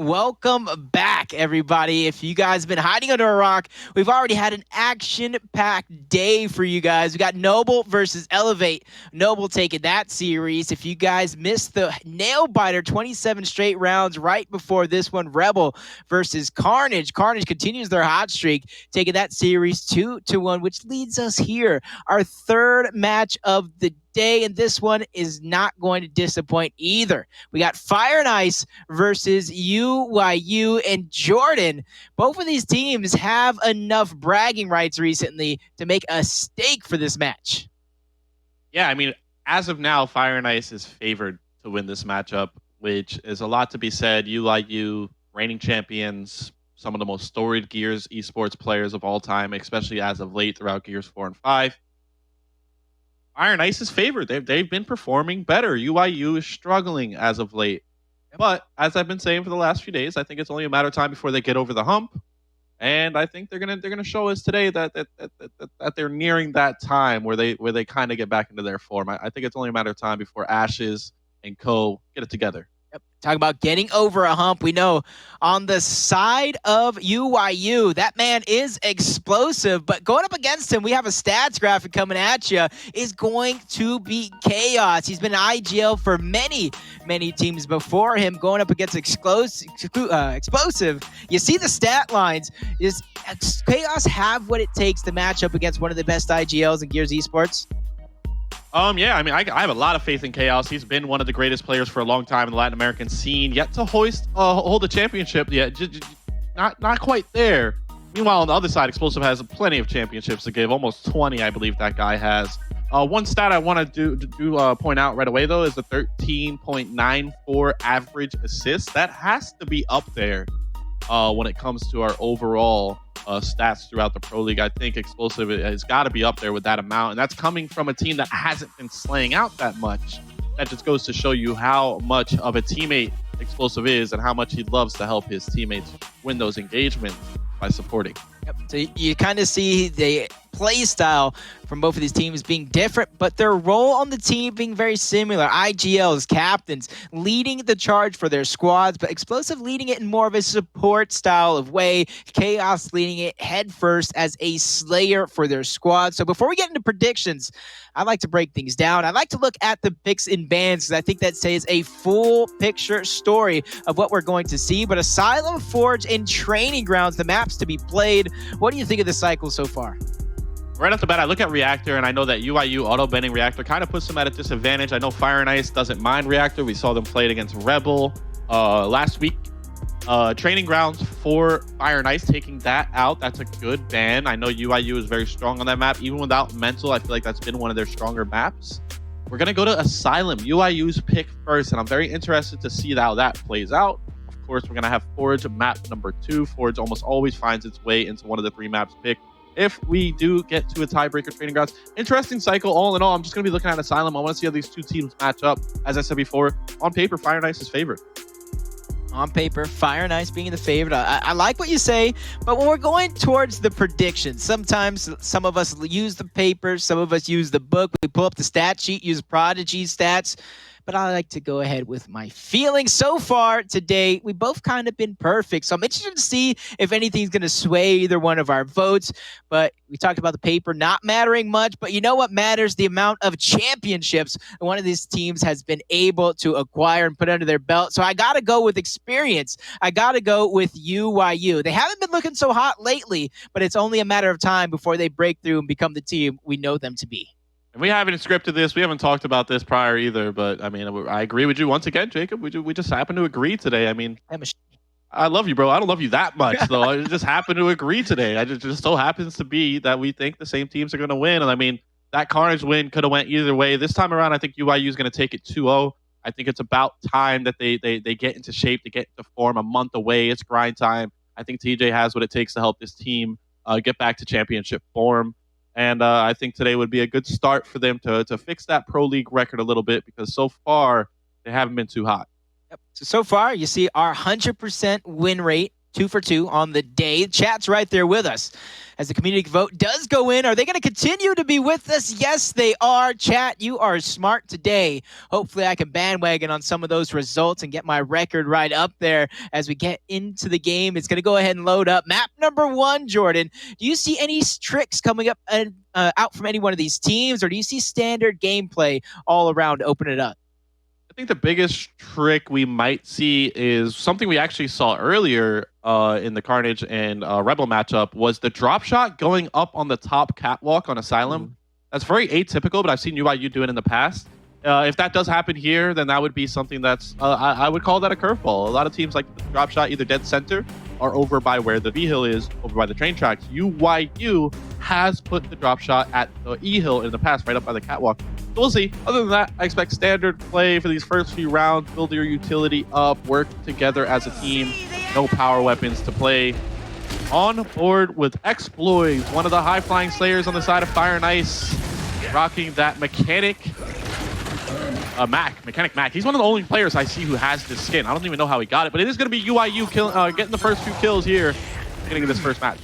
Welcome back, everybody. If you guys have been hiding under a rock, we've already had an action-packed day for you guys. We got Noble versus Elevate. Noble taking that series. If you guys missed the nail-biter 27 straight rounds right before this one, Rebel versus Carnage. Carnage continues their hot streak, taking that series 2-1, which leads us here. Our third match of the day, and this one is not going to disappoint either. We got Fire and Ice versus UYU and Jordan. Both of these teams have enough bragging rights recently to make a stake for this match. Yeah, I mean, as of now, Fire and Ice is favored to win this matchup, which is a lot to be said. UYU, reigning champions, some of the most storied Gears esports players of all time, especially as of late throughout Gears 4 and 5. Fire and Ice is favored. They've been performing better. UYU is struggling as of late. But as I've been saying for the last few days, I think it's only a matter of time before they get over the hump. And I think they're gonna show us today that they're nearing that time where they kind of get back into their form. I think it's only a matter of time before Ashes and Co get it together. Yep. Talking about getting over a hump, we know on the side of UYU, that man is explosive, but going up against him, we have a stats graphic coming at you, is going to be ChaoZ. He's been in IGL for many teams before him, going up against Xplosive. You see the stat lines. Does ChaoZ have what it takes to match up against one of the best IGLs in Gears Esports? Yeah, I mean, I have a lot of faith in ChaoZ. He's been one of the greatest players for a long time in the Latin American scene. Yet to hold a championship yet, not quite there. Meanwhile, on the other side, Xplosive has plenty of championships to give, almost 20, I believe that guy has. One stat I want to point out right away, though, is the 13.94 average assists. That has to be up there when it comes to our overall stats throughout the Pro League. I think Xplosive has got to be up there with that amount, and that's coming from a team that hasn't been slaying out that much. That just goes to show you how much of a teammate Xplosive is and how much he loves to help his teammates win those engagements by supporting. Yep. So you kind of see the play style from both of these teams being different, but their role on the team being very similar. IGLs, captains, leading the charge for their squads, but Xplosive leading it in more of a support style of way. ChaoZ leading it head first as a slayer for their squad. So before we get into predictions, I like to break things down. I like to look at the picks in bands because I think that says a full picture story of what we're going to see. But Asylum, Forge, and Training Grounds, the maps to be played. What do you think of the cycle so far? Right off the bat, I look at Reactor, and I know that UYU auto-bending Reactor kind of puts them at a disadvantage. I know Fire and Ice doesn't mind Reactor. We saw them play it against Rebel last week. Training Grounds for Fire and Ice, taking that out. That's a good ban. I know UYU is very strong on that map. Even without Mental, I feel like that's been one of their stronger maps. We're going to go to Asylum, UYU's pick first, and I'm very interested to see how that plays out. Of course, we're going to have Forge map number 2. Forge almost always finds its way into one of the 3 maps picked. If we do get to a tiebreaker Training Grounds, interesting cycle all in all. I'm just going to be looking at Asylum. I want to see how these two teams match up. As I said before, on paper, Fire and Ice is favored. On paper, Fire and Ice being the favorite. I like what you say, but when we're going towards the predictions, sometimes some of us use the paper, some of us use the book. We pull up the stat sheet, use Prodigy stats. But I like to go ahead with my feelings. So far today, we both kind of been perfect. So I'm interested to see if anything's going to sway either one of our votes. But we talked about the paper not mattering much. But you know what matters? The amount of championships one of these teams has been able to acquire and put under their belt. So I got to go with experience. I got to go with UYU. They haven't been looking so hot lately, but it's only a matter of time before they break through and become the team we know them to be. And we haven't scripted this. We haven't talked about this prior either. But, I mean, I agree with you once again, Jacob. We just happen to agree today. I mean, I love you, bro. I don't love you that much, though. I just happen to agree today. It just so happens to be that we think the same teams are going to win. And, I mean, that Carnage win could have went either way. This time around, I think UYU is going to take it 2-0. I think it's about time that they get into shape, they get into form. A month away. It's grind time. I think TJ has what it takes to help this team get back to championship form. And I think today would be a good start for them to fix that Pro League record a little bit because so far they haven't been too hot. Yep. So far, you see our 100% win rate 2 for 2 on the day. Chat's right there with us. As the community vote does go in, are they going to continue to be with us? Yes, they are. Chat, you are smart today. Hopefully I can bandwagon on some of those results and get my record right up there as we get into the game. It's going to go ahead and load up. Map number 1, Jordan. Do you see any tricks coming up out from any one of these teams, or do you see standard gameplay all around to open it up? I think the biggest trick we might see is something we actually saw earlier in the Carnage and Rebel matchup was the drop shot going up on the top catwalk on Asylum. That's very atypical, but I've seen UYU do it in the past. If that does happen here, then that would be something that's, I would call that a curveball. A lot of teams like the drop shot either dead center or over by where the V hill is, over by the train tracks. UYU has put the drop shot at the E hill in the past, right up by the catwalk. So we'll see. Other than that, I expect standard play for these first few rounds. Build your utility up, work together as a team. No power weapons to play. On board with Xploidz, one of the high-flying slayers on the side of Fire N Ice, rocking that Mechanic Mac. He's one of the only players I see who has this skin. I don't even know how he got it, but it is going to be UYU getting the first few kills here, getting this first match.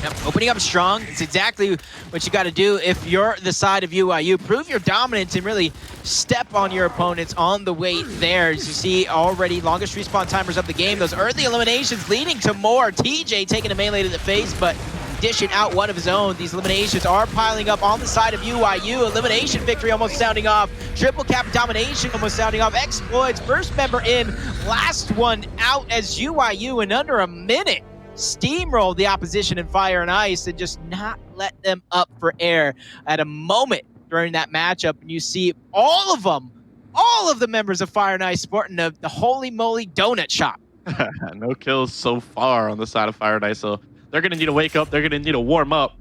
Yep, opening up strong. It's exactly what you got to do if you're the side of UYU. Prove your dominance and really step on your opponents on the way there. As you see already, longest respawn timers of the game. Those early eliminations leading to more. TJ taking a melee to the face, but dishing out one of his own. These eliminations are piling up on the side of UYU. Elimination victory almost sounding off. Triple cap domination almost sounding off. Xploidz, first member in, last one out as UYU in under a minute steamroll the opposition in Fire and Ice and just not let them up for air at a moment during that matchup. And you see all of the members of Fire and Ice sporting the holy moly donut shop. No kills so far on the side of Fire and Ice, so they're going to need to wake up. They're going to need to warm up.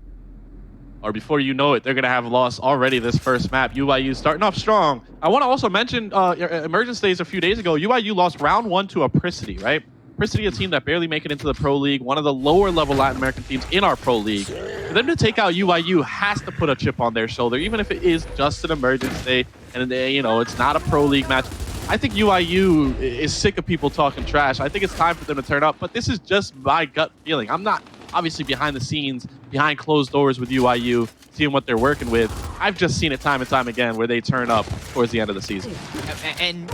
Or before you know it, they're going to have lost already this first map. UYU starting off strong. I want to also mention Emergence Days a few days ago. UYU lost round 1 to Apricity, right? Apricity, a team that barely make it into the Pro League, one of the lower level Latin American teams in our Pro League. For them to take out UYU has to put a chip on their shoulder, even if it is just an Emergence Day and it's not a Pro League match. I think UYU is sick of people talking trash. I think it's time for them to turn up, but this is just my gut feeling. I'm not obviously behind the scenes, behind closed doors with UYU, seeing what they're working with. I've just seen it time and time again where they turn up towards the end of the season. And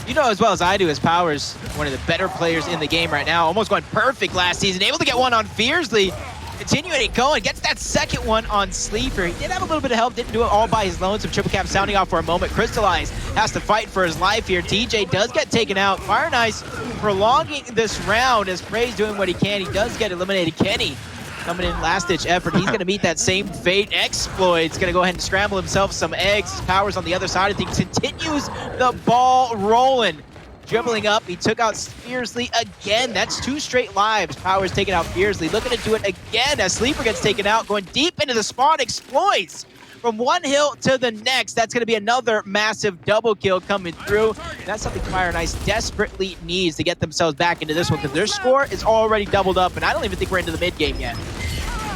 you know as well as I do, as Powerz, one of the better players in the game right now, almost going perfect last season, able to get one on Fearzly, continuing it going, gets that second one on Sleeafer. He did have a little bit of help, didn't do it all by his lonesome. Triple cap sounding off for a moment. Cristalize has to fight for his life here. TJ does get taken out. Fire N Ice prolonging this round as Praized doing what he can. He does get eliminated. Kenny coming in last-ditch effort. He's going to meet that same fate. Xploidz going to go ahead and scramble himself some eggs. Powerz on the other side of things continues the ball rolling. Dribbling up, he took out Fearzly again. That's 2 straight lives. Powerz taking out Fearzly. Looking to do it again as Sleeafer gets taken out. Going deep into the spawn. Xploidz from one hill to the next. That's going to be another massive double kill coming through. And that's something Fire N Ice desperately needs to get themselves back into this one because their score is already doubled up, and I don't even think we're into the mid game yet.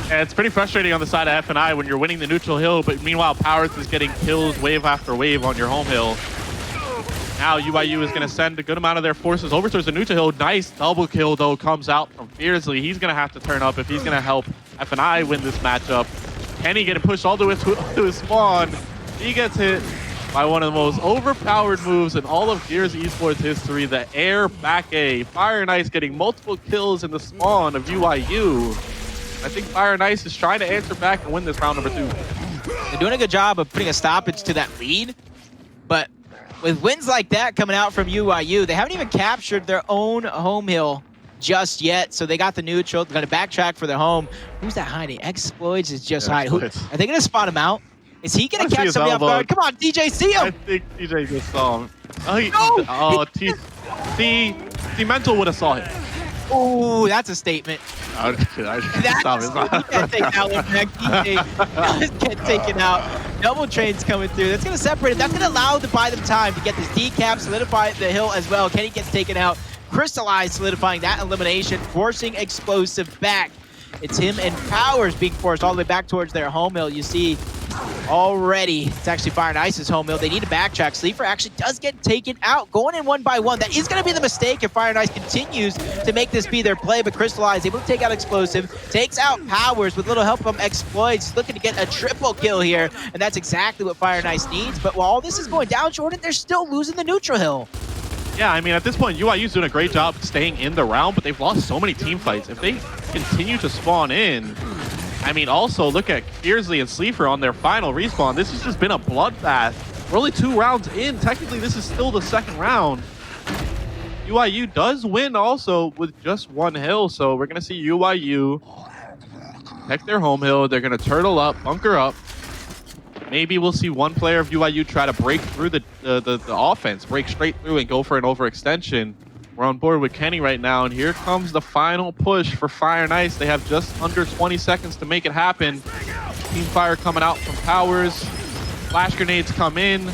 Yeah, it's pretty frustrating on the side of F&I when you're winning the neutral hill, but meanwhile Powerz is getting kills wave after wave on your home hill. Now UYU is going to send a good amount of their forces over towards the neutral hill. Nice double kill, though, comes out from Fearzly. He's going to have to turn up if he's going to help F&I win this matchup. Kenny getting pushed all the way to his spawn. He gets hit by one of the most overpowered moves in all of Fire N Ice Esports history, the air back A. Fire N Ice getting multiple kills in the spawn of UYU. I think Fire N Ice is trying to answer back and win this round number 2. They're doing a good job of putting a stoppage to that lead, but with wins like that coming out from UYU, they haven't even captured their own home hill just yet. So they got the neutral. They're going to backtrack for their home. Who's that hiding? Xploidz is just hiding. Are they going to spot him out? Is he going to catch somebody off guard? Come on, DJ, see him. I think DJ just saw him. Mental would have saw him. Oh, that's a statement. I can't take that one back. DJ does get taken out. Double trains coming through. That's going to separate it. That's going to allow to buy them time to get this decap, solidify the hill as well. Kenny gets taken out. Cristalize solidifying that elimination, forcing Xplosive back. It's him and Powerz being forced all the way back towards their home hill. You see already. It's actually Fire N Ice's home mill. They need to backtrack. Sleeafer actually does get taken out, going in 1 by 1. That is going to be the mistake if Fire N Ice continues to make this be their play, but Cristalize able to take out Xplosive, takes out Powerz with little help from Xploidz, looking to get a triple kill here, and that's exactly what Fire N Ice needs. But while all this is going down, Jordan, they're still losing the neutral hill. Yeah, I mean, at this point, UYU's doing a great job staying in the round, but they've lost so many team fights. If they continue to spawn in, I mean, also look at Fearzly and Sleeafer on their final respawn. This has just been a bloodbath. We're only 2 rounds in. Technically, this is still the 2nd round. UYU does win also with just 1 hill, so we're going to see UYU protect their home hill. They're going to turtle up, bunker up. Maybe we'll see one player of UYU try to break through the offense, break straight through and go for an overextension. We're on board with Kenny right now, and here comes the final push for Fire N Ice. They have just under 20 seconds to make it happen. Team Fire coming out from Powerz. Flash grenades come in.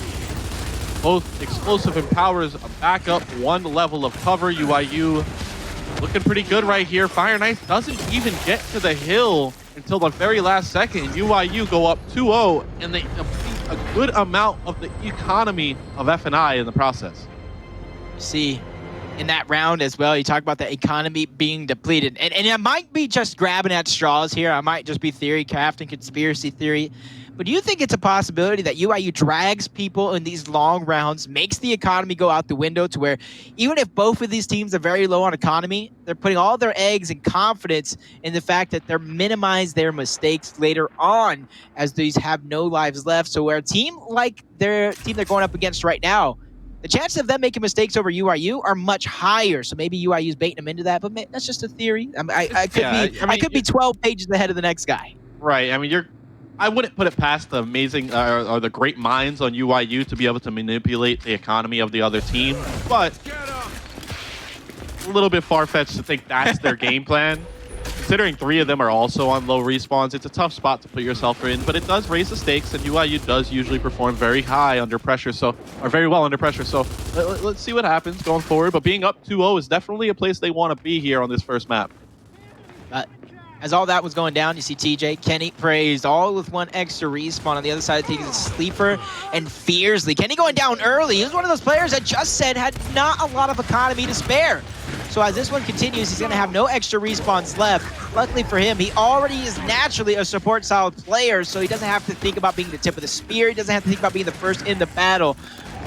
Both Xplosive and Powerz back up 1 level of cover. UYU looking pretty good right here. Fire N Ice doesn't even get to the hill until the very last second. UYU go up 2-0, and they deplete a good amount of the economy of F&I in the process. See, in that round as well, you talk about the economy being depleted. And I might be just grabbing at straws here. I might just be theory crafting, conspiracy theory. But do you think it's a possibility that UYU drags people in these long rounds, makes the economy go out the window to where even if both of these teams are very low on economy, they're putting all their eggs and confidence in the fact that they're minimize their mistakes later on as these have no lives left. So where a team like their team they're going up against right now, the chances of them making mistakes over UYU are much higher. So maybe UYU's baiting them into that, but that's just a theory. I could be 12 pages ahead of the next guy. Right. I mean, I wouldn't put it past the amazing or the great minds on UYU to be able to manipulate the economy of the other team, but a little bit far-fetched to think that's their game plan. Considering 3 of them are also on low respawns, it's a tough spot to put yourself in, but it does raise the stakes, and UYU does usually perform very high under pressure, or very well under pressure. So let's see what happens going forward. But being up 2-0 is definitely a place they want to be here on this first map. As all that was going down, you see TJ, Kenny, Praized, all with 1 extra respawn. On the other side of things, it's Sleeafer and Fearzly. Kenny going down early. He was one of those players that just said had not a lot of economy to spare. So as this one continues, he's going to have no extra respawns left. Luckily for him, he already is naturally a support-style player, so he doesn't have to think about being the tip of the spear. He doesn't have to think about being the first in the battle.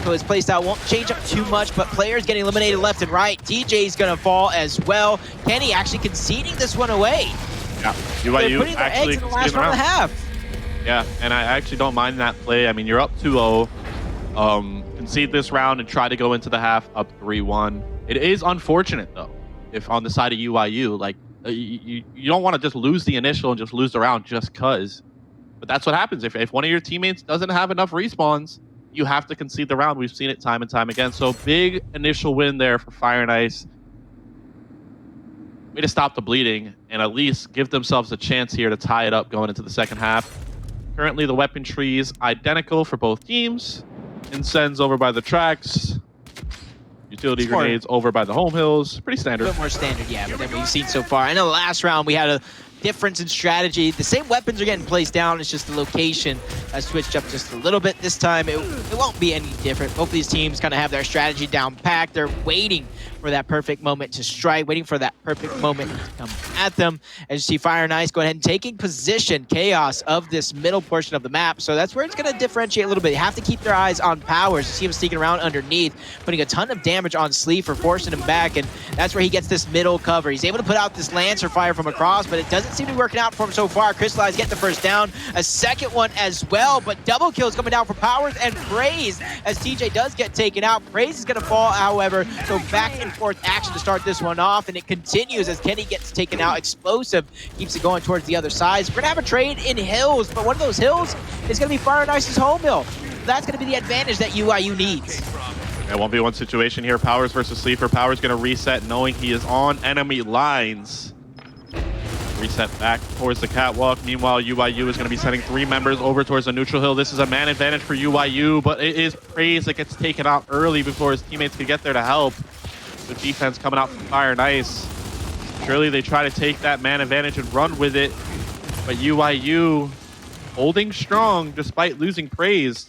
So his playstyle won't change up too much, but players getting eliminated left and right. TJ's going to fall as well. Kenny actually conceding this one away. Yeah, UYU putting their eggs in the last round and a half. Yeah, and I actually don't mind that play. I mean, you're up 2-0. Concede this round and try to go into the half up 3-1. It is unfortunate, though, if on the side of UYU, like, you don't want to just lose the initial and just lose the round just because. But that's what happens. If one of your teammates doesn't have enough respawns, you have to concede the round. We've seen it time and time again. So big initial win there for Fire N Ice. Way to stop the bleeding and at least give themselves a chance here to tie it up going into the 2nd half. Currently, the weapon tree is identical for both teams. Incense over by the tracks. Utility grenades over by the home hills. Pretty standard. A bit more standard, yeah, than we've seen so far. I know the last round we had a difference in strategy. The same weapons are getting placed down. It's just the location has switched up just a little bit. This time, it won't be any different. Both of these teams kind of have their strategy down packed. They're waiting for that perfect moment to strike, waiting for that perfect moment to come at them. As you see Fire N Ice go ahead and taking position, ChaoZ, of this middle portion of the map. So that's where it's going to differentiate a little bit. You have to keep their eyes on Powerz. You see him sneaking around underneath, putting a ton of damage on Sleeafer, forcing him back, and that's where he gets this middle cover. He's able to put out this Lancer fire from across, but it doesn't seem to be working out for him so far. Cristalize get the first down, a second one as well, but double kills coming down for Powerz and Praized as TJ does get taken out. Praized is going to fall, however, so back and forth action to start this one off, and it continues as Kenny gets taken out. Xplosive keeps it going towards the other side. So we're going to have a trade in hills, but one of those hills is going to be Fire N Ice's home hill. That's going to be the advantage that UYU needs. Yeah, 1v1 situation here. Powerz versus Sleeafer. Powerz going to reset knowing he is on enemy lines. Reset back towards the catwalk. Meanwhile, UYU is going to be sending 3 members over towards the neutral hill. This is a man advantage for UYU, but it is Praized that gets taken out early before his teammates could get there to help. Good defense coming out from Fire N Ice. Surely they try to take that man advantage and run with it, but UYU holding strong despite losing Praized.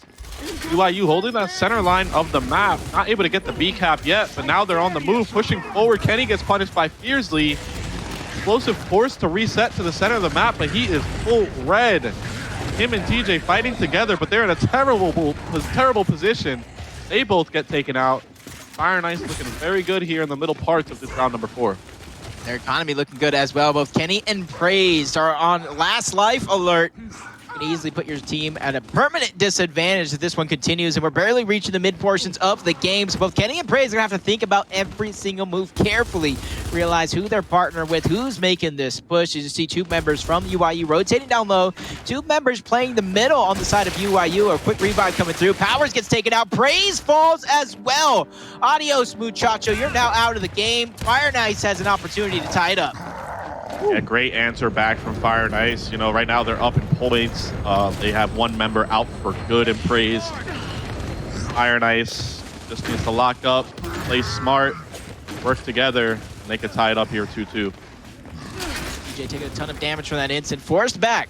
UYU holding that center line of the map, not able to get the B cap yet, but now they're on the move, pushing forward. Kenny gets punished by Fearzly. Xplosive forced to reset to the center of the map, but he is full red. Him and TJ fighting together, but they're in a terrible position. They both get taken out. Fire N Ice looking very good here in the middle parts of this round number 4. Their economy looking good as well. Both Kenny and Praized are on last life alert. You can easily put your team at a permanent disadvantage if this one continues, and we're barely reaching the mid portions of the game. So both Kenny and Praized are gonna have to think about every single move carefully, realize who they're partnering with, who's making this push. As you see 2 members from UYU rotating down low, 2 members playing the middle on the side of UYU. A quick revive coming through. Powerz gets taken out. Praized falls as well. Adios, muchacho. You're now out of the game. Fire N Ice has an opportunity to tie it up. Yeah, great answer back from Fire N Ice. You know, right now they're up in points. They have 1 member out for good and Praized. Fire N Ice just needs to lock up, play smart, work together, and they can tie it up here 2-2. TJ taking a ton of damage from that instant. Forced back.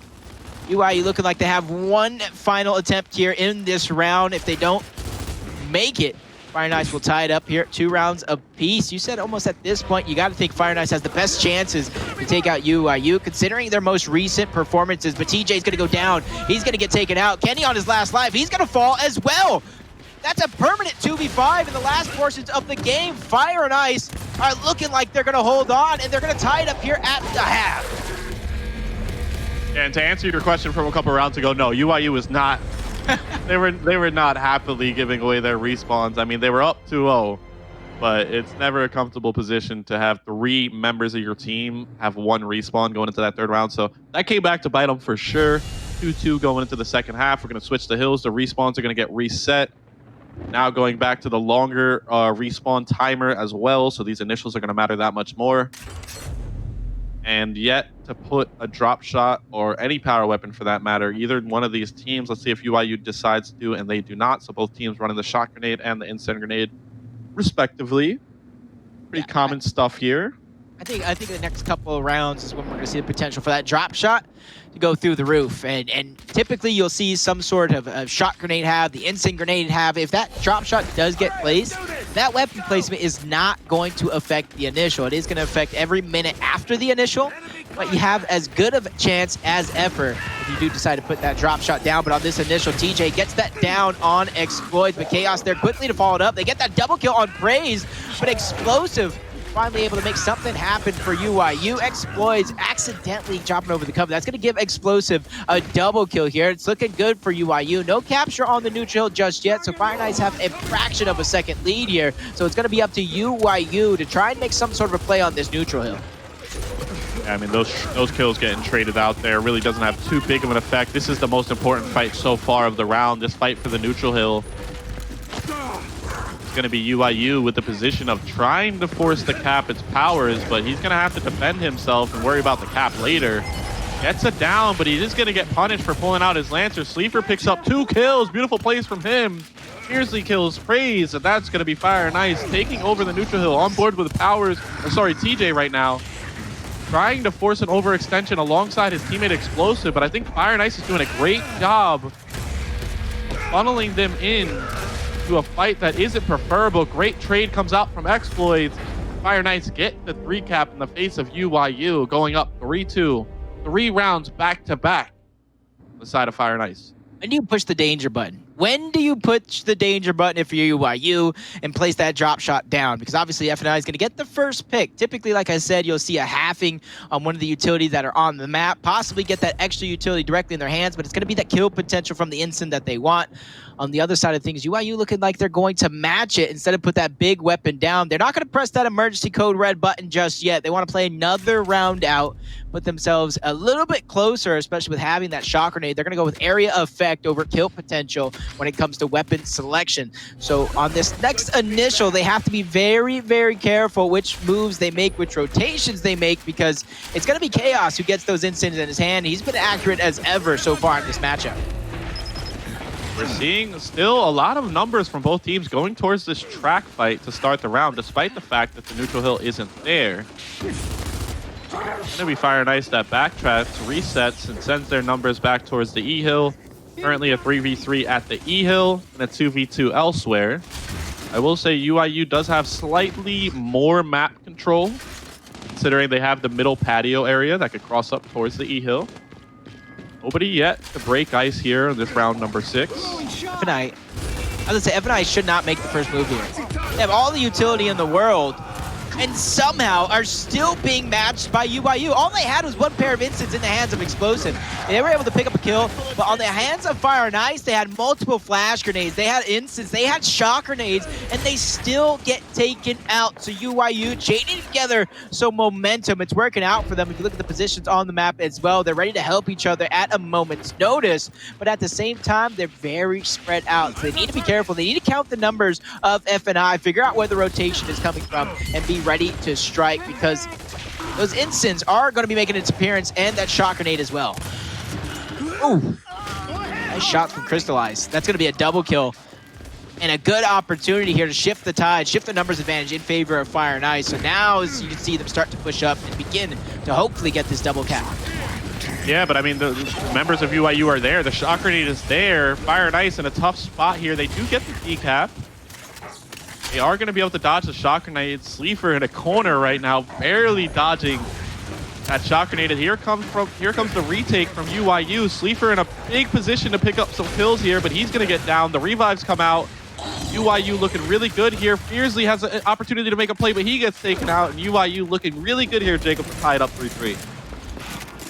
UYU looking like they have 1 final attempt here in this round. If they don't make it, Fire N Ice will tie it up here at 2 rounds apiece. You said almost at this point, you got to think Fire N Ice has the best chances to take out UYU, considering their most recent performances. But TJ's going to go down. He's going to get taken out. Kenny on his last life. He's going to fall as well. That's a permanent 2v5 in the last portions of the game. Fire N Ice are looking like they're going to hold on, and they're going to tie it up here at the half. And to answer your question from a couple rounds ago, no, UYU is not. They were not happily giving away their respawns. I mean, they were up 2-0, but it's never a comfortable position to have 3 members of your team have 1 respawn going into that 3rd round. So that came back to bite them for sure. 2-2 going into the 2nd half. We're going to switch the hills. The respawns are going to get reset. Now going back to the longer respawn timer as well. So these initials are going to matter that much more. And yet to put a drop shot or any power weapon for that matter, either one of these teams, let's see if UYU decides to, and they do not. So both teams running the shot grenade and the instant grenade respectively. Pretty common stuff here. I think the next couple of rounds is when we're going to see the potential for that drop shot to go through the roof. And typically you'll see some sort of a shot grenade have, the instant grenade have. If that drop shot does get placed, that weapon placement is not going to affect the initial. It is going to affect every minute after the initial, but you have as good of a chance as ever if you do decide to put that drop shot down. But on this initial, TJ gets that down on Xploidz, but ChaoZ there quickly to follow it up. They get that double kill on Praized, but Xplosive finally able to make something happen for UYU. Xploidz accidentally dropping over the cover. That's going to give Xplosive a double kill here. It's looking good for UYU. No capture on the neutral just yet, so Fire N Ice have a fraction of a second lead here. So it's going to be up to UYU to try and make some sort of a play on this neutral hill. Yeah, I mean, those kills getting traded out there really doesn't have too big of an effect. This is the most important fight so far of the round, this fight for the neutral hill. It's going to be UYU with the position of trying to force the cap. It's Powerz, but he's going to have to defend himself and worry about the cap later. Gets it down, but he is going to get punished for pulling out his Lancer. Sleeafer picks up 2 kills. Beautiful plays from him. Fearzly kills Praized, and that's going to be Fire N Ice taking over the neutral hill on board with Powerz, or sorry, TJ right now. Trying to force an overextension alongside his teammate Xplosive, but I think Fire N Ice is doing a great job funneling them in to a fight that isn't preferable. Great trade comes out from Xploidz. Fire N Ice get the 3 cap in the face of UYU, going up 3-2. 3 rounds back to back on the side of Fire N Ice. When do you push the danger button? When do you push the danger button if you're UYU and place that drop shot down? Because obviously FNI is going to get the first pick. Typically, like I said, you'll see a halving on one of the utilities that are on the map, possibly get that extra utility directly in their hands, but it's going to be that kill potential from the instant that they want. On the other side of things, UYU looking like they're going to match it instead of put that big weapon down. They're not going to press that emergency code red button just yet. They want to play another round out, put themselves a little bit closer, especially with having that shock grenade. They're going to go with area effect over kill potential when it comes to weapon selection. So on this next initial, they have to be very, very careful which moves they make, which rotations they make, because it's going to be ChaoZ who gets those instants in his hand. He's been accurate as ever so far in this matchup. We're seeing still a lot of numbers from both teams going towards this track fight to start the round, despite the fact that the neutral hill isn't there. Gonna be Fire N Ice that backtracks, resets, and sends their numbers back towards the E-Hill. Currently a 3v3 at the E-Hill and a 2v2 elsewhere. I will say UYU does have slightly more map control, considering they have the middle patio area that could cross up towards the E-Hill. Nobody yet to break ice here in this round number 6. FNI, I was gonna say FNI should not make the first move here. They have all the utility in the world, and somehow are still being matched by UYU. All they had was one pair of instants in the hands of Xplosive. They were able to pick up a kill, but on the hands of Fire N Ice, they had multiple flash grenades, they had instants, they had shock grenades, and they still get taken out. So UYU chaining together, so momentum, it's working out for them. If you look at the positions on the map as well, they're ready to help each other at a moment's notice, but at the same time, they're very spread out. So they need to be careful. They need to count the numbers of FNI, figure out where the rotation is coming from, and be ready to strike, because those instants are going to be making its appearance, and that shock grenade as well. Ooh, nice shots from Cristalize. That's going to be a double kill, and a good opportunity here to shift the tide, shift the numbers advantage in favor of Fire N Ice. So now, as you can see them start to push up and begin to hopefully get this double cap. Yeah, but I mean, the members of UYU are there. The shock grenade is there. Fire N Ice in a tough spot here. They do get the decap. They are going to be able to dodge the shock grenade. Sleeafer in a corner right now, barely dodging that shock grenade. And here comes the retake from UYU. Sleeafer in a big position to pick up some kills here, but he's going to get down. The revives come out. UYU looking really good here. Fearzly has an opportunity to make a play, but he gets taken out. And UYU looking really good here, Jacob, to tie it up 3-3.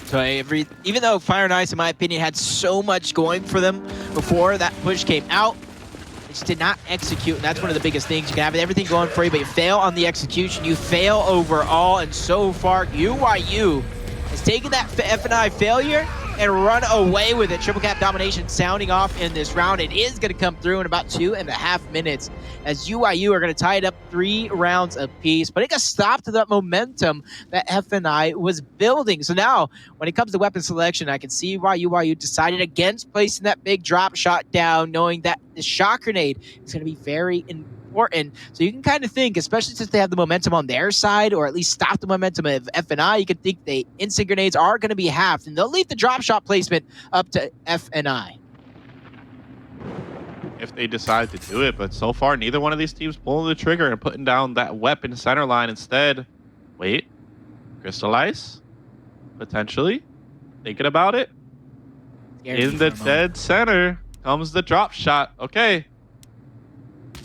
So even though Fire N Ice, in my opinion, had so much going for them before that push came out, they just did not execute, and that's one of the biggest things. You can have everything going for you, but you fail on the execution. You fail overall, and so far, UYU has taken that FNI failure and run away with it. Triple cap domination sounding off in this round. It is going to come through in about 2.5 minutes as UYU are going to tie it up 3 rounds apiece, putting a stop to that momentum that FNI was building. So now, when it comes to weapon selection, I can see why UYU decided against placing that big drop shot down, knowing that the shock grenade is going to be very important. So you can kind of think, especially since they have the momentum on their side, or at least stop the momentum of FNI, you can think the instant grenades are going to be halved, and they'll leave the drop shot placement up to FNI. If they decide to do it, but so far, neither one of these teams pulling the trigger and putting down that weapon center line. Instead, wait, Cristalize, potentially, thinking about it. In the dead center comes the drop shot. Okay.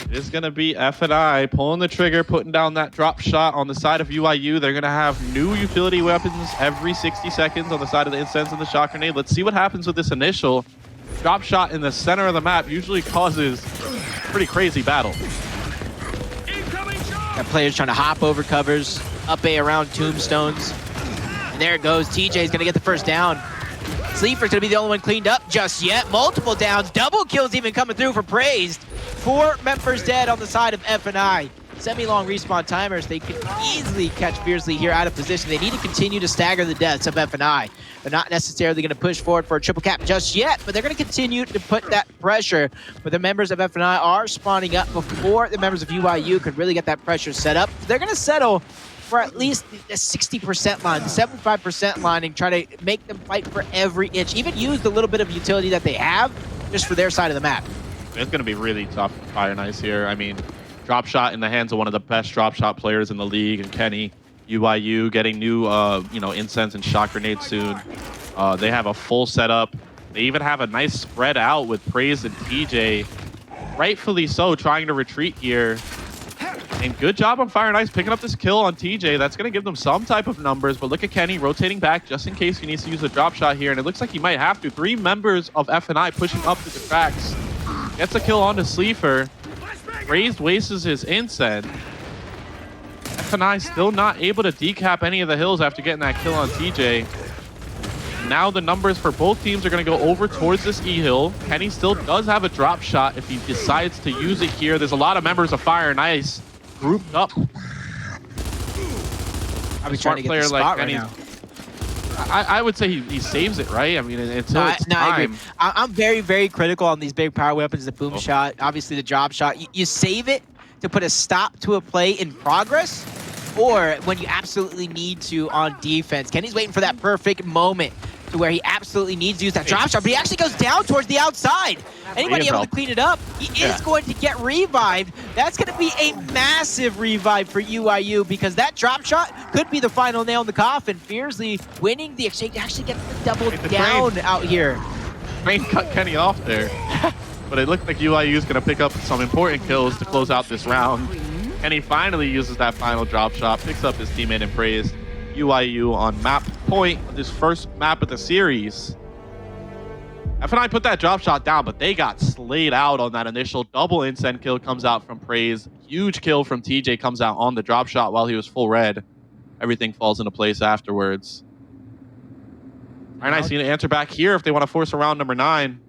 It is going to be FNI pulling the trigger, putting down that drop shot on the side of UYU. They're going to have new utility weapons every 60 seconds on the side of the incense and the shock grenade. Let's see what happens with this initial drop shot in the center of the map. Usually causes a pretty crazy battle. Got players trying to hop over covers, up A around tombstones. And there it goes. TJ's going to get the first down. Sleeafer's going to be the only one cleaned up just yet. Multiple downs. Double kills even coming through for Praized. 4 members dead on the side of FNI. Semi-long respawn timers. They could easily catch Fearzly here out of position. They need to continue to stagger the deaths of FNI. They're not necessarily going to push forward for a triple cap just yet, but they're going to continue to put that pressure. But the members of FNI are spawning up before the members of UYU could really get that pressure set up. They're going to settle for at least the 60% line, the 75% line, and try to make them fight for every inch. Even use the little bit of utility that they have just for their side of the map. It's going to be really tough for Fire N Ice here. I mean, drop shot in the hands of one of the best drop shot players in the league, and Kenny. UYU getting new, incense and shock grenades soon. They have a full setup. They even have a nice spread out with Praized and TJ. Rightfully so, trying to retreat here. And good job on Fire N Ice picking up this kill on TJ. That's going to give them some type of numbers, but look at Kenny rotating back just in case he needs to use a drop shot here, and it looks like he might have to. 3 members of FNI pushing up to the tracks. Gets a kill onto Sleeafer. Praized wastes his incense. FNI still not able to decap any of the hills after getting that kill on TJ. Now the numbers for both teams are going to go over towards this E-Hill. Kenny still does have a drop shot if he decides to use it here. There's a lot of members of Fire N Ice grouped up. I'll be trying to get the spot right now. I would say he saves it, right? I mean, until it's time. I agree. I'm very, very critical on these big power weapons, the boom shot, obviously the drop shot. You save it to put a stop to a play in progress, or when you absolutely need to on defense. Kenny's waiting for that perfect moment to where he absolutely needs to use that drop shot, but he actually goes down towards the outside. Anybody able to clean it up, he is going to get revived. That's going to be a massive revive for UYU because that drop shot could be the final nail in the coffin. Fearzly winning the exchange, actually gets the double down out here. Train cut Kenny off there. But it looked like UYU is going to pick up some important kills to close out this round. Kenny finally uses that final drop shot, picks up his teammate and Praized. UYU on map point on this first map of the series. F&I put that drop shot down, but they got slayed out on that initial double incend kill comes out from Praized. Huge kill from TJ comes out on the drop shot while he was full red. Everything falls into place afterwards. Fire N Ice need to answer back here if they want to force a round number 9.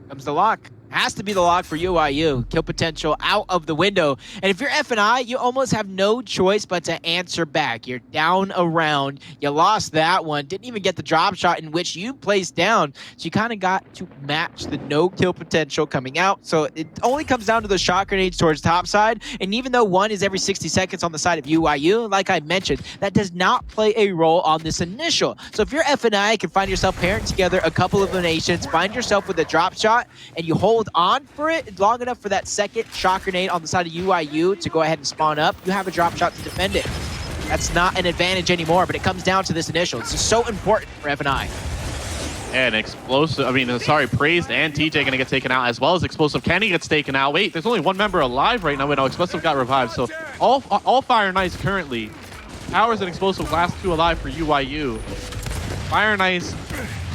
Comes the lock. Has to be the lock for UYU. Kill potential out of the window. And if you're F&I, you almost have no choice but to answer back. You're down a round. You lost that one. Didn't even get the drop shot in which you placed down. So you kind of got to match the no kill potential coming out. So it only comes down to the shot grenades towards top side. And even though one is every 60 seconds on the side of UYU, like I mentioned, that does not play a role on this initial. So if you're F&I, you can find yourself pairing together a couple of eliminations, find yourself with a drop shot, and you hold on for it long enough for that second shot grenade on the side of UYU to go ahead and spawn up, you have a drop shot to defend it. That's not an advantage anymore, but it comes down to this initial. It's just so important for F&I. And Praized and TJ going to get taken out, as well as Xplosive. Kenny gets taken out. Wait, there's only one member alive right now. Wait, no, Xplosive got revived. So all Fire N Ice currently. Powerz and Xplosive last 2 alive for UYU. Fire N Ice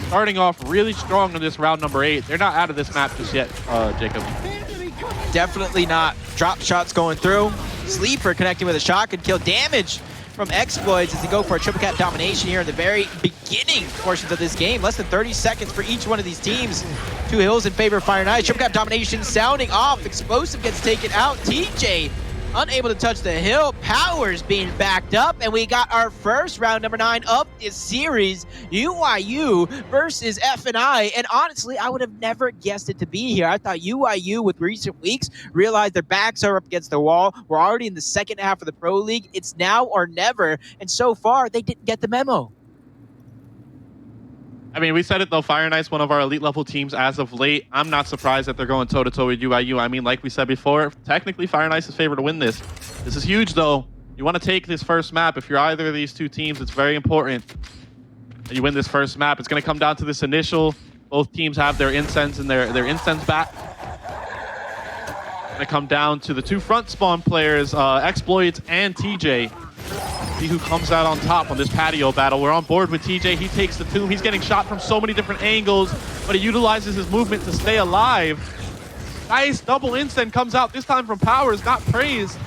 starting off really strong in this round number 8. They're not out of this map just yet, Jacob. Definitely not. Drop shots going through. Sleeafer connecting with a shotgun kill. Damage from Xploidz as they go for a triple cap domination here in the very beginning portions of this game. Less than 30 seconds for each one of these teams. 2 hills in favor of Fire N Ice. Triple cap domination sounding off. Xplosive gets taken out. TJ unable to touch the hill. Powerz being backed up, and we got our first round number 9 of this series. UYU versus F&I, and honestly, I would have never guessed it to be here. I thought UYU, with recent weeks, realized their backs are up against the wall. We're already in the second half of the Pro League. It's now or never, and so far, they didn't get the memo. I mean, we said it though, Fire N Ice, one of our elite level teams as of late. I'm not surprised that they're going toe-to-toe with UYU. I mean, like we said before, technically Fire N Ice is favored to win this. This is huge though. You want to take this first map. If you're either of these 2 teams, it's very important that you win this first map. It's going to come down to this initial. Both teams have their incense and their incense back. It's going to come down to the 2 front spawn players, Xploidz and TJ. See who comes out on top on this patio battle. We're on board with TJ. He takes the tomb. He's getting shot from so many different angles, but he utilizes his movement to stay alive. Nice double instant comes out, this time from Powerz, not Praized.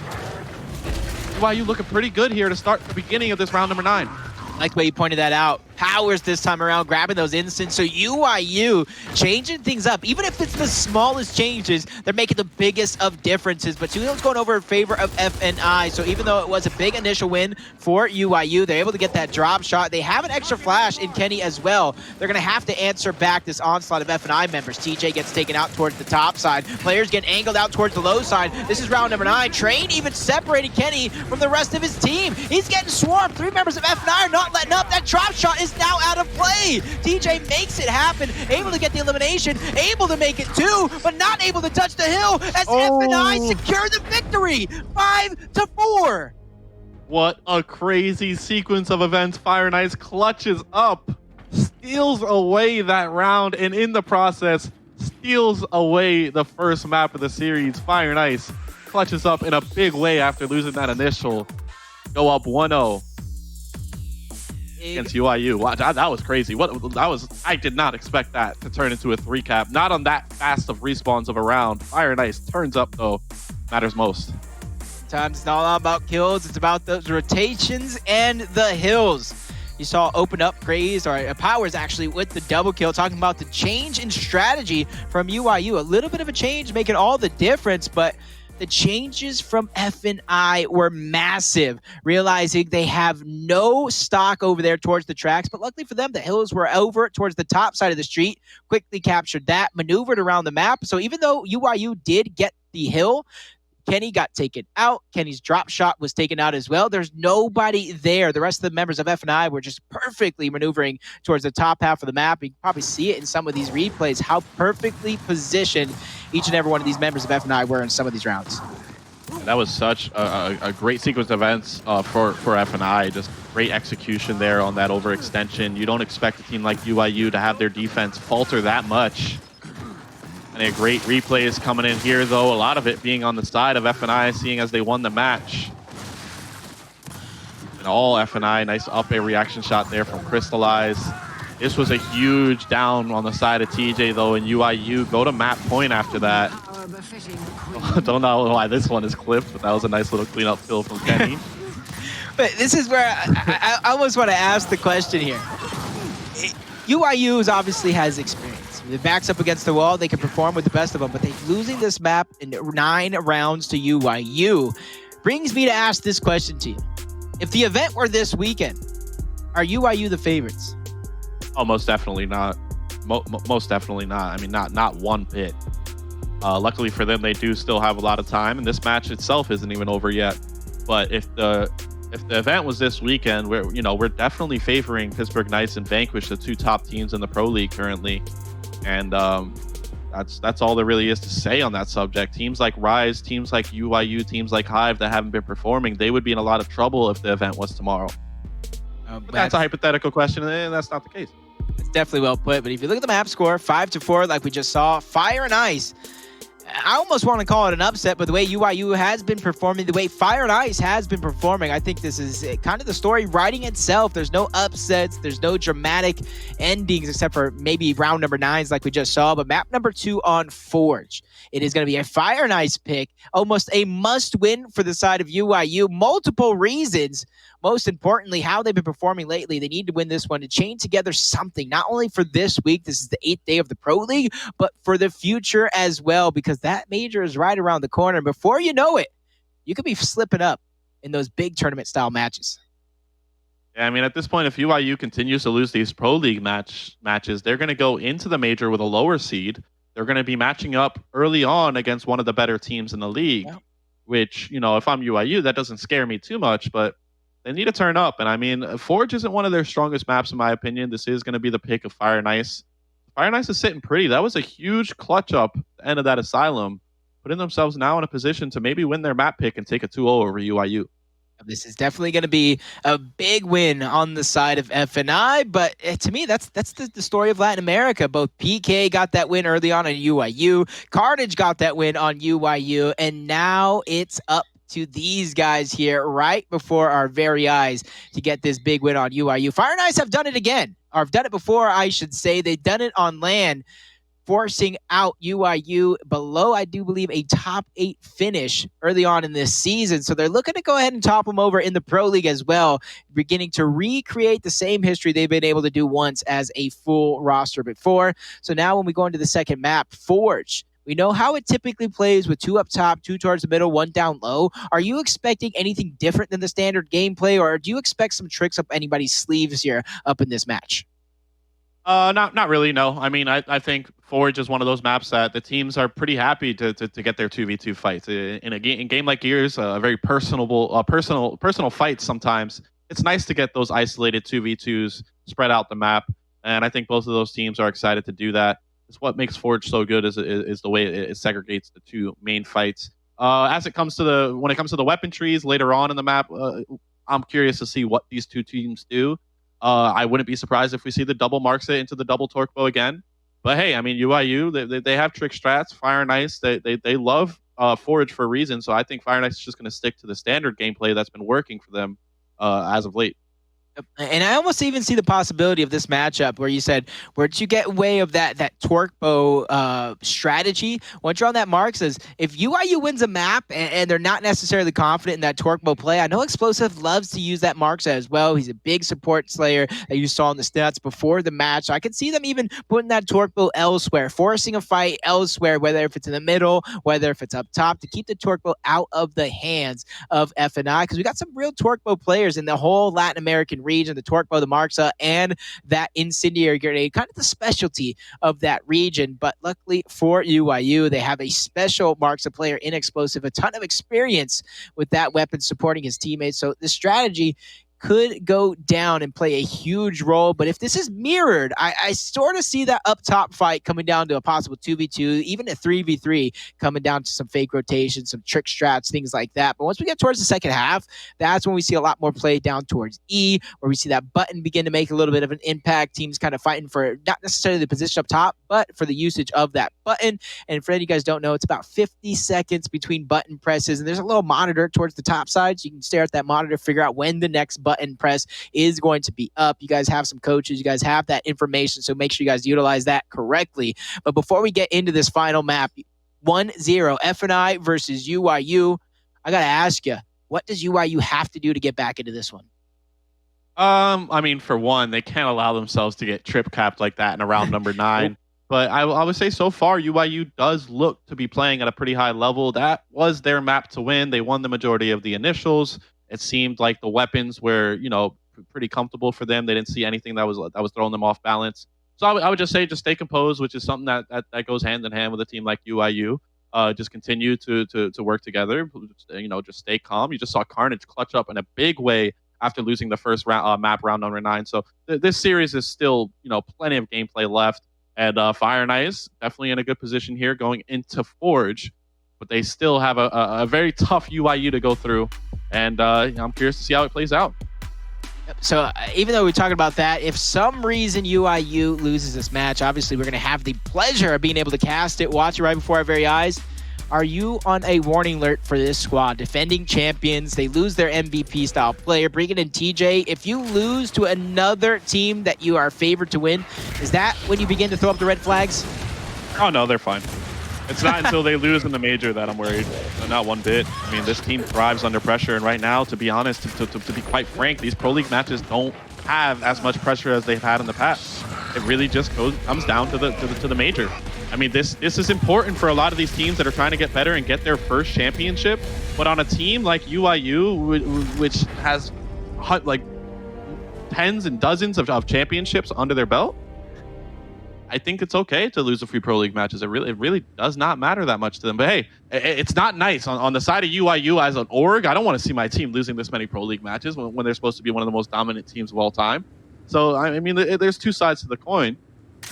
UYU looking pretty good here to start the beginning of this round number 9. Like the way you pointed that out. Powerz this time around grabbing those instants. So UYU changing things up. Even if it's the smallest changes, they're making the biggest of differences. But 2 hills going over in favor of F&I. So even though it was a big initial win for UYU, they're able to get that drop shot. They have an extra flash in Kenny as well. They're going to have to answer back this onslaught of F&I members. TJ gets taken out towards the top side. Players get angled out towards the low side. This is round number 9. Train even separating Kenny from the rest of his team. He's getting swarmed. 3 members of F&I are not letting up. That drop shot is now out of play. TJ makes it happen, able to get the elimination, able to make it 2, but not able to touch the hill as F&I secure the victory, 5-4. What a crazy sequence of events. Fire N Ice clutches up, steals away that round, and in the process, steals away the first map of the series. Fire N Ice clutches up in a big way after losing that initial. Go up 1-0. Against UYU. Wow, that was crazy. I did not expect that to turn into a 3-cap. Not on that fast of respawns of a round. Fire N Ice turns up though. Matters most. Sometimes it's not all about kills. It's about those rotations and the hills. You saw open up Praized, or Powerz actually with the double kill, talking about the change in strategy from UYU. A little bit of a change making all the difference, but the changes from F&I were massive, realizing they have no stock over there towards the tracks, but luckily for them, the hills were over towards the top side of the street, quickly captured that, maneuvered around the map. So even though UYU did get the hill, Kenny got taken out. Kenny's drop shot was taken out as well. There's nobody there. The rest of the members of F&I were just perfectly maneuvering towards the top half of the map. You can probably see it in some of these replays, how perfectly positioned each and every one of these members of F&I were in some of these rounds. That was such a great sequence of events for F&I. Just great execution there on that overextension. You don't expect a team like UYU to have their defense falter that much. And a great replays coming in here, though. A lot of it being on the side of F&I, seeing as they won the match. And all F&I, nice up air reaction shot there from Cristalize. This was a huge down on the side of TJ, though, and UYU go to map point after that. Don't know why this one is clipped, but that was a nice little cleanup kill from Kenny. But this is where I almost want to ask the question here. UYU obviously has experience. It backs up against the wall. They can perform with the best of them, but they're losing this map in 9 rounds to UYU. Brings me to ask this question to you. If the event were this weekend, are UYU the favorites? Oh, most definitely not. Most definitely not. I mean, not one bit. Luckily for them, they do still have a lot of time, and this match itself isn't even over yet. But if the event was this weekend, we're definitely favoring Pittsburgh Knights and Vanquish, the 2 top teams in the Pro League currently. And that's all there really is to say on that subject. Teams like Rise, teams like UYU, teams like Hive that haven't been performing, they would be in a lot of trouble if the event was tomorrow. But that's a hypothetical question, and that's not the case. It's definitely well put. But if you look at the map score, 5-4, like we just saw, Fire and Ice. I almost want to call it an upset, but the way UYU has been performing, the way Fire and Ice has been performing, I think this is kind of the story writing itself. There's no upsets. There's no dramatic endings except for maybe round number 9s like we just saw. But map number 2 on Forge. It is going to be a Fire and Ice pick, almost a must-win for the side of UYU. Multiple reasons. Most importantly, how they've been performing lately. They need to win this one to chain together something, not only for this week, this is the 8th day of the Pro League, but for the future as well, because that major is right around the corner. And before you know it, you could be slipping up in those big tournament-style matches. Yeah, I mean, at this point, if UYU continues to lose these Pro League matches, they're going to go into the major with a lower seed. They're going to be matching up early on against one of the better teams in the league, which, if I'm UYU, that doesn't scare me too much, but they need to turn up. And I mean, Forge isn't one of their strongest maps, in my opinion. This is going to be the pick of Fire and Ice. Fire and Ice is sitting pretty. That was a huge clutch up at the end of that Asylum, putting themselves now in a position to maybe win their map pick and take a 2-0 over UYU. This is definitely going to be a big win on the side of F&I, but to me, that's the story of Latin America. Both PK got that win early on UYU, Carnage got that win on UYU, and now it's up to these guys here right before our very eyes to get this big win on UYU. Fire and Ice have done it again, or have done it before, I should say. They've done it on LAN, forcing out UYU below, I do believe, a top 8 finish early on in this season. So they're looking to go ahead and top them over in the Pro League as well, beginning to recreate the same history they've been able to do once as a full roster before. So now when we go into the second map, Forge, we know how it typically plays with 2 up top, 2 towards the middle, 1 down low. Are you expecting anything different than the standard gameplay, or do you expect some tricks up anybody's sleeves here up in this match? Not really, no. I mean, I think Forge is one of those maps that the teams are pretty happy to get their 2v2 fights. In a game like Gears, a very personal fight sometimes, it's nice to get those isolated 2v2s spread out the map, and I think both of those teams are excited to do that. It's what makes Forge so good is the way it segregates the 2 main fights. When it comes to the weapon trees later on in the map, I'm curious to see what these 2 teams do. I wouldn't be surprised if we see the double marks it into the double torque bow again. But hey, I mean, UYU, they have trick strats. Fire and Ice, they love Forge for a reason. So I think Fire and Ice is just going to stick to the standard gameplay that's been working for them as of late. And I almost even see the possibility of this matchup where you said, where'd you get way of that torque bow strategy? Once you're on that mark, says if UYU wins a map and they're not necessarily confident in that torque bow play, I know Xplosive loves to use that mark as well. He's a big support slayer that you saw in the stats before the match. I could see them even putting that torque bow elsewhere, forcing a fight elsewhere, whether if it's in the middle, whether if it's up top, to keep the torque bow out of the hands of F&I, because we got some real torque bow players in the whole Latin American region, the Torque Bow, the Marxa, and that Incendiary Grenade, kind of the specialty of that region. But luckily for UYU, they have a special Marxa player in Xplosive, a ton of experience with that weapon supporting his teammates. So the strategy could go down and play a huge role. But if this is mirrored, I sort of see that up top fight coming down to a possible 2v2, even a 3v3 coming down to some fake rotations, some trick strats, things like that. But once we get towards the second half, that's when we see a lot more play down towards E, where we see that button begin to make a little bit of an impact. Teams kind of fighting for not necessarily the position up top, but for the usage of that button. And for any of you guys don't know, it's about 50 seconds between button presses. And there's a little monitor towards the top side, so you can stare at that monitor, figure out when the next button press is going to be up. You guys have some coaches, you guys have that information, so make sure you guys utilize that correctly. But before we get into this final map, 1-0 F&I versus UYU, I gotta ask you, what does UYU have to do to get back into this one? I mean, for one, they can't allow themselves to get trip capped like that in a round number 9. But I would say so far, UYU does look to be playing at a pretty high level. That was their map to win. They won the majority of the initials. It seemed like the weapons were, pretty comfortable for them. They didn't see anything that was throwing them off balance. So I would just say, just stay composed, which is something that goes hand in hand with a team like UYU. Just continue to work together. Just stay calm. You just saw Carnage clutch up in a big way after losing the first map round number 9. So this series is still, plenty of gameplay left. And Fire N Ice definitely in a good position here going into Forge. But they still have a very tough UYU to go through. And I'm curious to see how it plays out. So even though we're talking about that, if some reason UYU loses this match, obviously we're going to have the pleasure of being able to cast it, watch it right before our very eyes. Are you on a warning alert for this squad? Defending champions, they lose their MVP style player, bringing in TJ. If you lose to another team that you are favored to win, is that when you begin to throw up the red flags? Oh, no, they're fine. It's not until they lose in the major that I'm worried. Not one bit. I mean, this team thrives under pressure. And right now, to be honest, to be quite frank, these Pro League matches don't have as much pressure as they've had in the past. It really just comes down to the major. I mean, this is important for a lot of these teams that are trying to get better and get their first championship. But on a team like UYU, which has like tens and dozens of championships under their belt, I think it's okay to lose a few Pro League matches. It really does not matter that much to them. But hey, it's not nice. On the side of UYU as an org, I don't want to see my team losing this many Pro League matches when they're supposed to be one of the most dominant teams of all time. So, I mean, there's two sides to the coin.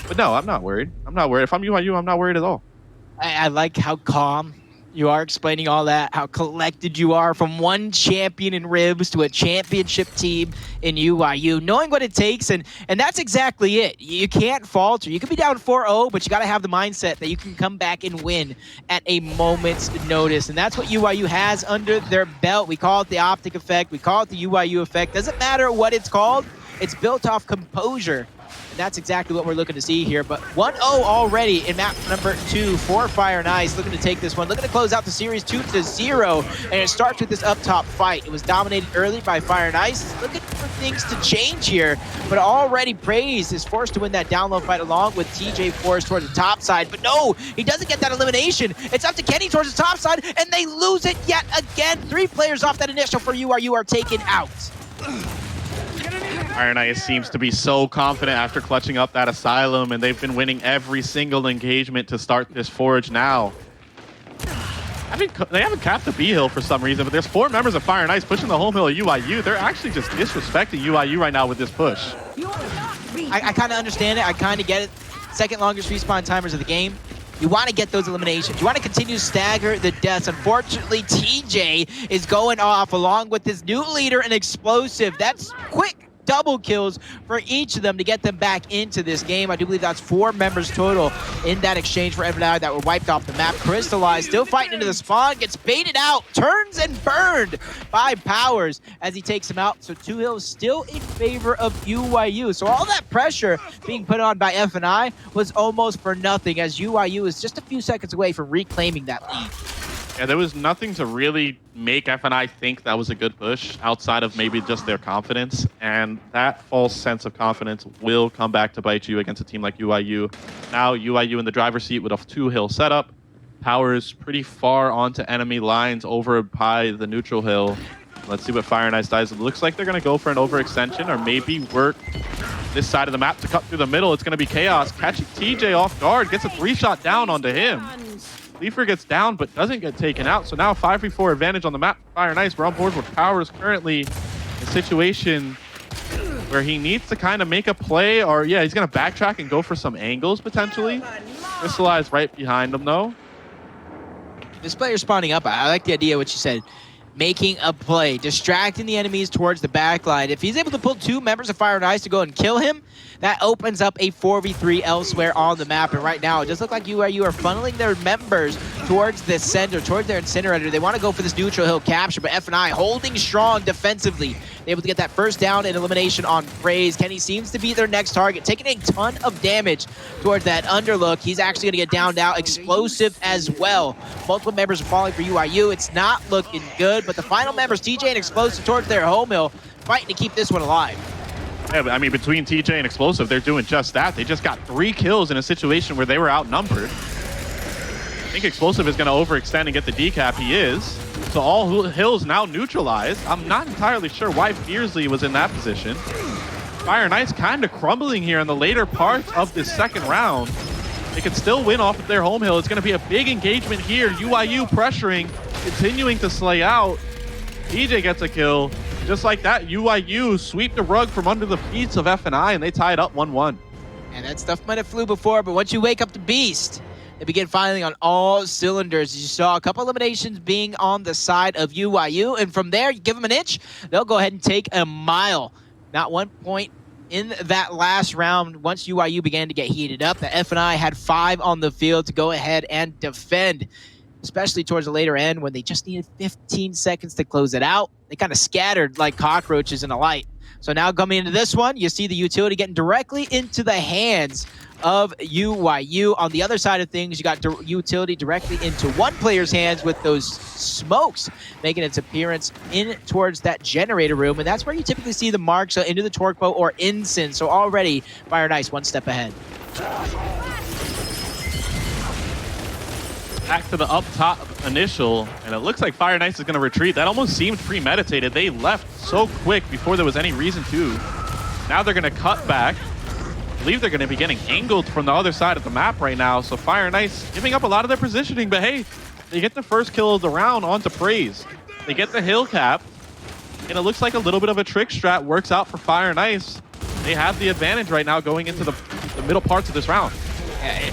But no, I'm not worried. I'm not worried. If I'm UYU, I'm not worried at all. I like how calm you are explaining all that, how collected you are from one champion in Ribs to a championship team in UYU, knowing what it takes, and that's exactly it. You can't falter. You can be down 4-0, but you got to have the mindset that you can come back and win at a moment's notice, and that's what UYU has under their belt. We call it the optic effect. We call it the UYU effect. Doesn't matter what it's called. It's built off composure. And that's exactly what we're looking to see here. But 1-0 already in map number 2 for Fire N Ice. Looking to take this one. Looking to close out the series 2-0. And it starts with this up top fight. It was dominated early by Fire N Ice. Looking for things to change here. But already Praized is forced to win that down low fight along with TJForce towards the top side. But no, he doesn't get that elimination. It's up to Kenny towards the top side. And they lose it yet again. 3 players off that initial for UYU are taken out. Fire N Ice seems to be so confident after clutching up that Asylum, and they've been winning every single engagement to start this Forge now. They haven't capped the B hill for some reason, but there's 4 members of Fire N Ice pushing the home hill of UYU. They're actually just disrespecting UYU right now with this push. I kind of understand it. I kind of get it. Second longest respawn timers of the game. You want to get those eliminations. You want to continue to stagger the deaths. Unfortunately, TJ is going off along with his new leader and Xplosive. That's quick double kills for each of them to get them back into this game. I do believe that's 4 members total in that exchange for F&I that were wiped off the map. Cristalize still fighting into the spawn, gets baited out, turns and burned by Powerz as he takes him out. So 2 hills still in favor of UYU. So all that pressure being put on by F&I was almost for nothing, as UYU is just a few seconds away from reclaiming that lead. Yeah, there was nothing to really make F&I think that was a good push outside of maybe just their confidence. And that false sense of confidence will come back to bite you against a team like UYU. Now UYU in the driver's seat with a 2-hill setup. Powerz pretty far onto enemy lines over by the neutral hill. Let's see what Fire N Ice does. It looks like they're going to go for an overextension or maybe work this side of the map to cut through the middle. It's going to be ChaoZ catching TJ off guard, gets a 3-shot down onto him. Sleeafer gets down but doesn't get taken out. So now 5v4 advantage on the map for Fire N Ice. We're on board with Powerz currently in a situation where he needs to kind of make a play, or yeah, he's going to backtrack and go for some angles potentially. Cristalize right behind him though. This player spawning up, I like the idea what you said. Making a play, distracting the enemies towards the back line. If he's able to pull 2 members of Fire N Ice to go and kill him, that opens up a 4v3 elsewhere on the map. And right now, it does look like UYU are funneling their members towards the center, towards their incinerator. They want to go for this neutral hill capture, but F&I holding strong defensively. They're able to get that first down and elimination on Praized. Kenny seems to be their next target, taking a ton of damage towards that underlook. He's actually going to get down now. Xplosive as well. Multiple members are falling for UYU. It's not looking good, but the final members, TJ and Xplosive, towards their home hill, fighting to keep this one alive. Yeah, but I mean, between TJ and Xplosive, they're doing just that. They just got 3 kills in a situation where they were outnumbered. I think Xplosive is going to overextend and get the decap. He is. So all hills now neutralized. I'm not entirely sure why Fearzly was in that position. Fire N Ice kind of crumbling here in the later parts of this second round. They can still win off of their home hill. It's going to be a big engagement here. UYU pressuring, continuing to slay out. TJ gets a kill. Just like that, UYU sweep the rug from under the feet of F&I, and they tie it up 1-1. And that stuff might have flew before, but once you wake up the beast, they begin firing on all cylinders. You saw a couple eliminations being on the side of UYU, and from there, you give them an inch, they'll go ahead and take a mile. Not 1 point in that last round. Once UYU began to get heated up, the F&I had 5 on the field to go ahead and defend, especially towards the later end when they just needed 15 seconds to close it out. They kind of scattered like cockroaches in a light. So now coming into this one, you see the utility getting directly into the hands of UYU. On the other side of things, you got utility directly into one player's hands with those smokes making its appearance in towards that generator room. And that's where you typically see the marks into the torque bow or ensign. So already Fire N Ice 1 step ahead. Back to the up top initial, and it looks like Fire N Ice is going to retreat. That almost seemed premeditated. They left so quick before there was any reason to. Now they're going to cut back. I believe they're going to be getting angled from the other side of the map right now. So Fire N Ice giving up a lot of their positioning, but hey, they get the first kill of the round onto Praized. They get the hill cap, and it looks like a little bit of a trick strat works out for Fire N Ice. They have the advantage right now going into the middle parts of this round.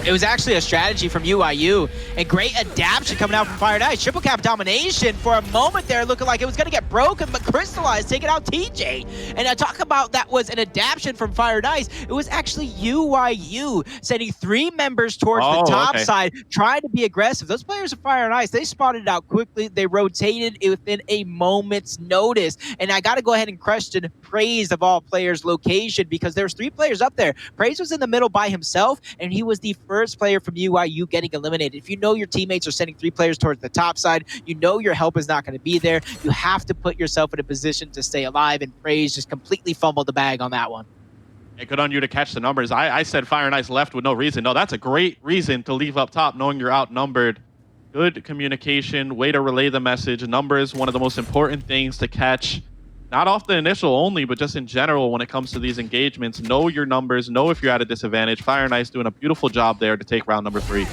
It was actually a strategy from UYU, and great adaptation coming out from Fire N Ice. Triple cap domination for a moment there, looking like it was going to get broken, but Cristalize taking out TJ. And I talk about that was an adaptation from Fire N Ice. It was actually UYU sending 3 members towards the top side, trying to be aggressive. Those players of Fire N Ice, they spotted it out quickly. They rotated it within a moment's notice. And I got to go ahead and question Praized of all players' location, because there's 3 players up there. Praized was in the middle by himself, and he was the first player from UYU getting eliminated. If you know your teammates are sending 3 players towards the top side, you know your help is not going to be there. You have to put yourself in a position to stay alive, and Praized just completely fumbled the bag on that one. Hey, good on you to catch the numbers. I said Fire N Ice left with no reason. No, that's a great reason to leave up top, knowing you're outnumbered. Good communication, way to relay the message. Numbers, one of the most important things to catch. Not off the initial only, but just in general when it comes to these engagements. Know your numbers, know if you're at a disadvantage. Fire N Ice doing a beautiful job there to take round number 3.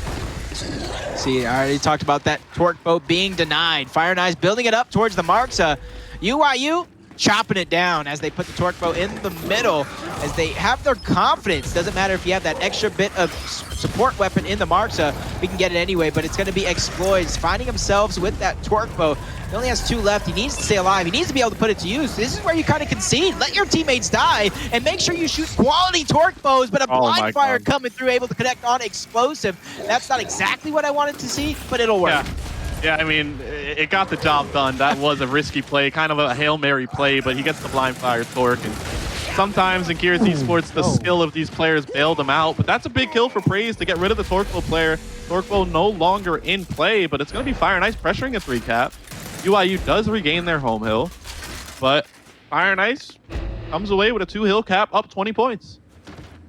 See, I already talked about that torque bow being denied. Fire N Ice building it up towards the marks. UYU chopping it down as they put the torque bow in the middle, as they have their confidence. Doesn't matter if you have that extra bit of support weapon in the marks, we can get it anyway, but it's going to be Xploidz finding himself with that torque bow. He only has 2 left. He needs to stay alive. He needs to be able to put it to use. This is where you kind of concede. Let your teammates die and make sure you shoot quality torque bows, but a blind fire coming through, able to connect on Xplosive. That's not exactly what I wanted to see, but it'll work. Yeah, I mean, it got the job done. That was a risky play, kind of a Hail Mary play, but he gets the blind fire torque. And sometimes in ChaoZ Esports, the skill of these players bailed them out, but that's a big kill for Praized to get rid of the torque bow player. Torque bow no longer in play, but it's going to be Fire N Ice pressuring a 3 cap. UYU does regain their home hill, but Fire N Ice comes away with a 2 hill cap, up 20 points.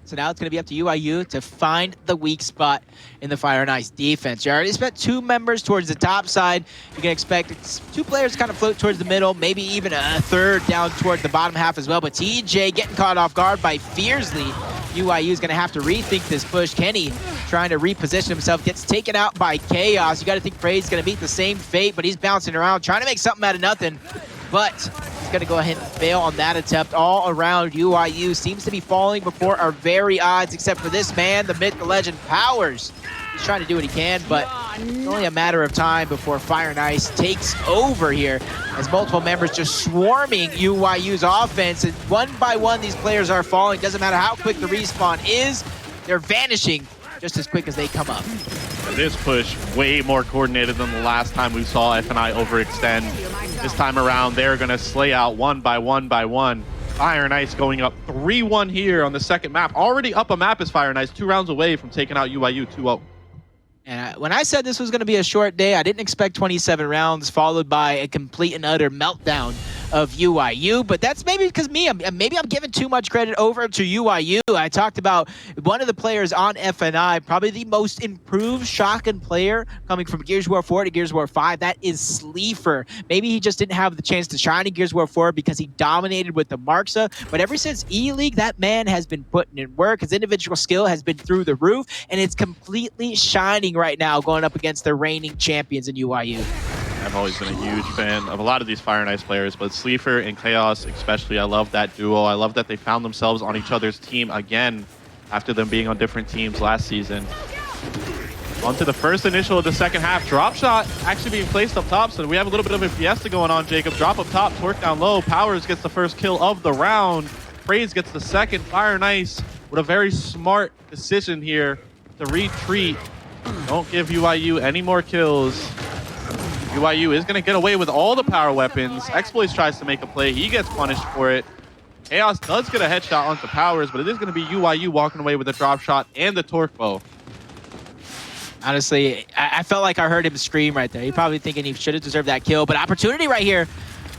So now it's going to be up to UYU to find the weak spot in the Fire N Ice defense. You already spent 2 members towards the top side. You can expect 2 players to kind of float towards the middle, maybe even a third down toward the bottom half as well. But TJ getting caught off guard by Fearzly. UYU is going to have to rethink this push. Kenny trying to reposition himself, gets taken out by ChaoZ. You got to think Praized is going to meet the same fate, but he's bouncing around, trying to make something out of nothing. But he's going to go ahead and fail on that attempt. All around, UYU seems to be falling before our very eyes, except for this man, the myth, the legend, Powerz. He's trying to do what he can, but it's only a matter of time before Fire N Ice takes over here, as multiple members just swarming UYU's offense. And one by one, these players are falling. Doesn't matter how quick the respawn is, they're vanishing just as quick as they come up. This push way more coordinated than the last time we saw F&I overextend. This time around, they're going to slay out one by one. Fire N Ice going up 3-1 here on the second map. Already up a map is Fire N Ice, 2 rounds away from taking out UYU 2-0. And when I said this was going to be a short day, I didn't expect 27 rounds followed by a complete and utter meltdown of UYU, but that's maybe because maybe I'm giving too much credit over to UYU. I talked about one of the players on F&I, probably the most improved shotgun player coming from Gears of War 4 to Gears of War 5. That is Sleeafer. Maybe he just didn't have the chance to shine in Gears of War 4 because he dominated with the Marksa, but ever since E-League, that man has been putting in work. His individual skill has been through the roof, and it's completely shining right now going up against the reigning champions in UYU. I've always been a huge fan of a lot of these Fire N Ice players, but Sleeafer and ChaoZ especially, I love that duo. I love that they found themselves on each other's team again after them being on different teams last season. On to the first initial of the second half. Drop shot actually being placed up top, so we have a little bit of a fiesta going on, Jacob. Drop up top, torque down low. Powerz gets the first kill of the round. Praized gets the second. Fire N Ice with a very smart decision here to retreat. Don't give UYU any more kills. UYU is going to get away with all the power weapons. Xploidz tries to make a play. He gets punished for it. ChaoZ does get a headshot onto Powerz, but it is going to be UYU walking away with a drop shot and the torque bow. Honestly, I felt like I heard him scream right there. He probably thinking he should have deserved that kill, but opportunity right here.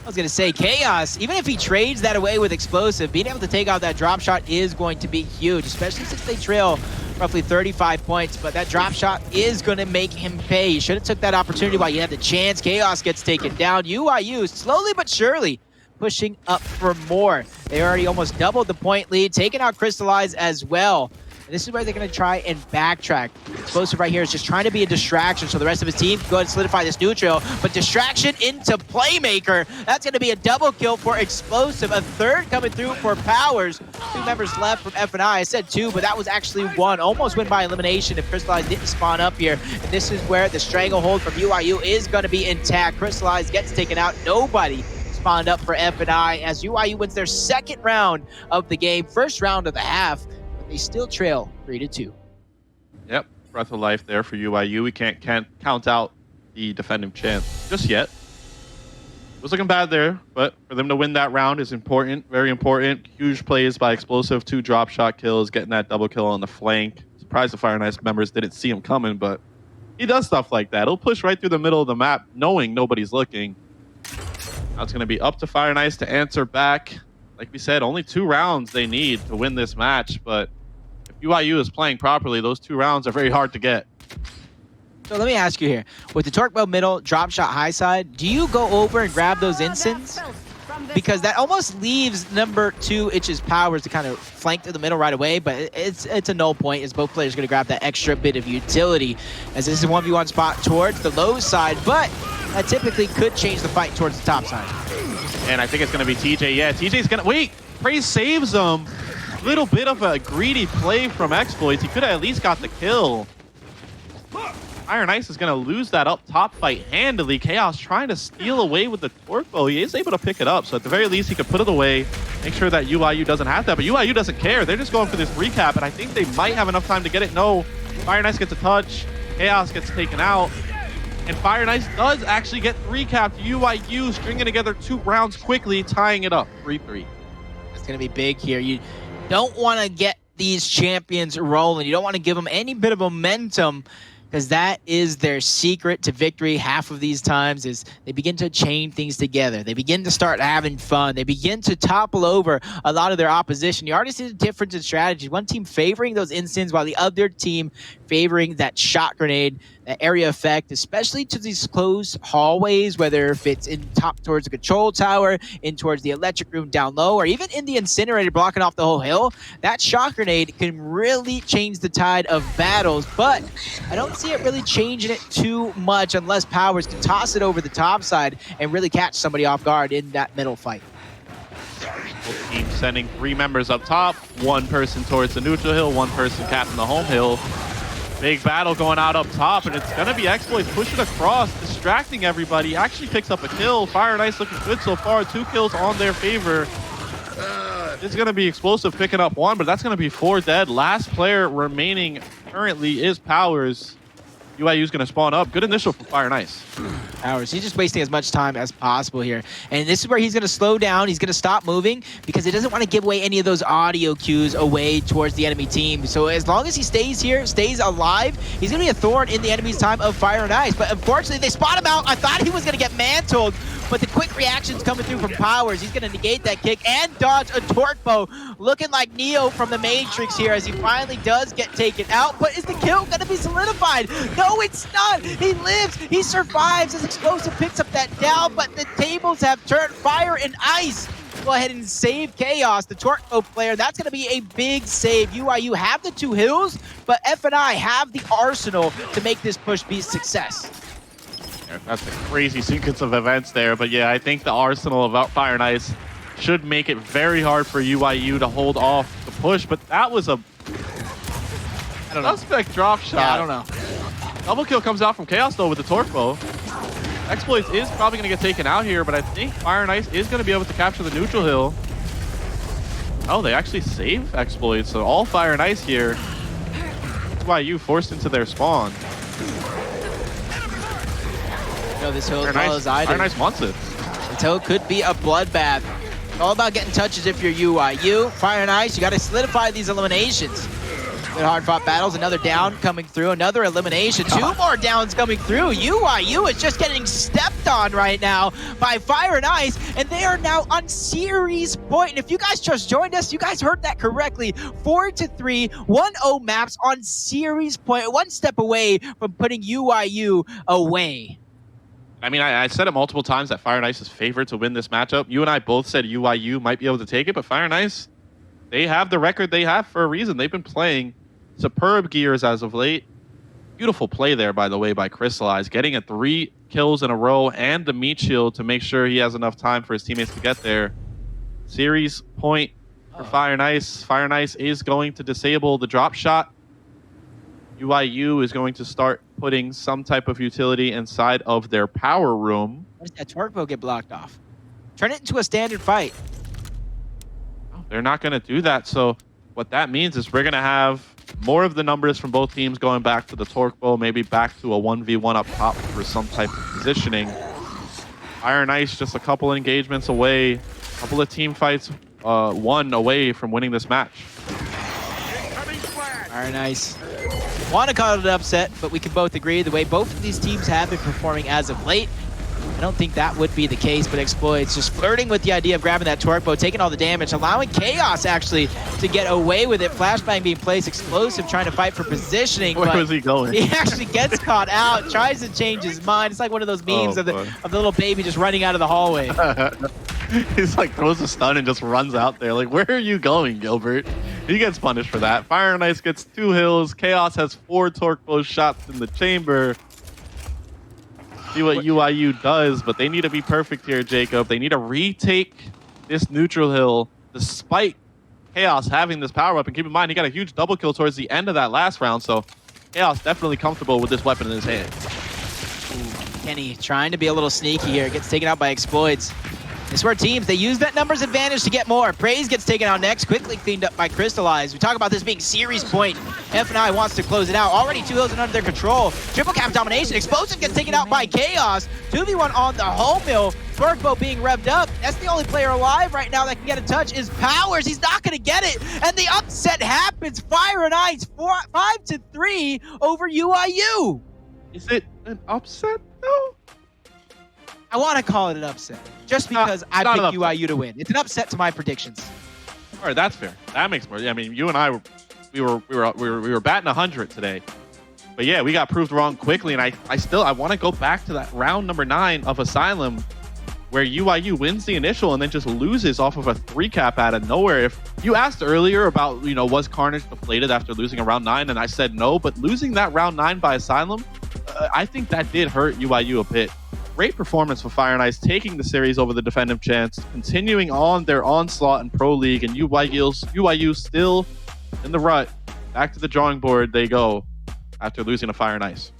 I was going to say, ChaoZ, even if he trades that away with Xplosive, being able to take out that drop shot is going to be huge, especially since they trail roughly 35 points, but that drop shot is going to make him pay. You should have took that opportunity while you had the chance. ChaoZ gets taken down. UYU slowly but surely pushing up for more. They already almost doubled the point lead, taking out Cristalize as well. And this is where they're going to try and backtrack. Xplosive right here is just trying to be a distraction so the rest of his team can go ahead and solidify this neutral. But distraction into Playmaker. That's going to be a double kill for Xplosive. A third coming through for Powerz. 2 members left from F&I. I said 2, but that was actually 1. Almost win by elimination if Cristalize didn't spawn up here. And this is where the stranglehold from UYU is going to be intact. Cristalize gets taken out. Nobody spawned up for F&I as UYU wins their second round of the game. First round of the half. They still trail 3-2. Yep, breath of life there for UYU. We can't count out the defending champ just yet. It was looking bad there, but for them to win that round is important, very important. Huge plays by Xplosive, 2 drop shot kills, getting that double kill on the flank. Surprised the Fire N Ice members didn't see him coming, but he does stuff like that. He'll push right through the middle of the map, knowing nobody's looking. Now it's going to be up to Fire N Ice to answer back. Like we said, only 2 rounds they need to win this match, but if UYU is playing properly, those 2 rounds are very hard to get. So let me ask you here. With the torque bow middle, drop shot high side, do you go over and grab those instants? Because that almost leaves number 2 Itch's Powerz to kind of flank through the middle right away, but it's a null point as both players are going to grab that extra bit of utility, as this is a 1v1 spot towards the low side, but that typically could change the fight towards the top side. And I think it's going to be TJ. Yeah, TJ's going to... Wait! Praized saves him. Little bit of a greedy play from Xploidz. He could have at least got the kill. Fire N Ice is going to lose that up top fight handily. ChaoZ trying to steal away with the torque bow. He is able to pick it up, so at the very least he could put it away, make sure that UYU doesn't have that. But UYU doesn't care. They're just going for this recap, and I think they might have enough time to get it. No. Fire N Ice gets a touch. ChaoZ gets taken out. And Fire N Ice does actually get 3 capped. UYU stringing together 2 rounds quickly, tying it up 3-3. It's going to be big here. You don't want to get these champions rolling. You don't want to give them any bit of momentum. because that is their secret to victory. Half of these times is they begin to chain things together. They begin to start having fun. They begin to topple over a lot of their opposition. You already see the difference in strategy. One team favoring those instants while the other team favoring that shot grenade, that area effect, especially to these closed hallways, whether if it's in top towards the control tower, in towards the electric room down low, or even in the incinerator blocking off the whole hill. That shot grenade can really change the tide of battles, but I don't see it really changing it too much unless Powerz can toss it over the top side and really catch somebody off guard in that middle fight. Both teams sending 3 members up top, 1 person towards the neutral hill, 1 person capping the home hill. Big battle going out up top, and it's going to be Xploidz pushing across, distracting everybody. Actually picks up a kill. Fire N Ice looking good so far. 2 kills on their favor. It's going to be Xplosive picking up 1, but that's going to be 4 dead. Last player remaining currently is Powerz. UYU is going to spawn up. Good initial for Fire N Ice. Powerz, he's just wasting as much time as possible here. And this is where he's going to slow down. He's going to stop moving because he doesn't want to give away any of those audio cues away towards the enemy team. So as long as he stays here, stays alive, he's going to be a thorn in the enemy's time of Fire N Ice. But unfortunately, they spot him out. I thought he was going to get mantled, but the quick reactions coming through from Powerz. He's going to negate that kick and dodge a torque bow, looking like Neo from the Matrix here as he finally does get taken out. But is the kill going to be solidified? No, it's not. He lives. He survives as Xplosive picks up that down, but the tables have turned. Fire N Ice go ahead and save ChaoZ, the torque bow player. That's going to be a big save. UYU have the 2 hills, but F&I have the arsenal to make this push be a success. That's a crazy sequence of events there, but yeah, I think the arsenal of Fire N Ice should make it very hard for UYU to hold off the push, but that was a suspect drop shot. Yeah, I don't know. Double kill comes out from ChaoZ though with the torque bow. Xploidz is probably going to get taken out here, but I think Fire N Ice is going to be able to capture the neutral hill. Oh, they actually save Xploidz, so all Fire N Ice here. That's UYU forced into their spawn. No, this hill as well as I do. Fire N Ice wants it. This hill could be a bloodbath. It's all about getting touches if you're UYU. Fire N Ice, you got to solidify these eliminations. Good hard-fought battles. Another down coming through. Another elimination. 2 more downs coming through. UYU is just getting stepped on right now by Fire N Ice, and they are now on series point. And if you guys just joined us, you guys heard that correctly. 4-3, 1-0 maps on series point. 1 step away from putting UYU away. I mean, I said it multiple times that Fire N Ice is favored to win this matchup. You and I both said UYU might be able to take it, but Fire N Ice, they have the record they have for a reason. They've been playing superb gears as of late. Beautiful play there, by the way, by Cristalize, getting a 3 kills in a row and the meat shield to make sure he has enough time for his teammates to get there. Series point for Fire N Ice. Fire N Ice is going to disable the drop shot. UYU is going to start putting some type of utility inside of their power room. Why does that torque bow get blocked off? Turn it into a standard fight. They're not going to do that, so what that means is we're going to have more of the numbers from both teams going back to the torque bow, maybe back to a 1v1 up top for some type of positioning. Fire N Ice just a couple engagements away, a couple of team fights, 1 away from winning this match. Fire N Ice want to call it an upset, but we can both agree the way both of these teams have been performing as of late, I don't think that would be the case, but Xploidz just flirting with the idea of grabbing that torque bow, taking all the damage, allowing ChaoZ actually to get away with it. Flashbang being placed, Xplosive trying to fight for positioning. Where was he going? He actually gets caught out, tries to change his mind. It's like one of those memes of the little baby just running out of the hallway. He's like throws a stun and just runs out there. Like, where are you going, Gilbert? He gets punished for that. Fire N Ice gets 2 hills. ChaoZ has 4 torque bow shots in the chamber. See what UYU does, but they need to be perfect here, Jacob. They need to retake this neutral hill despite ChaoZ having this power weapon. Keep in mind, he got a huge double kill towards the end of that last round, so ChaoZ definitely comfortable with this weapon in his hand. Kenny trying to be a little sneaky here. Gets taken out by Xploidz. This is where teams, they use that numbers advantage to get more. Praized gets taken out next, quickly cleaned up by Cristalize. We talk about this being series point. F&I wants to close it out. Already 2 hills and under their control. Triple cap domination. Xplosive gets taken out by ChaoZ. 2v1 on the home hill. Bergbo being revved up. That's the only player alive right now that can get a touch is Powerz. He's not going to get it. And the upset happens. Fire N Ice 5-3 over UYU. Is it an upset though? I want to call it an upset, just because I picked UYU to win. It's an upset to my predictions. All right, that's fair. That makes more. I mean, you and I were batting 100 today, but yeah, we got proved wrong quickly. And I want to go back to that round number 9 of Asylum, where UYU wins the initial and then just loses off of a 3 cap out of nowhere. If you asked earlier about, was Carnage deflated after losing a round 9, and I said no, but losing that round 9 by Asylum, I think that did hurt UYU a bit. Great performance for Fire N Ice, taking the series over the defensive champs, continuing on their onslaught in Pro League, and UYU still in the rut. Back to the drawing board they go after losing to Fire N Ice.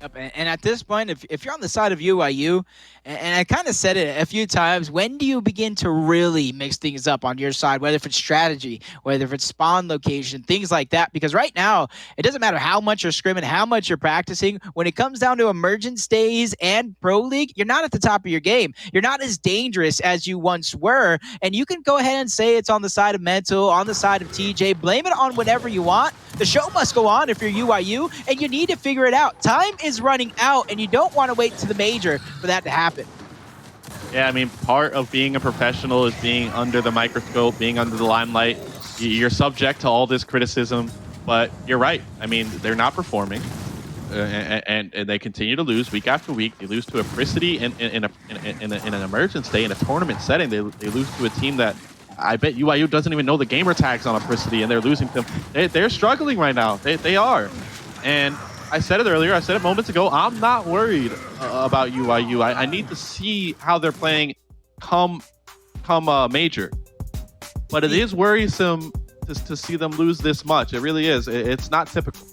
Yep, and at this point, if you're on the side of UYU, and I kind of said it a few times, when do you begin to really mix things up on your side, whether if it's strategy, whether if it's spawn location, things like that? Because right now, it doesn't matter how much you're scrimming, how much you're practicing. When it comes down to emergence days and Pro League, you're not at the top of your game. You're not as dangerous as you once were, and you can go ahead and say it's on the side of mental, on the side of TJ. Blame it on whatever you want. The show must go on if you're UYU, and you need to figure it out. Time is running out, and you don't want to wait to the major for that to happen. Yeah, I mean, part of being a professional is being under the microscope, being under the limelight. You're subject to all this criticism, but you're right. I mean, they're not performing, and they continue to lose week after week. They lose to a Pricity in an emergence day in a tournament setting. They lose to a team that I bet UYU doesn't even know the gamer tags on a Pricity, and they're losing to them. They're struggling right now. They are. And I said it earlier, I said it moments ago, I'm not worried about UYU. I need to see how they're playing come major. But it is worrisome to see them lose this much. It really is. It's not typical.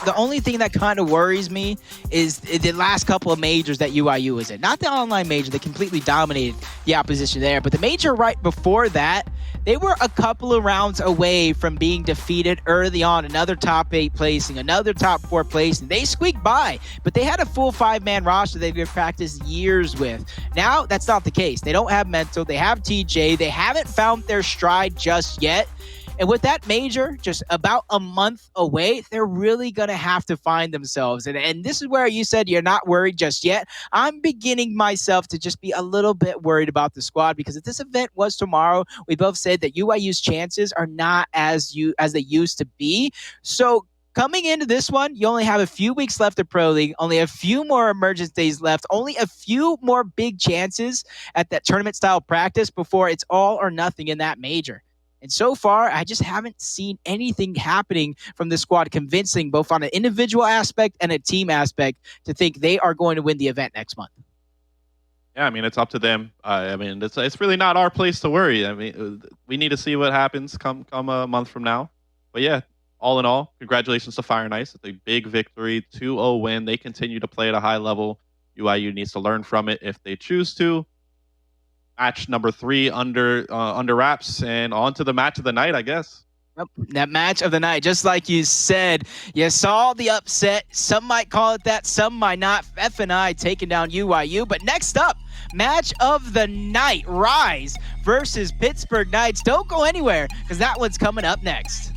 The only thing that kind of worries me is the last couple of majors that UYU was in. Not the online major, they completely dominated the opposition there, but the major right before that, they were a couple of rounds away from being defeated early on. Another top 8 placing, another top 4 placing. They squeaked by, but they had a full 5-man roster they've practiced years with. Now, that's not the case. They don't have mental, they have TJ, they haven't found their stride just yet. And with that major just about a month away, they're really going to have to find themselves. And this is where you said you're not worried just yet. I'm beginning myself to just be a little bit worried about the squad, because if this event was tomorrow, we both said that UYU's chances are not as they used to be. So coming into this one, you only have a few weeks left of Pro League, only a few more emergence days left, only a few more big chances at that tournament-style practice before it's all or nothing in that major. And so far, I just haven't seen anything happening from this squad convincing, both on an individual aspect and a team aspect, to think they are going to win the event next month. Yeah, I mean, it's up to them. I mean, it's really not our place to worry. I mean, we need to see what happens come a month from now. But yeah, all in all, congratulations to Fire N Ice. It's a big victory, 2-0 win. They continue to play at a high level. UYU needs to learn from it if they choose to. Match number 3 under wraps, and on to the match of the night, I guess. Yep, that match of the night, just like you said, you saw the upset. Some might call it that, some might not. F&I taking down UYU. But next up, match of the night, Rise versus Pittsburgh Knights. Don't go anywhere, because that one's coming up next.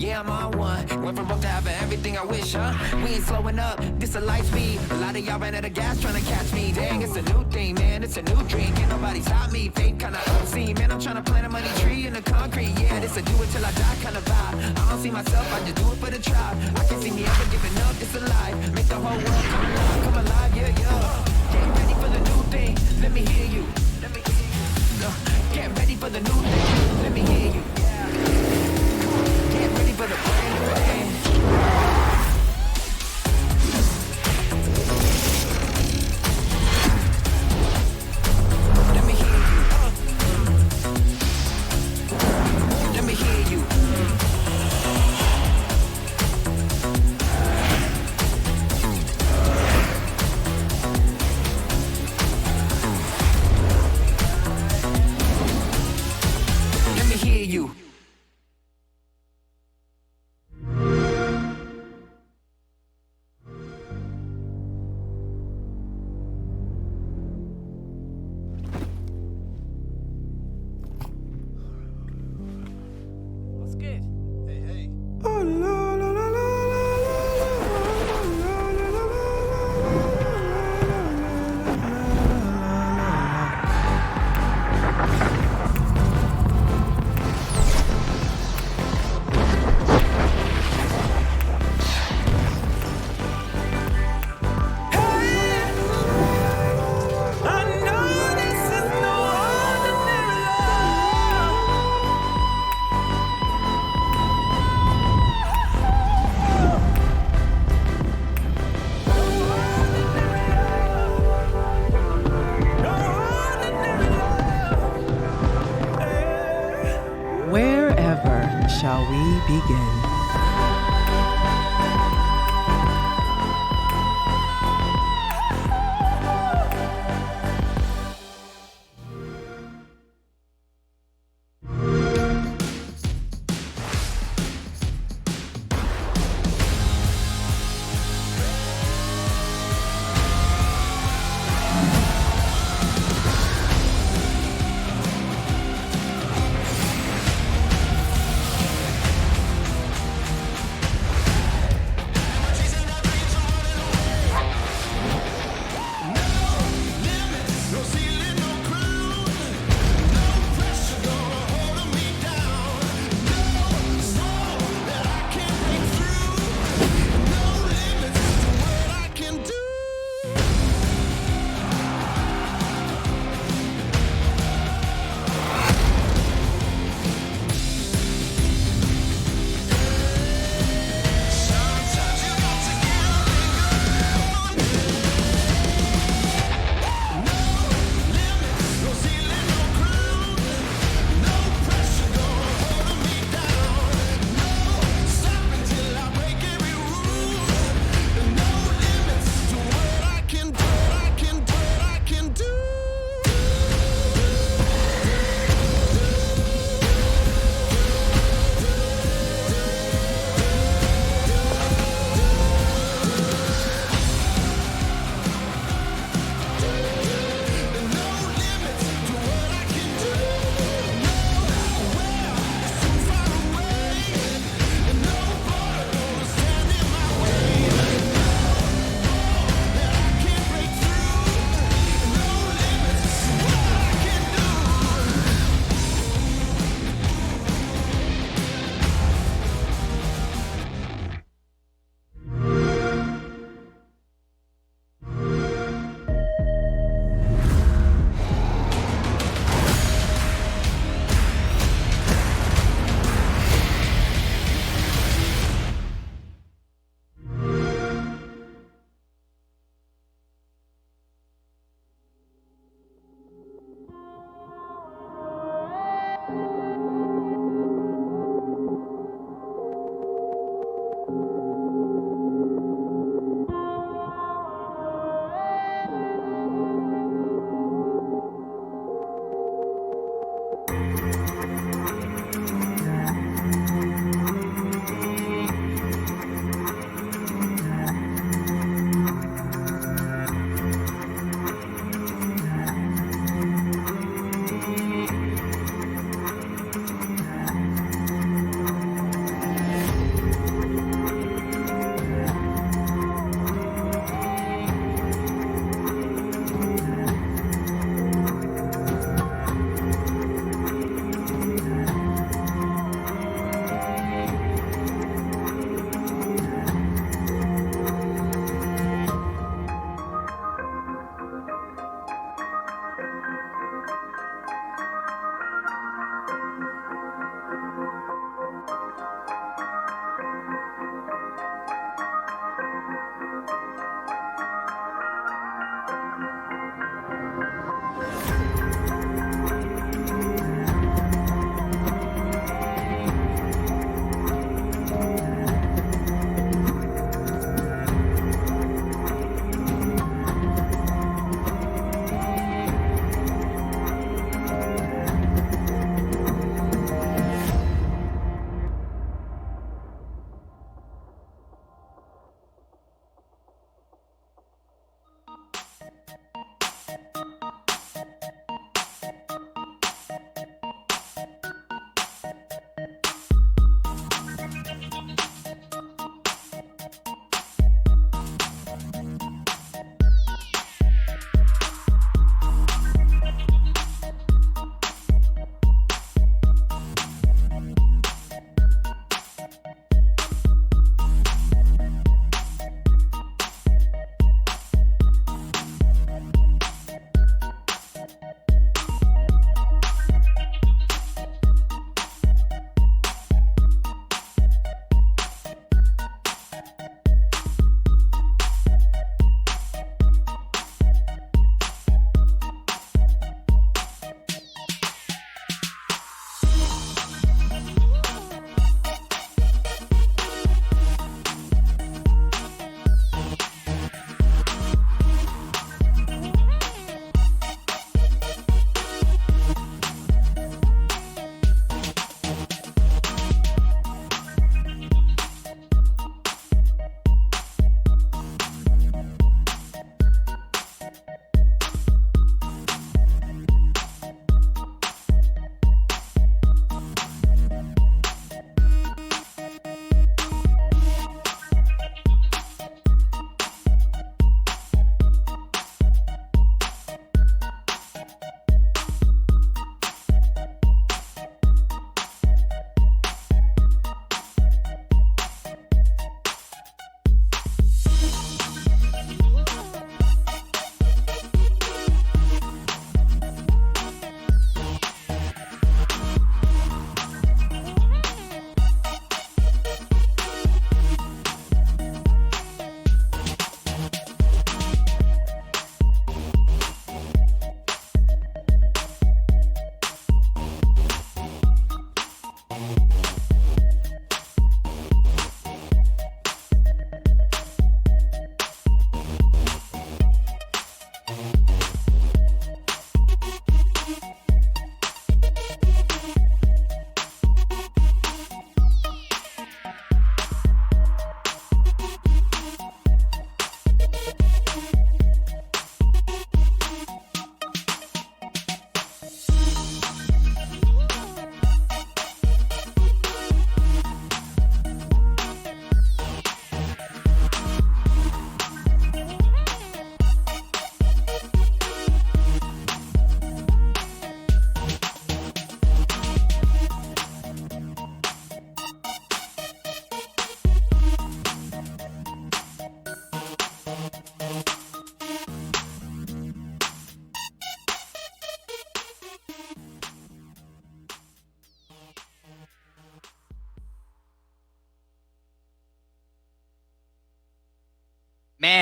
Yeah, I'm on one. Went from broke to having everything I wish, huh? We ain't slowing up, this a light speed. A lot of y'all ran out of gas trying to catch me. Dang, it's a new thing, man, it's a new dream. Can't nobody stop me, fate kinda obscene. Man, I'm trying to plant a money tree in the concrete. Yeah, this a do it till I die kind of vibe. I don't see myself, I just do it for the tribe. I can see me ever giving up, it's alive. Make the whole world come alive, yeah, yeah. Get ready for the new thing, let me hear you. Let me hear you. Get ready for the new thing, let me hear you. Get ready for the brand new thing. Let me hear you. Let me hear you. Let me hear you. What's good? Hey, hey. I know this is no ordinary love. Wherever shall we begin?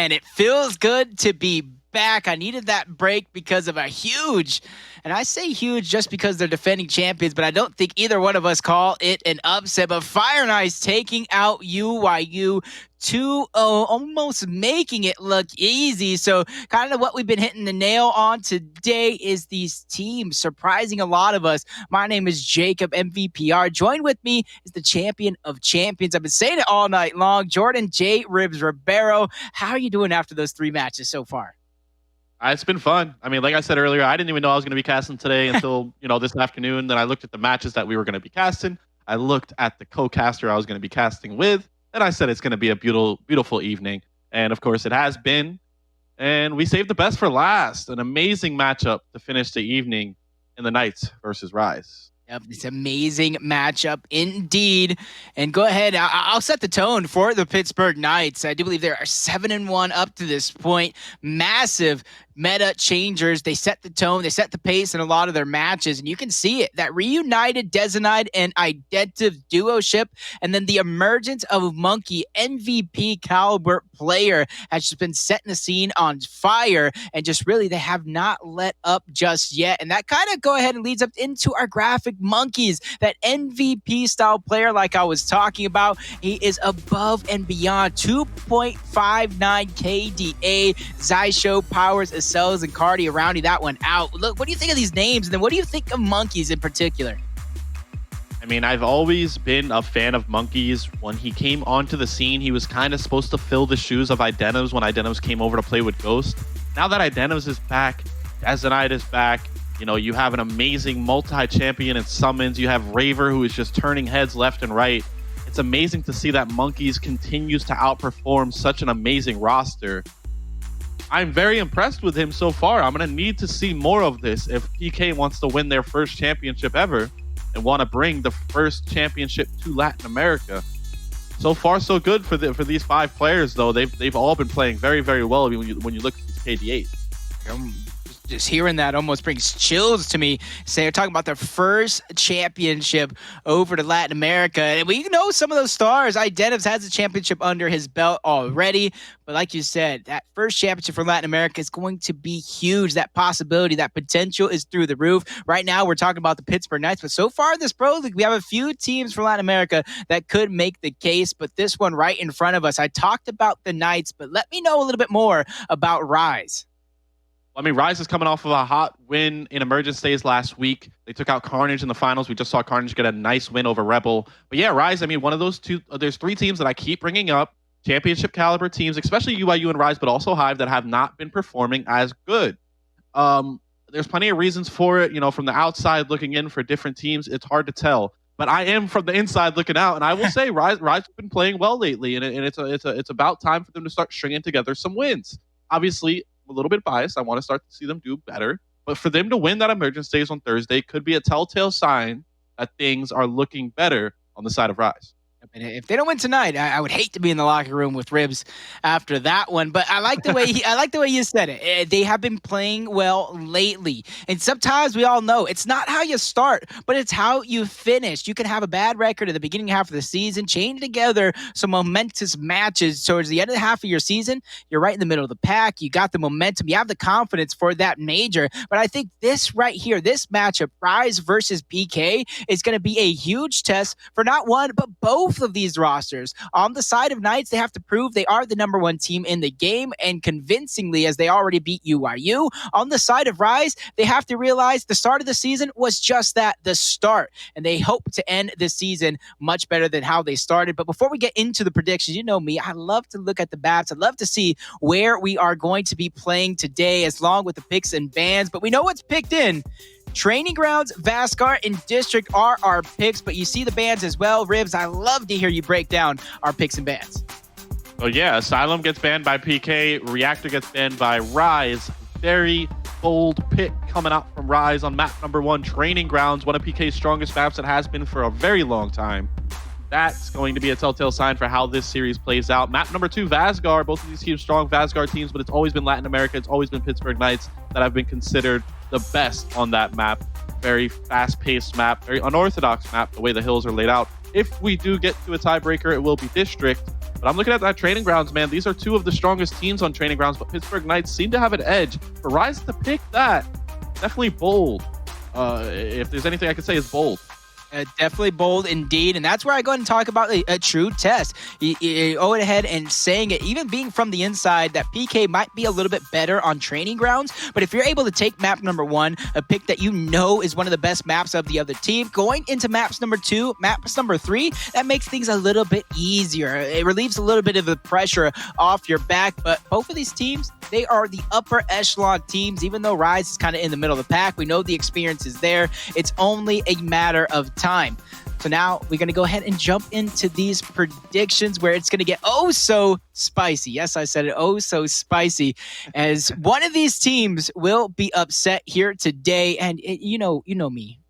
man, it feels good to be back. I needed that break because of a huge, and I say huge just because they're defending champions, but I don't think either one of us call it an upset. But Fire N Ice taking out UYU 2-0, almost making it look easy. So kind of what we've been hitting the nail on today is these teams surprising a lot of us. My name is Jacob MVPR. Join with me is the champion of champions. I've been saying it all night long, Jordan J. Ribs Ribeiro. How are you doing after those 3 matches so far? It's been fun. I mean, like I said earlier, I didn't even know I was going to be casting today until, this afternoon. Then I looked at the matches that we were going to be casting. I looked at the co-caster I was going to be casting with, and I said it's going to be a beautiful, beautiful evening. And of course, it has been. And we saved the best for last. An amazing matchup to finish the evening in the Knights versus Rise. Yep, this amazing matchup indeed. And go ahead, I'll set the tone for the Pittsburgh Knights. I do believe they are 7-1 up to this point. Massive meta changers. They set the tone, they set the pace in a lot of their matches, and you can see it. That reunited Desinide and Identive duoship, and then the emergence of Monkey, MVP caliber player, has just been setting the scene on fire, and just really they have not let up just yet. And that kind of go ahead and leads up into our graphic monkeys, that MVP style player like I was talking about. He is above and beyond 2.59 KDA. Zysho, Powerz, Asylum, and Cardi rounding that one out. Look, what do you think of these names? And then what do you think of monkeys in particular? I mean, I've always been a fan of monkeys. When he came onto the scene, he was kind of supposed to fill the shoes of Identives when Identives came over to play with Ghost. Now that Identives is back, Desinide is back, you have an amazing multi-champion in summons. You have Raver, who is just turning heads left and right. It's amazing to see that Monkeys continues to outperform such an amazing roster. I'm very impressed with him so far. I'm going to need to see more of this if PK wants to win their first championship ever and want to bring the first championship to Latin America. So far, so good for these 5 players, though. They've all been playing very, very well when you look at these KD8s. Just hearing that almost brings chills to me. They're talking about their first championship over to Latin America. And we know some of those stars. Identives has a championship under his belt already. But like you said, that first championship for Latin America is going to be huge. That possibility, that potential is through the roof. Right now, we're talking about the Pittsburgh Knights. But so far in this Pro League, we have a few teams from Latin America that could make the case. But this one right in front of us, I talked about the Knights, but let me know a little bit more about Rise. I mean, Rise is coming off of a hot win in Emergence Days last week. They took out Carnage in the finals. We just saw Carnage get a nice win over Rebel. But yeah, Rise, I mean, one of those two, there's 3 teams that I keep bringing up, championship caliber teams, especially UYU and Rise, but also Hive, that have not been performing as good. There's plenty of reasons for it. From the outside looking in for different teams, it's hard to tell. But I am from the inside looking out, and I will say Rise has been playing well lately, and it's about time for them to start stringing together some wins. Obviously, a little bit biased. I want to start to see them do better. But for them to win that Emergence Days on Thursday could be a telltale sign that things are looking better on the side of Rise. And if they don't win tonight, I would hate to be in the locker room with Ribs after that one. But I like the way you said it. They have been playing well lately, and sometimes we all know it's not how you start, but it's how you finish. You can have a bad record at the beginning half of the season, chain together some momentous matches towards the end of the half of your season. You're right in the middle of the pack. You got the momentum. You have the confidence for that major. But I think this right here, this matchup, Rise versus PK, is going to be a huge test for not one but both of these rosters. On the side of Knights, they have to prove they are the #1 team in the game, and convincingly, as they already beat UYU. On the side of Rise, they have to realize the start of the season was just that, the start, and they hope to end this season much better than how they started. But before we get into the predictions, you know me, I love to look at the maps. I'd love to see where we are going to be playing today, as long with the picks and bans. But we know what's picked in. Training Grounds, Vasgar, and District are our picks, but you see the bans as well. Ribs, I love to hear you break down our picks and bans. Oh yeah, Asylum gets banned by PK, Reactor gets banned by Rise. Very bold pick coming out from Rise on map #1, Training Grounds, one of PK's strongest maps. It has been for a very long time. That's going to be a telltale sign for how this series plays out. Map #2, Vasgar. Both of these teams strong Vasgar teams, but it's always been Latin America. It's always been Pittsburgh Knights that have been considered the best on that map. Very fast-paced map, very unorthodox map, the way the hills are laid out. If we do get to a tiebreaker, it will be District. But I'm looking at that Training Grounds, man. These are two of the strongest teams on Training Grounds, but Pittsburgh Knights seem to have an edge. For Rise to pick that, definitely bold. If there's anything I could say, is bold. Definitely bold indeed, and that's where I go ahead and talk about a true test. You go ahead and saying it, even being from the inside, that PK might be a little bit better on Training Grounds, but if you're able to take map number 1, a pick that you know is one of the best maps of the other team, going into maps number 2, maps number 3, that makes things a little bit easier. It relieves a little bit of the pressure off your back, but both of these teams, they are the upper echelon teams. Even though Rise is kind of in the middle of the pack, we know the experience is there. It's only a matter of time. So now we're going to go ahead and jump into these predictions where it's going to get oh so spicy. Yes, I said it, oh so spicy, as one of these teams will be upset here today. And you know me.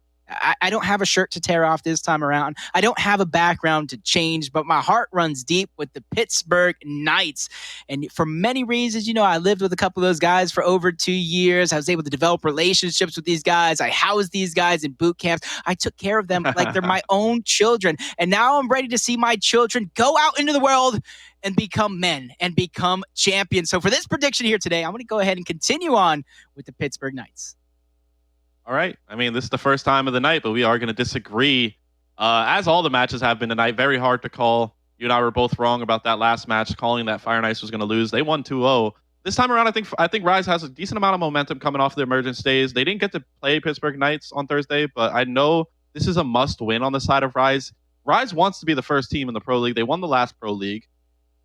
I don't have a shirt to tear off this time around. I don't have a background to change, but my heart runs deep with the Pittsburgh Knights. And for many reasons, I lived with a couple of those guys for over 2 years. I was able to develop relationships with these guys. I housed these guys in boot camps. I took care of them like they're my own children. And now I'm ready to see my children go out into the world and become men and become champions. So for this prediction here today, I'm going to go ahead and continue on with the Pittsburgh Knights. All right. I mean, this is the first time of the night, but we are going to disagree. As all the matches have been tonight, very hard to call. You and I were both wrong about that last match, calling that Fire N Ice was going to lose. They won 2-0. This time around, I think Rise has a decent amount of momentum coming off the emergence days. They didn't get to play Pittsburgh Knights on Thursday, but I know this is a must-win on the side of Rise. Rise wants to be the first team in the Pro League. They won the last Pro League.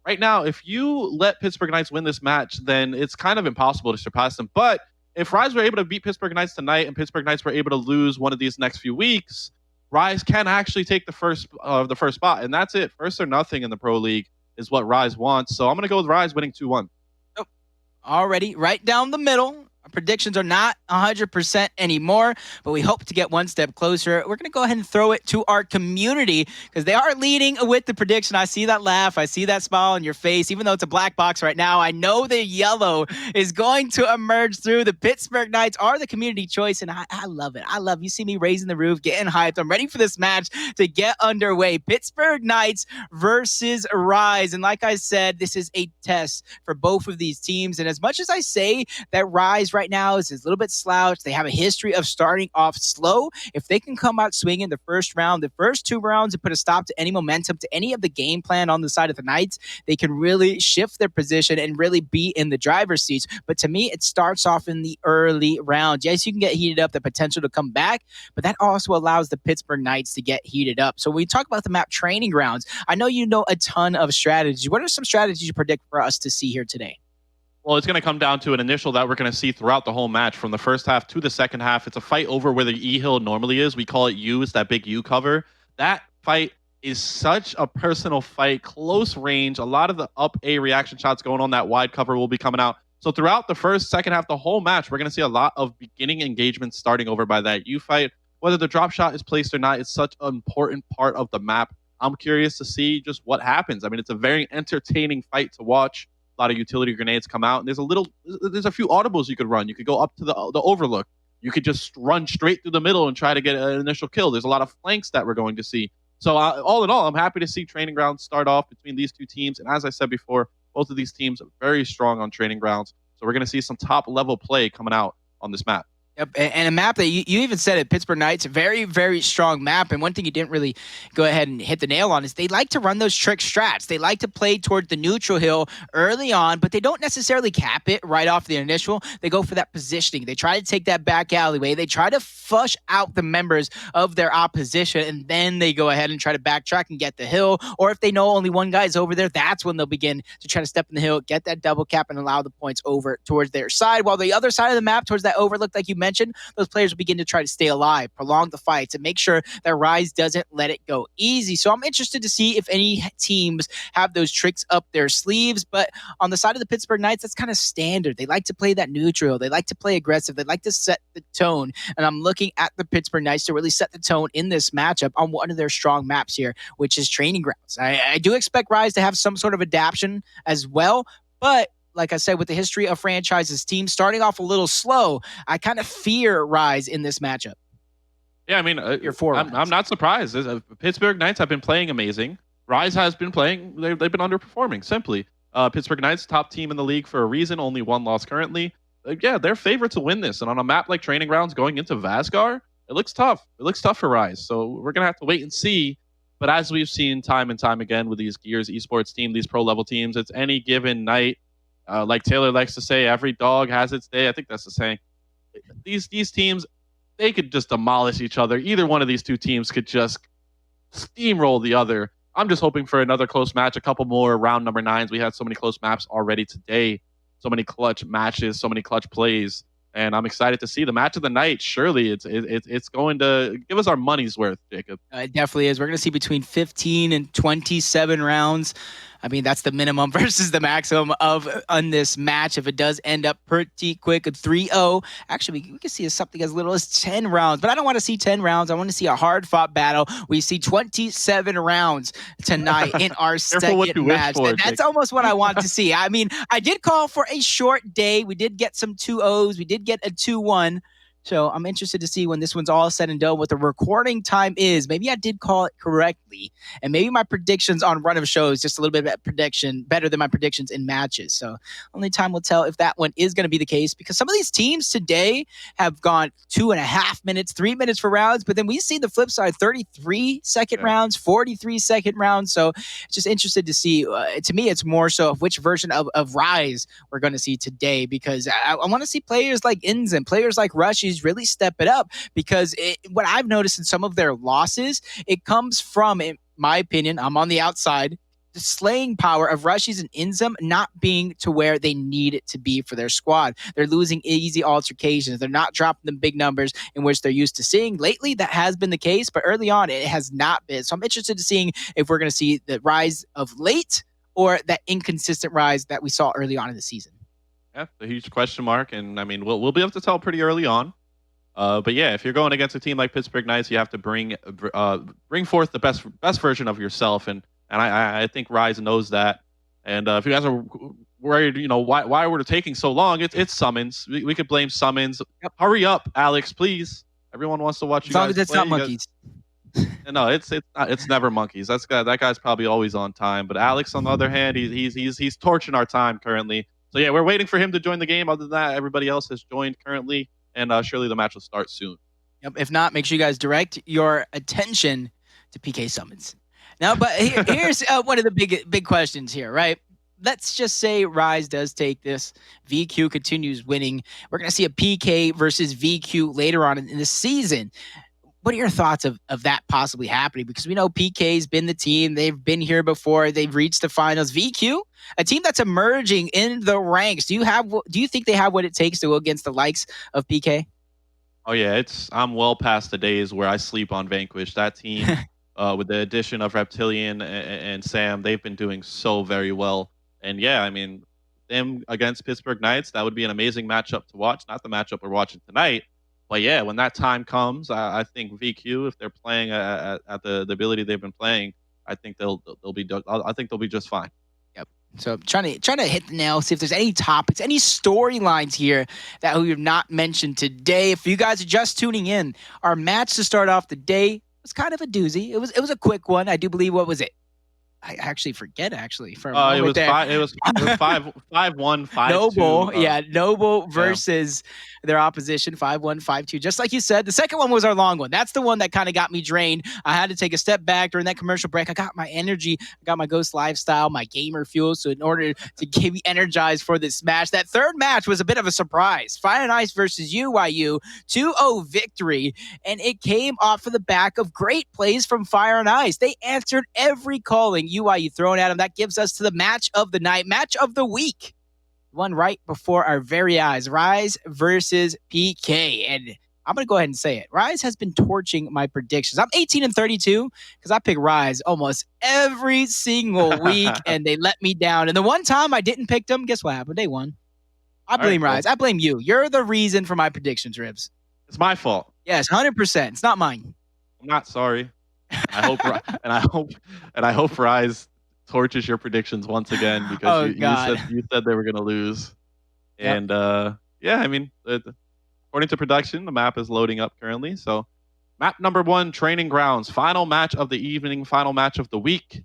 Right now, if you let Pittsburgh Knights win this match, then it's kind of impossible to surpass them. But if Rise were able to beat Pittsburgh Knights tonight and Pittsburgh Knights were able to lose one of these next few weeks, Rise can actually take the first spot. And that's it. First or nothing in the Pro League is what Rise wants. So I'm going to go with Rise winning 2-1. Oh, already right down the middle. Our predictions are not 100% anymore, but we hope to get one step closer. We're going to go ahead and throw it to our community because they are leading with the prediction. I see that laugh. I see that smile on your face. Even though it's a black box right now, I know the yellow is going to emerge through. The Pittsburgh Knights are the community choice, and I love it. I love you see me raising the roof, getting hyped. I'm ready for this match to get underway. Pittsburgh Knights versus Rise. And like I said, this is a test for both of these teams. And as much as I say that Rise right now is a little bit slouched, they have a history of starting off slow. If they can come out swinging the first round, the first 2 rounds, and put a stop to any momentum, to any of the game plan on the side of the Knights, they can really shift their position and really be in the driver's seats. But to me, it starts off in the early rounds. Yes, you can get heated up, the potential to come back, but that also allows the Pittsburgh Knights to get heated up. So when we talk about the map Training Grounds, I know you know a ton of strategies. What are some strategies you predict for us to see here today? Well, it's going to come down to an initial that we're going to see throughout the whole match, from the first half to the second half. It's a fight over where the E hill normally is. We call it U. It's that big U cover. That fight is such a personal fight, close range. A lot of the up A reaction shots going on that wide cover will be coming out. So throughout the first, second half, the whole match, we're going to see a lot of beginning engagements starting over by that U fight. Whether the drop shot is placed or not, it's such an important part of the map. I'm curious to see just what happens. I mean, it's a very entertaining fight to watch. A lot of utility grenades come out, and there's a few audibles you could run. You could go up to the overlook. You could just run straight through the middle and try to get an initial kill. There's a lot of flanks that we're going to see. So all in all, I'm happy to see Training Grounds start off between these two teams. And as I said before, both of these teams are very strong on Training Grounds. So we're going to see some top level play coming out on this map. Yep, and a map that you even said it, Pittsburgh Knights, a very, very strong map. And one thing you didn't really go ahead and hit the nail on is they like to run those trick strats. They like to play toward the neutral hill early on, but they don't necessarily cap it right off the initial. They go for that positioning. They try to take that back alleyway. They try to flush out the members of their opposition, and then they go ahead and try to backtrack and get the hill. Or if they know only one guy's over there, that's when they'll begin to try to step in the hill, get that double cap, and allow the points over towards their side. While the other side of the map, towards that overlook, like you mentioned, those players will begin to try to stay alive, prolong the fights, and make sure that Rise doesn't let it go easy. So I'm interested to see if any teams have those tricks up their sleeves. But on the side of the Pittsburgh Knights, that's kind of standard. They like to play that neutral. They like to play aggressive. They like to set the tone. And I'm looking at the Pittsburgh Knights to really set the tone in this matchup on one of their strong maps here, which is Training Grounds. I do expect Rise to have some sort of adaptation as well, but like I said, with the history of franchises teams starting off a little slow, I kind of fear Rise in this matchup. Yeah, I mean, I'm not surprised. Pittsburgh Knights have been playing amazing. Rise has been playing. They've been underperforming. Simply, Pittsburgh Knights, top team in the league for a reason. Only one loss currently. Yeah, they're favored to win this. And on a map like Training Grounds, going into Vasgar, it looks tough. It looks tough for Rise. So we're gonna have to wait and see. But as we've seen time and time again with these Gears esports team, these pro level teams, it's any given night. Like Taylor likes to say, every dog has its day. I think that's the saying. These teams, they could just demolish each other. Either one of these two teams could just steamroll the other. I'm just hoping for another close match, a couple more round number 9s. We had so many close maps already today, so many clutch matches, so many clutch plays, and I'm excited to see the match of the night. Surely it's going to give us our money's worth, Jacob. It definitely is. We're going to see between 15 and 27 rounds. I mean, that's the minimum versus the maximum on this match. If it does end up pretty quick, a 3-0, actually, we can see something as little as 10 rounds. But I don't want to see 10 rounds. I want to see a hard-fought battle. We see 27 rounds tonight in our second match. That's almost what I want to see. I mean, I did call for a short day. We did get some 2-0s. We did get a 2-1. So I'm interested to see when this one's all said and done what the recording time is. Maybe I did call it correctly. And maybe my predictions on run of shows just a little bit better than my predictions in matches. So only time will tell if that one is going to be the case, because some of these teams today have gone 2.5 minutes, 3 minutes for rounds. But then we see the flip side, 33-second rounds, 43-second rounds. So just interested to see. To me, it's more so of which version of Rise we're going to see today, because I want to see players like Inz and players like Rushy really step it up, because what I've noticed in some of their losses, it comes from, in my opinion, I'm on the outside, the slaying power of Rushies and Inzum not being to where they need it to be for their squad. They're losing easy altercations. They're not dropping the big numbers in which they're used to seeing. Lately, that has been the case, but early on, it has not been. So I'm interested in seeing if we're going to see the rise of late or that inconsistent rise that we saw early on in the season. Yeah, a huge question mark, and I mean, we'll be able to tell pretty early on. But yeah, if you're going against a team like Pittsburgh Knights, you have to bring forth the best version of yourself, and I think Rise knows that. And if you guys are worried, why we're taking so long, it's summons. We could blame summons. Yep. Hurry up, Alex, please. Everyone wants to watch you guys. As long as it's not monkeys. No, it's never monkeys. That guy's probably always on time. But Alex, on the other hand, he's torching our time currently. So yeah, we're waiting for him to join the game. Other than that, everybody else has joined currently. And surely the match will start soon. Yep. If not, make sure you guys direct your attention to PK summons. Now, but here's one of the big questions here, right? Let's just say Rise does take this. VQ continues winning. We're going to see a PK versus VQ later on in the season. What are your thoughts of that possibly happening? Because we know PK's been the team. They've been here before. They've reached the finals. VQ, a team that's emerging in the ranks. Do you think they have what it takes to go against the likes of PK? Oh yeah, I'm well past the days where I sleep on Vanquish. That team, with the addition of Reptilian and Sam, they've been doing so very well. And yeah, I mean, them against Pittsburgh Knights, that would be an amazing matchup to watch. Not the matchup we're watching tonight. But yeah, when that time comes, I think VQ, if they're playing at the ability they've been playing, I think they'll be just fine. Yep. So trying to hit the nail, see if there's any topics, any storylines here that we have not mentioned today. If you guys are just tuning in, our match to start off the day was kind of a doozy. It was a quick one. I do believe, what was it? I actually forget for a moment. It was 5-1, 5-2. Noble, Noble versus their opposition, 5-1, 5-2. Just like you said, the second one was our long one. That's the one that kind of got me drained. I had to take a step back during that commercial break. I got my energy, I got my ghost lifestyle, my gamer fuel. So in order to get me energized for this match, that third match was a bit of a surprise. Fire N Ice versus UYU, 2-0 victory. And it came off of the back of great plays from Fire N Ice. They answered every calling UYU thrown at them. That gives us to the match of the night, match of the week. One right before our very eyes, Rise versus PK. And I'm going to go ahead and say it. Rise has been torching my predictions. I'm 18-32 because I pick Rise almost every single week, and they let me down. And the one time I didn't pick them, guess what happened? They won. I blame Rise. I blame you. You're the reason for my predictions, Ribs. It's my fault. Yes, 100%. It's not mine. I'm not sorry. I hope Rise torches your predictions once again, because you said they were going to lose. Yep. And yeah, I mean, according to production, the map is loading up currently. So map number 1, Training Grounds, final match of the evening, final match of the week.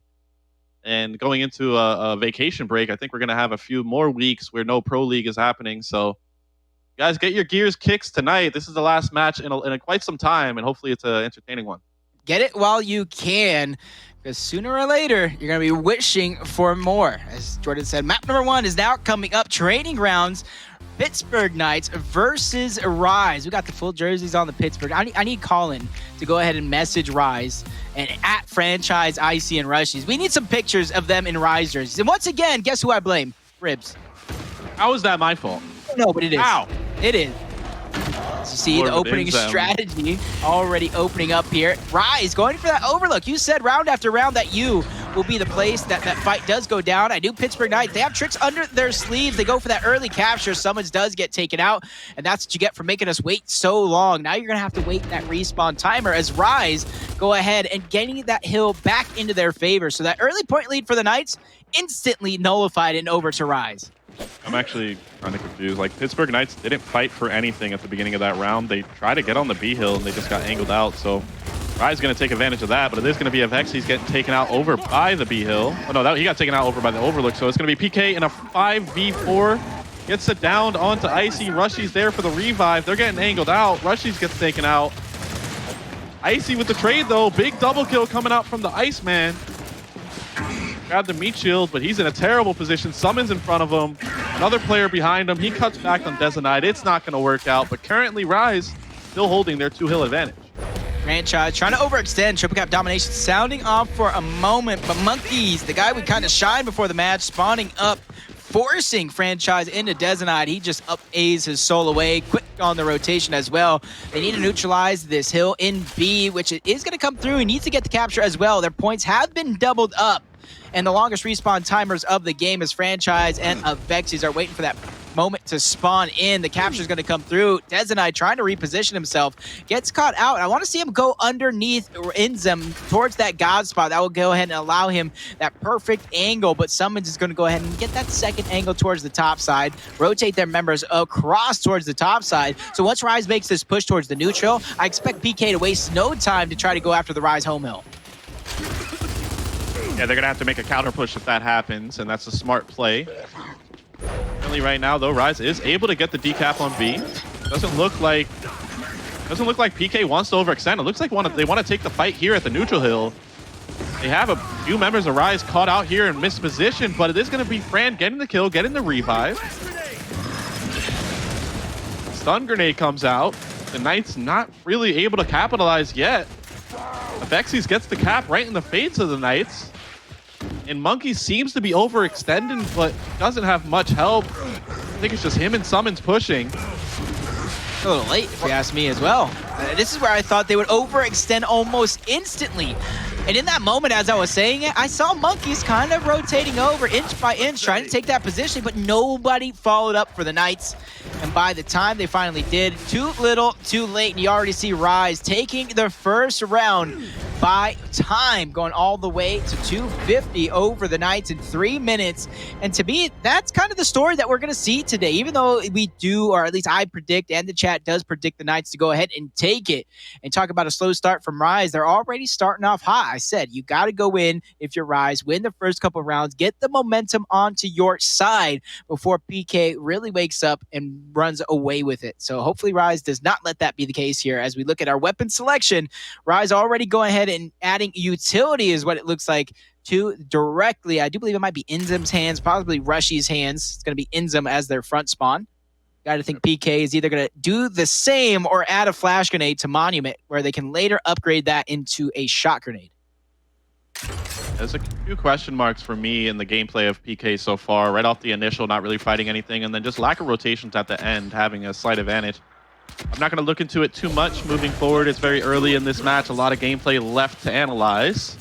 And going into a vacation break, I think we're going to have a few more weeks where no Pro League is happening. So, guys, get your gears kicked tonight. This is the last match in quite some time, and hopefully it's an entertaining one. Get it while you can, because sooner or later, you're going to be wishing for more. As Jordan said, map number 1 is now coming up. Training grounds, Pittsburgh Knights versus Rise. We got the full jerseys on the Pittsburgh. I need Colin to go ahead and message Rise and at franchise Icy and Rushies. We need some pictures of them in Rise jerseys. And once again, guess who I blame? Ribs. How is that my fault? No, but it is. Ow. It is. As you see the opening strategy already opening up here. Rise going for that overlook. You said round after round that you will be the place that fight does go down. I knew Pittsburgh Knights, they have tricks under their sleeves. They go for that early capture. Summons does get taken out, and that's what you get for making us wait so long. Now you're going to have to wait that respawn timer as Rise go ahead and getting that hill back into their favor. So that early point lead for the Knights instantly nullified and over to Rise. I'm actually kind of confused. Like, Pittsburgh Knights didn't fight for anything at the beginning of that round. They tried to get on the B hill, and they just got angled out. So Rise is going to take advantage of that, but it is going to be a Vex. He's getting taken out over by the B hill. Oh, no, he got taken out over by the overlook. So it's going to be PK in a 5v4. Gets it down onto Icy. Rushy's there for the revive. They're getting angled out. Rushy's gets taken out. Icy with the trade, though. Big double kill coming out from the Iceman. Grabbed the meat shield, but he's in a terrible position. Summons in front of him. Another player behind him. He cuts back on Desanite. It's not going to work out, but currently Rise still holding their 2-hill advantage. Franchise trying to overextend. Triple cap domination sounding off for a moment, but Monkeys, the guy we kind of shined before the match, spawning up, forcing Franchise into Desanite. He just up-A's his soul away. Quick on the rotation as well. They need to neutralize this hill in B, which is going to come through. He needs to get the capture as well. Their points have been doubled up. And the longest respawn timers of the game is Franchise and Vexies are waiting for that moment to spawn in. The capture is going to come through. Desanite trying to reposition himself. Gets caught out. I want to see him go underneath Inzem towards that God spot. That will go ahead and allow him that perfect angle. But Summons is going to go ahead and get that second angle towards the top side. Rotate their members across towards the top side. So once Rise makes this push towards the neutral, I expect PK to waste no time to try to go after the Rise home hill. Yeah, they're going to have to make a counter push if that happens, and that's a smart play. Currently right now, though, Rise is able to get the decap on B. Doesn't look like PK wants to overextend. It looks like they want to take the fight here at the neutral hill. They have a few members of Rise caught out here in misposition, but it is going to be Fran getting the kill, getting the revive. Stun grenade comes out. The Knights not really able to capitalize yet. Vexies gets the cap right in the face of the Knights. And Monkey seems to be overextending, but doesn't have much help. I think it's just him and Summons pushing. A little late, if you ask me as well. This is where I thought they would overextend almost instantly. And in that moment, as I was saying it, I saw Monkeys kind of rotating over inch by inch, trying to take that position, but nobody followed up for the Knights. And by the time they finally did, too little, too late, and you already see Rise taking the first round by time, going all the way to 250 over the Knights in 3 minutes. And to me, that's kind of the story that we're going to see today, even though we do, or at least I predict, and the chat does predict the Knights to go ahead and take it. And talk about a slow start from Rise. They're already starting off high. I said, you got to go in if you're Rise, win the first couple of rounds, get the momentum onto your side before PK really wakes up and runs away with it. So hopefully Rise does not let that be the case here. As we look at our weapon selection, Rise already going ahead and adding utility is what it looks like to directly. I do believe it might be Inzem's hands, probably Rushy's hands. It's going to be Inzem as their front spawn. Got to think PK is either going to do the same or add a flash grenade to Monument, where they can later upgrade that into a shot grenade. There's a few question marks for me in the gameplay of PK so far. Right off the initial, not really fighting anything, and then just lack of rotations at the end, having a slight advantage. I'm not going to look into it too much moving forward. It's very early in this match. A lot of gameplay left to analyze.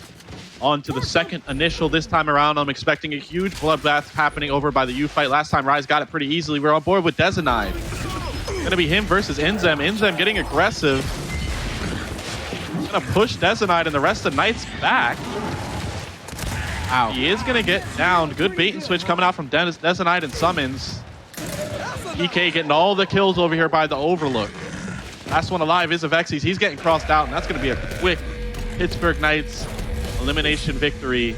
On to the second initial this time around. I'm expecting a huge bloodbath happening over by the U fight. Last time Rise got it pretty easily. We're on board with Desanite. Going to be him versus Inzem. Inzem getting aggressive. Going to push Desanite and the rest of Knights back. Ow. He is going to get down. Good bait and switch coming out from Desanite and Summons. PK getting all the kills over here by the Overlook. Last one alive is a Vexies. He's getting crossed out, and that's going to be a quick Pittsburgh Knights elimination victory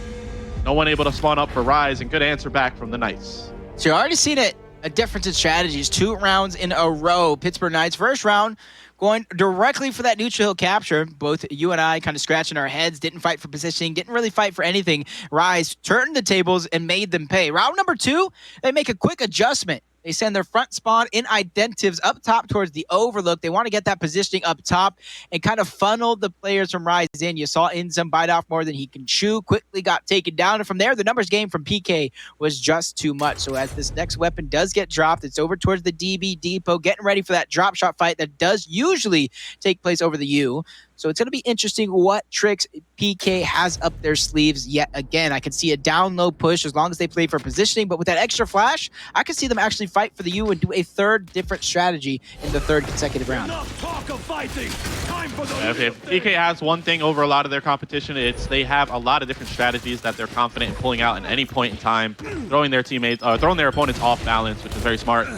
No one able to spawn up for Rise, and good answer back from the Knights. So you're already seen it, a difference in strategies. 2 rounds in a row. Pittsburgh Knights, first round, going directly for that neutral hill capture. Both you and I kind of scratching our heads, didn't fight for positioning, didn't really fight for anything. Rise turned the tables and made them pay. Round number 2, they make a quick adjustment. They send their front spawn in identives up top towards the overlook. They want to get that positioning up top and kind of funnel the players from Rise in. You saw Inzum bite off more than he can chew, quickly got taken down. And from there, the numbers game from PK was just too much. So as this next weapon does get dropped, it's over towards the DB depot, getting ready for that drop shot fight that does usually take place over the U. So it's going to be interesting what tricks PK has up their sleeves yet again. I can see a down low push as long as they play for positioning, but with that extra flash, I can see them actually fight for the U and do a third different strategy in the 3rd consecutive round. Enough talk of fighting. Time for the If PK has one thing over a lot of their competition, it's they have a lot of different strategies that they're confident in pulling out at any point in time, throwing their opponents off balance, which is very smart.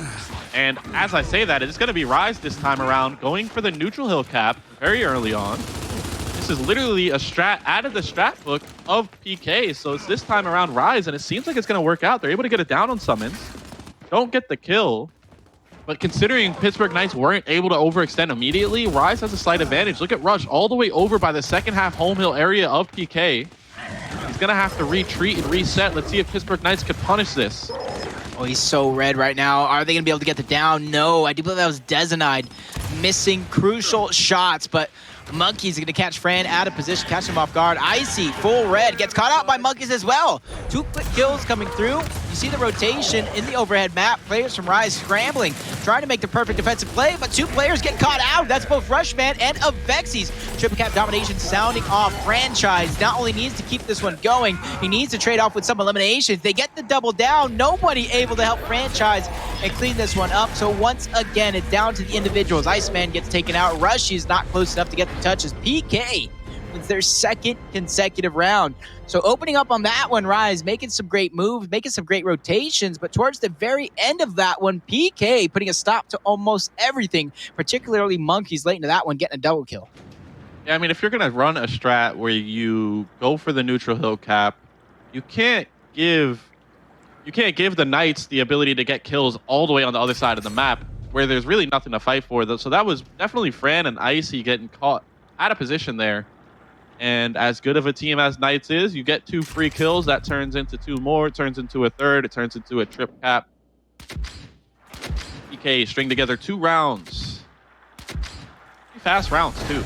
And as I say that, it's going to be Rise this time around, going for the neutral hill cap very early on. This is literally a strat out of the strat book of PK, so it's this time around Rise, and it seems like it's going to work out. They're able to get it down on summons. Don't get the kill, but considering Pittsburgh Knights weren't able to overextend immediately, Rise has a slight advantage. Look at Rush all the way over by the second half home hill area of PK. He's going to have to retreat and reset. Let's see if Pittsburgh Knights could punish this. Oh, he's so red right now. Are they going to be able to get the down? No, I do believe that was Dezenide missing crucial shots, but Monkeys are going to catch Fran out of position, catch him off guard. Icy, full red, gets caught out by Monkeys as well. 2 quick kills coming through. You see the rotation in the overhead map. Players from Rise scrambling, trying to make the perfect defensive play, but 2 players get caught out. That's both Rushman and Avexis. Triple cap domination sounding off. Franchise not only needs to keep this one going, he needs to trade off with some eliminations. They get the double down. Nobody able to help Franchise and clean this one up. So once again, it's down to the individuals. Iceman gets taken out. Rush is not close enough to get the touches. PK wins their 2nd consecutive round. So opening up on that one, Rise making some great moves, making some great rotations, but towards the very end of that one, PK putting a stop to almost everything, particularly Monkeys late into that one, getting a double kill. Yeah, I mean, if you're going to run a strat where you go for the neutral hill cap, you can't give the Knights the ability to get kills all the way on the other side of the map where there's really nothing to fight for. So that was definitely Fran and Icy getting caught out of position there. And as good of a team as Knights is, you get 2 free kills. That turns into 2 more. It turns into a 3rd. It turns into a trip cap. PK string together 2 rounds. Fast rounds, too.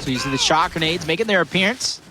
So you see the shot grenades making their appearance.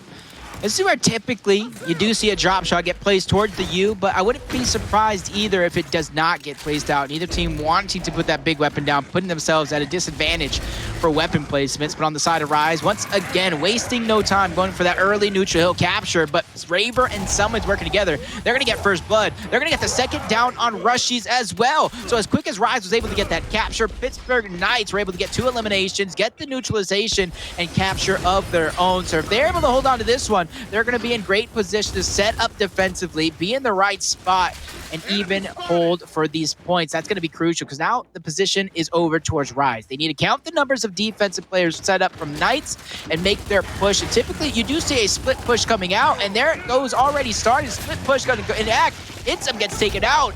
This is where typically you do see a drop shot get placed towards the U, but I wouldn't be surprised either if it does not get placed out. Neither team wanting to put that big weapon down, putting themselves at a disadvantage for weapon placements. But on the side of Rise, once again, wasting no time going for that early neutral hill capture. But Raver and Summons working together. They're going to get first blood. They're going to get the 2nd down on Rushies as well. So as quick as Rise was able to get that capture, Pittsburgh Knights were able to get 2 eliminations, get the neutralization and capture of their own. So if they're able to hold on to this one, they're going to be in great position to set up defensively, be in the right spot, and even hold for these points. That's going to be crucial because now the position is over towards Rise. They need to count the numbers of defensive players set up from Knights and make their push. And typically, you do see a split push coming out, and there it goes already started. Split push going to go in act. Inzum gets taken out.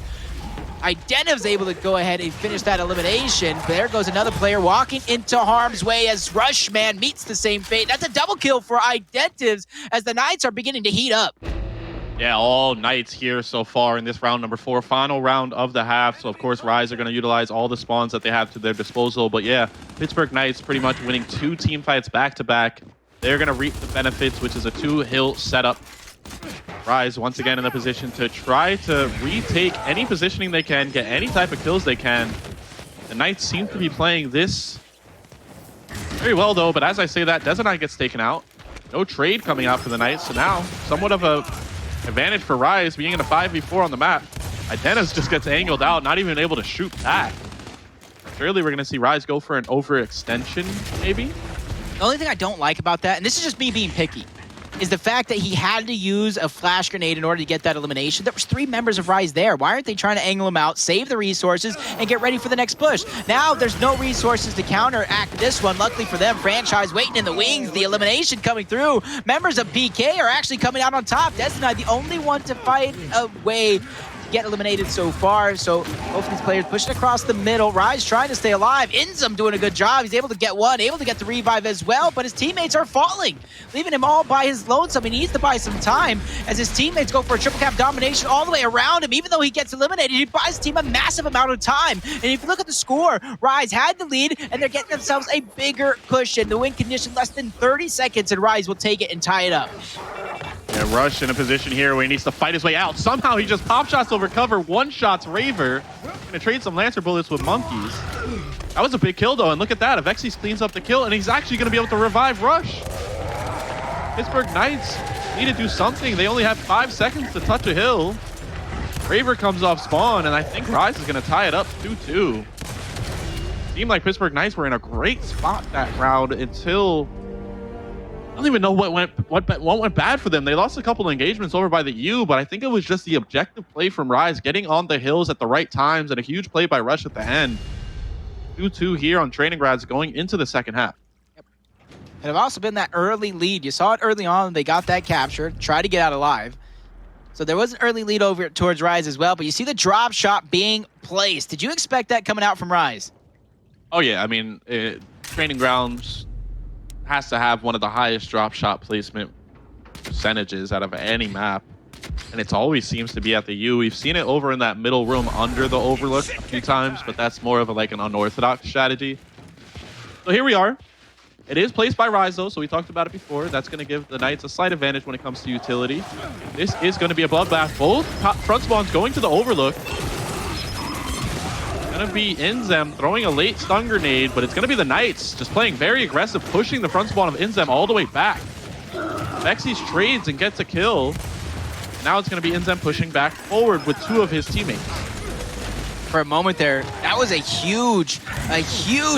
Identiv's able to go ahead and finish that elimination. There goes another player walking into harm's way as Rushman meets the same fate. That's a double kill for Identivs as the Knights are beginning to heat up. Yeah, all Knights here so far in this round number 4, final round of the half. So, of course, Rise are going to utilize all the spawns that they have to their disposal. But, yeah, Pittsburgh Knights pretty much winning 2 team fights back-to-back. They're going to reap the benefits, which is a 2-hill setup. Rise once again in a position to try to retake any positioning they can, get any type of kills they can. The Knights seem to be playing this very well, though. But as I say that, Dezenite gets taken out. No trade coming out for the Knights. So now, somewhat of a advantage for Rise being in a 5v4 on the map. Idenaz just gets angled out, not even able to shoot back. Surely we're going to see Rise go for an overextension, maybe? The only thing I don't like about that, and this is just me being picky, is the fact that he had to use a flash grenade in order to get that elimination. There was 3 members of Rise there. Why aren't they trying to angle him out, save the resources, and get ready for the next push? Now there's no resources to counteract this one. Luckily for them, Franchise waiting in the wings, the elimination coming through. Members of PK are actually coming out on top. Destiny, the only one to fight away, get eliminated so far. So both of these players pushing across the middle. Rise trying to stay alive. Inzum doing a good job. He's able to get one, able to get the revive as well, but his teammates are falling, leaving him all by his lonesome. He needs to buy some time as his teammates go for a triple cap domination all the way around him. Even though he gets eliminated, he buys his team a massive amount of time. And if you look at the score, Rise had the lead, and they're getting themselves a bigger cushion. The win condition less than 30 seconds, and Rise will take it and tie it up. Yeah, Rush in a position here where he needs to fight his way out. Somehow he just pop shots over cover, one-shots Raver. Gonna trade some Lancer bullets with Monkeys. That was a big kill though, and look at that. Avexis cleans up the kill, and he's actually gonna be able to revive Rush. Pittsburgh Knights need to do something. They only have 5 seconds to touch a hill. Raver comes off spawn, and I think Rise is gonna tie it up 2-2. Seemed like Pittsburgh Knights were in a great spot that round until I don't even know what went bad for them. They lost a couple of engagements over by the U, but I think it was just the objective play from Rise, getting on the hills at the right times, and a huge play by Rush at the end. 2-2 here on Training Grads going into the second half. Yep. And have also been that early lead. You saw it early on. They got that capture, tried to get out alive. So there was an early lead over towards Rise as well, but you see the drop shot being placed. Did you expect that coming out from Rise? Oh yeah, I mean, Training Grounds has to have one of the highest drop shot placement percentages out of any map, and it always seems to be at the U. We've seen it over in that middle room under the Overlook a few times, but that's more of like an unorthodox strategy. So here we are. It is placed by Rise though, so we talked about it before. That's going to give the Knights a slight advantage when it comes to utility. This is going to be a bloodbath. Both front spawns going to the Overlook. Gonna be Inzem throwing a late stun grenade, but it's gonna be the Knights just playing very aggressive, pushing the front spawn of Inzem all the way back. Vexis trades and gets a kill. Now it's gonna be Inzem pushing back forward with 2 of his teammates. For a moment there, that was a huge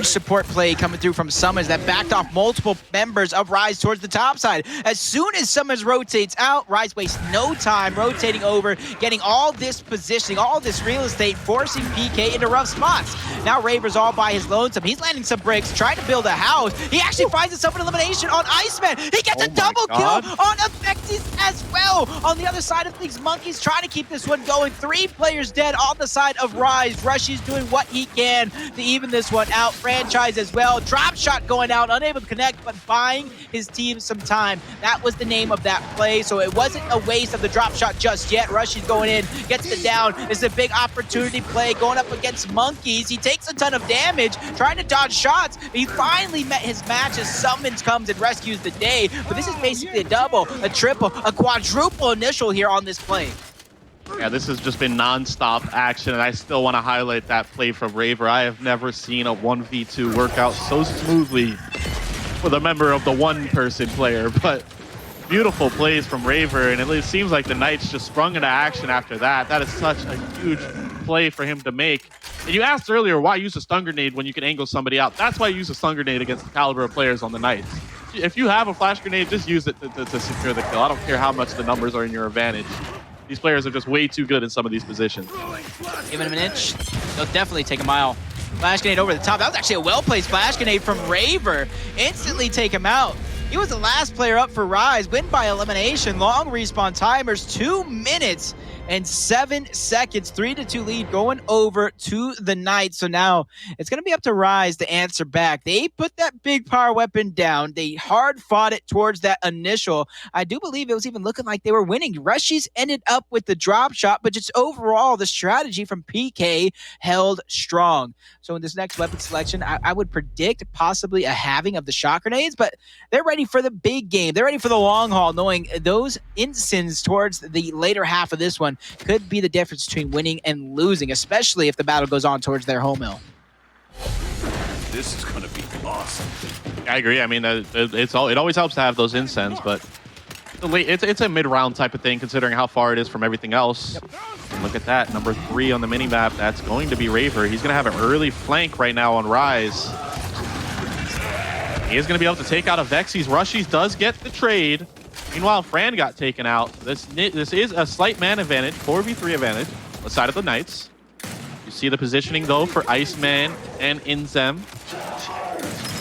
support play coming through from Summons that backed off multiple members of Rise towards the top side. As soon as Summons rotates out, Rise wastes no time rotating over, getting all this positioning, all this real estate, forcing PK into rough spots. Now Raver's all by his lonesome. He's landing some bricks, trying to build a house. He actually finds himself an elimination on Iceman. He gets a double kill on Avexis as well. On the other side of things, Monkeys trying to keep this one going. 3 players dead on the side of Rise. Rushy's doing what he can to even this one out. Franchise as well. Drop shot going out, unable to connect, but buying his team some time. That was the name of that play, so it wasn't a waste of the drop shot just yet. Rushy's going in, gets the down. This is a big opportunity play going up against Monkeys. He takes a ton of damage, trying to dodge shots. He finally met his match as Summons comes and rescues the day. But this is basically a double, a triple, a quadruple initial here on this play. Yeah, this has just been non-stop action, and I still want to highlight that play from Raver. I have never seen a 1v2 work out so smoothly with a member of the one-person player, but beautiful plays from Raver, and it seems like the Knights just sprung into action after that. That is such a huge play for him to make. And you asked earlier, why use a stun grenade when you can angle somebody out? That's why you use a stun grenade against the caliber of players on the Knights. If you have a flash grenade, just use it to secure the kill. I don't care how much the numbers are in your advantage. These players are just way too good in some of these positions. Giving him an inch. They'll definitely take a mile. Flash grenade over the top. That was actually a well-placed flash grenade from Raver. Instantly take him out. He was the last player up for Rise. Win by elimination. Long respawn timers. 2 minutes and 7 seconds. 3-2 lead going over to the Knights. So now it's going to be up to Rise to answer back. They put that big power weapon down. They hard fought it towards that initial. I do believe it was even looking like they were winning. Rushies ended up with the drop shot, but just overall the strategy from PK held strong. So in this next weapon selection, I would predict possibly a halving of the shot grenades, but they're ready for the big game. They're ready for the long haul, knowing those instants towards the later half of this one could be the difference between winning and losing, especially if the battle goes on towards their home hill. This is going to be awesome. I agree. I mean, it always helps to have those incense, but it's a mid-round type of thing considering how far it is from everything else. Yep. Look at that, number 3 on the minimap. That's going to be Raver. He's going to have an early flank right now on Rise. He is going to be able to take out Avexis. Rushies does get the trade. Meanwhile, Fran got taken out. This is a slight man advantage, 4v3 advantage on the side of the Knights. You see the positioning, though, for Iceman and Inzem.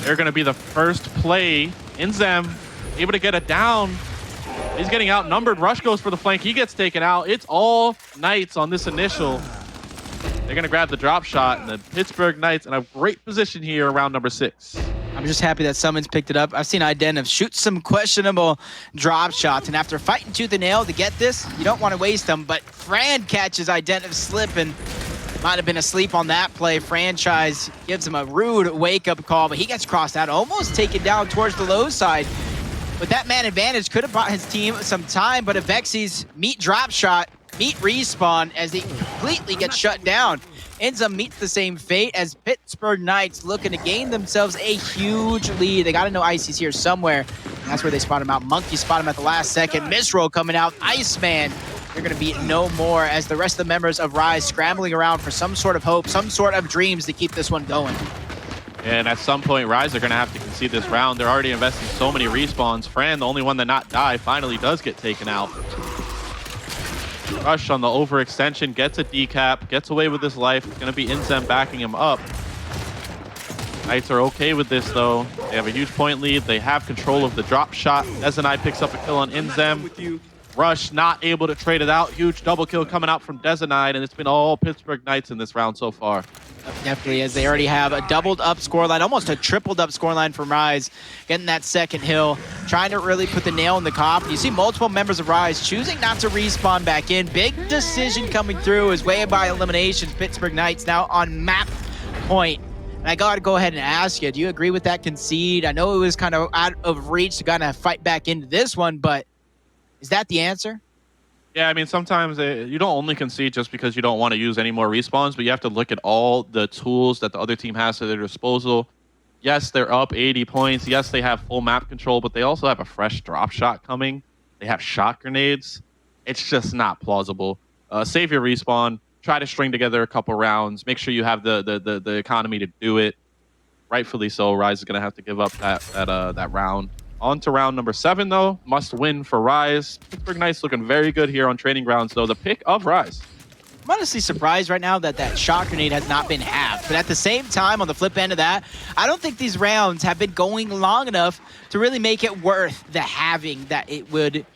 They're going to be the first play. Inzem able to get it down. He's getting outnumbered. Rush goes for the flank. He gets taken out. It's all Knights on this initial. They're going to grab the drop shot, and the Pittsburgh Knights in a great position here around number 6. I'm just happy that Summons picked it up. I've seen Identiv shoot some questionable drop shots, and after fighting tooth and nail to get this, you don't want to waste them, but Fran catches Identiv slipping. Might have been asleep on that play. Franchise gives him a rude wake-up call, but he gets crossed out, almost taken down towards the low side. But that man advantage could have bought his team some time, but Avexi's meet drop shot, meet respawn as he completely gets shut down. Inzem meets the same fate as Pittsburgh Knights looking to gain themselves a huge lead. They got to know Icy's here somewhere. And that's where they spot him out. Monkey spot him at the last second. Misroll coming out. Iceman, they're going to be no more as the rest of the members of Rise scrambling around for some sort of hope, some sort of dreams to keep this one going. And at some point, Rise are going to have to concede this round. They're already investing so many respawns. Fran, the only one to not die, finally does get taken out. Rush on the overextension, gets a decap, gets away with his life. It's going to be Inzem backing him up. Knights are okay with this, though. They have a huge point lead. They have control of the drop shot. Dezenai picks up a kill on Inzem. Rush not able to trade it out. Huge double kill coming out from Dezenai, and it's been all Pittsburgh Knights in this round so far. Definitely, as they already have a doubled up scoreline, almost a tripled up scoreline from Rise, getting that second hill, trying to really put the nail in the coffin. You see multiple members of Rise choosing not to respawn back in. Big decision coming through is way by eliminations. Pittsburgh Knights now on map point. And I got to go ahead and ask you, do you agree with that concede? I know it was kind of out of reach to kind of fight back into this one, but is that the answer? Yeah, I mean, sometimes you don't only concede just because you don't want to use any more respawns, but you have to look at all the tools that the other team has at their disposal. Yes, they're up 80 points. Yes, they have full map control, but they also have a fresh drop shot coming. They have shot grenades. It's just not plausible. Save your respawn. Try to string together a couple rounds. Make sure you have the economy to do it. Rightfully so, Rise is going to have to give up that round. On to round number 7, though. Must win for Rise. Pittsburgh Knights looking very good here on training grounds, though. The pick of Rise. I'm honestly surprised right now that shot grenade has not been halved. But at the same time, on the flip end of that, I don't think these rounds have been going long enough to really make it worth the halving that it would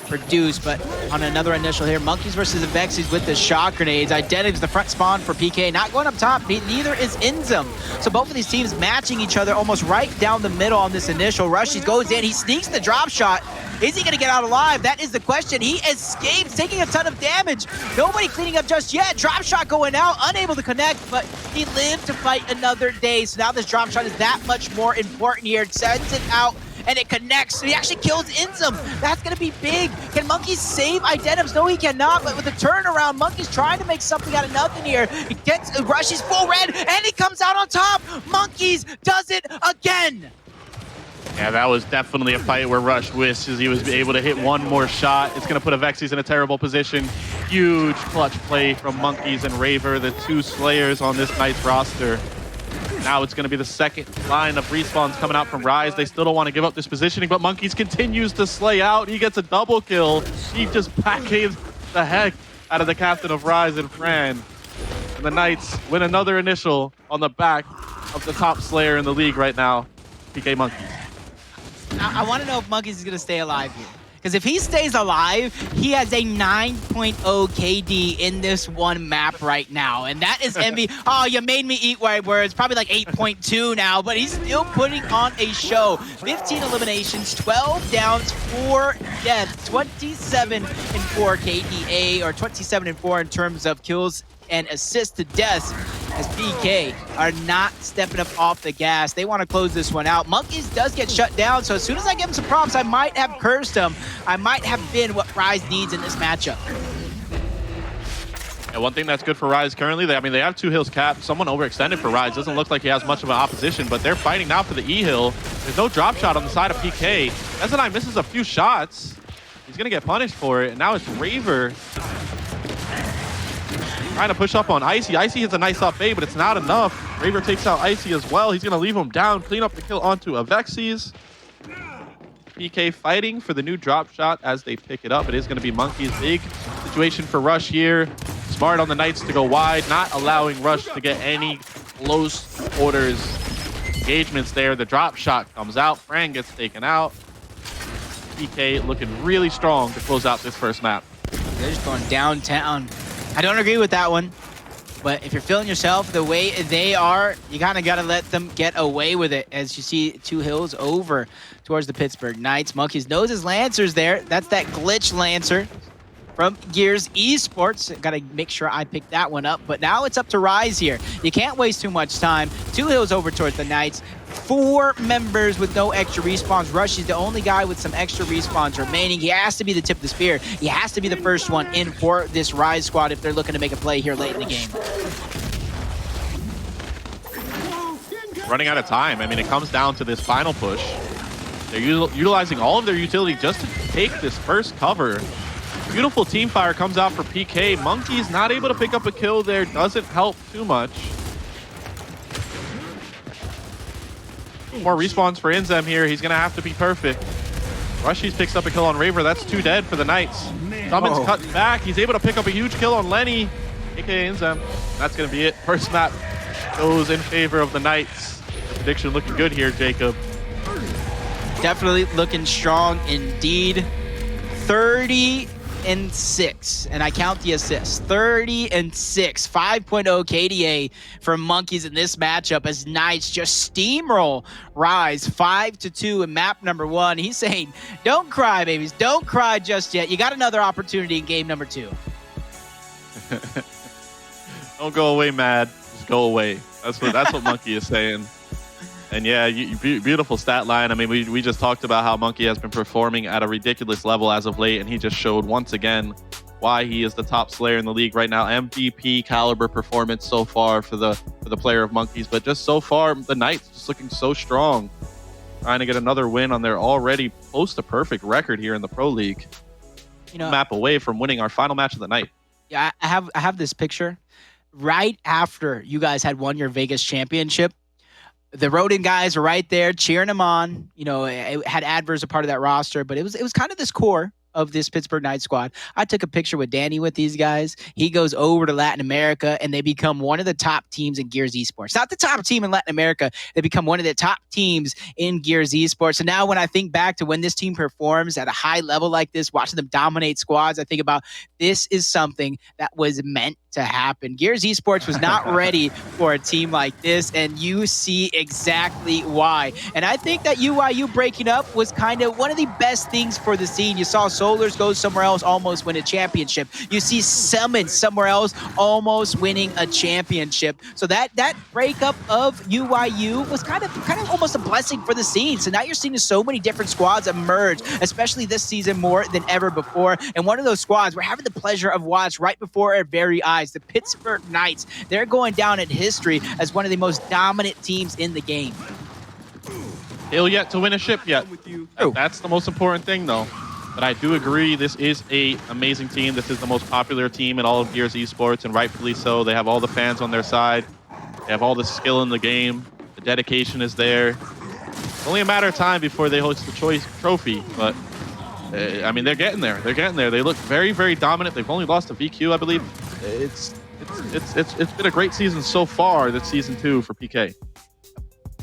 produce. But on another initial here, Monkeys versus Avexi's with the shot grenades. Identity's the front spawn for PK. Not going up top, neither is Inzem. So both of these teams matching each other almost right down the middle on this initial. Rushy goes in, he sneaks the drop shot. Is he going to get out alive? That is the question. He escapes, taking a ton of damage. Nobody cleaning up just yet. Drop shot going out, unable to connect, but he lived to fight another day. So now this drop shot is that much more important here. It sends it out, and it connects. He actually kills Inzem. That's going to be big. Can Monkeys save Identims? No, he cannot, but with the turnaround, Monkeys trying to make something out of nothing here. He gets Rushy's full red, and he comes out on top. Monkeys does it again. Yeah, that was definitely a fight where Rush wishes he was able to hit one more shot. It's going to put Avexi's in a terrible position. Huge clutch play from Monkeys and Raver, the two Slayers on this Knights roster. Now it's going to be the second line of respawns coming out from Rise. They still don't want to give up this positioning, but Monkeys continues to slay out. He gets a double kill. He just packaged the heck out of the captain of Rise and Fran. And the Knights win another initial on the back of the top Slayer in the league right now, PK Monkeys. I want to know if Monkeys is going to stay alive here. Because if he stays alive, he has a 9.0 KD in this one map right now. And that is envy. Oh, you made me eat my words. Probably like 8.2 now, but he's still putting on a show. 15 eliminations, 12 downs, 4 deaths, 27 and 4 KDA, or 27 and 4 in terms of kills and assists to deaths, as PK are not stepping up off the gas. They want to close this one out. Monkeys does get shut down, so as soon as I give him some props, I might have cursed him. I might have been what Rise needs in this matchup. And one thing that's good for Rise currently, they have 2 hills capped. Someone overextended for Rise. Doesn't look like he has much of an opposition, but they're fighting now for the E hill. There's no drop shot on the side of PK. Dezenai misses a few shots. He's going to get punished for it, and now it's Raver trying to push up on Icy. Icy hits a nice up A, but it's not enough. Raver takes out Icy as well. He's going to leave him down, clean up the kill onto Avexi's. PK fighting for the new drop shot as they pick it up. It is going to be Monkey's big situation for Rush here. Smart on the Knights to go wide, not allowing Rush to get any close quarters engagements there. The drop shot comes out. Fran gets taken out. PK looking really strong to close out this first map. They're just going downtown. I don't agree with that one. But if you're feeling yourself the way they are, you kind of got to let them get away with it. As you see 2 hills over towards the Pittsburgh Knights. Monkeys knows his Lancer's there. That's that glitch Lancer from Gears Esports. Got to make sure I pick that one up. But now it's up to Rise here. You can't waste too much time. 2 hills over towards the Knights. 4 members with no extra respawns. Rush is the only guy with some extra respawns remaining. He has to be the tip of the spear. He has to be the first one in for this Rise squad if they're looking to make a play here late in the game. Running out of time. I mean, it comes down to this final push. They're utilizing all of their utility just to take this first cover. Beautiful team fire comes out for PK. Monkey's not able to pick up a kill there. Doesn't help too much. More respawns for Inzem here. He's going to have to be perfect. Rushies picks up a kill on Raver. That's 2 dead for the Knights. Summons cut back. He's able to pick up a huge kill on Lenny, aka Inzem. That's going to be it. First map goes in favor of the Knights. Prediction looking good here, Jacob. Definitely looking strong indeed. 30-6, and I count the assists. 30-6, 5.0 KDA for Monkeys in this matchup as Knights just steamroll Rise 5-2 in map number 1. He's saying, don't cry, babies. Don't cry just yet. You got another opportunity in game number 2. Don't go away, Mad. Just go away. That's what Monkey is saying. And yeah, beautiful stat line. I mean, we just talked about how Monkey has been performing at a ridiculous level as of late, and he just showed once again why he is the top Slayer in the league right now. MVP caliber performance so far for the player of Monkeys, but just so far the Knights just looking so strong, trying to get another win on their already close to perfect record here in the Pro League. You know, map away from winning our final match of the night. Yeah, I have this picture right after you guys had won your Vegas championship. The Rodin guys were right there cheering him on. You know, it had Adverse a part of that roster, but it was kind of this core of this Pittsburgh Knights squad. I took a picture with Danny with these guys. He goes over to Latin America, and they become one of the top teams in Gears Esports. Not the top team in Latin America. They become one of the top teams in Gears Esports. So now when I think back to when this team performs at a high level like this, watching them dominate squads, I think about this is something that was meant to happen. Gears Esports was not ready for a team like this, and you see exactly why. And I think that UYU breaking up was kind of one of the best things for the scene. You saw Solars go somewhere else, almost win a championship. You see Summon somewhere else, almost winning a championship. So that breakup of UYU was kind of almost a blessing for the scene. So now you're seeing so many different squads emerge, especially this season more than ever before. And one of those squads we're having the pleasure of watch right before our very eyes, the Pittsburgh Knights. They're going down in history as one of the most dominant teams in the game. Still yet to win a ship yet. That's the most important thing, though. But I do agree, this is an amazing team. This is the most popular team in all of Gears Esports, and rightfully so. They have all the fans on their side. They have all the skill in the game. The dedication is there. It's only a matter of time before they host the Choice Trophy, but I mean, they're getting there. They're getting there. They look very, very dominant. They've only lost to VQ, I believe. It's been a great season so far. This season 2 for PK.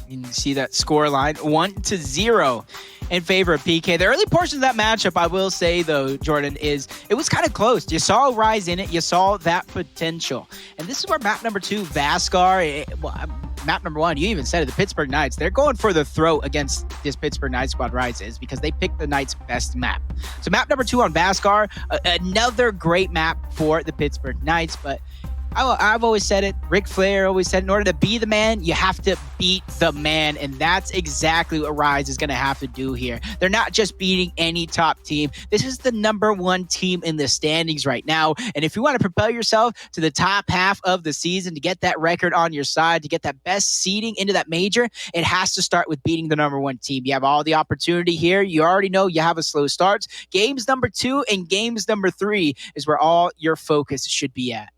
You can see that score line 1-0 in favor of PK. The early portion of that matchup, I will say though, Jordan, is it was kind of close. You saw Rise in it. You saw that potential. And this is where map number 2, Vasgar, map number 1, you even said it, the Pittsburgh Knights, they're going for the throat against this Pittsburgh Knights squad Rises because they picked the Knights' best map. So map number 2 on Vasgar, another great map for the Pittsburgh Knights, but I've always said it. Ric Flair always said, in order to be the man, you have to beat the man. And that's exactly what Rise is going to have to do here. They're not just beating any top team. This is the #1 team in the standings right now. And if you want to propel yourself to the top half of the season, to get that record on your side, to get that best seeding into that major, it has to start with beating the #1 team. You have all the opportunity here. You already know you have a slow start. Games number 2 and games number 3 is where all your focus should be at.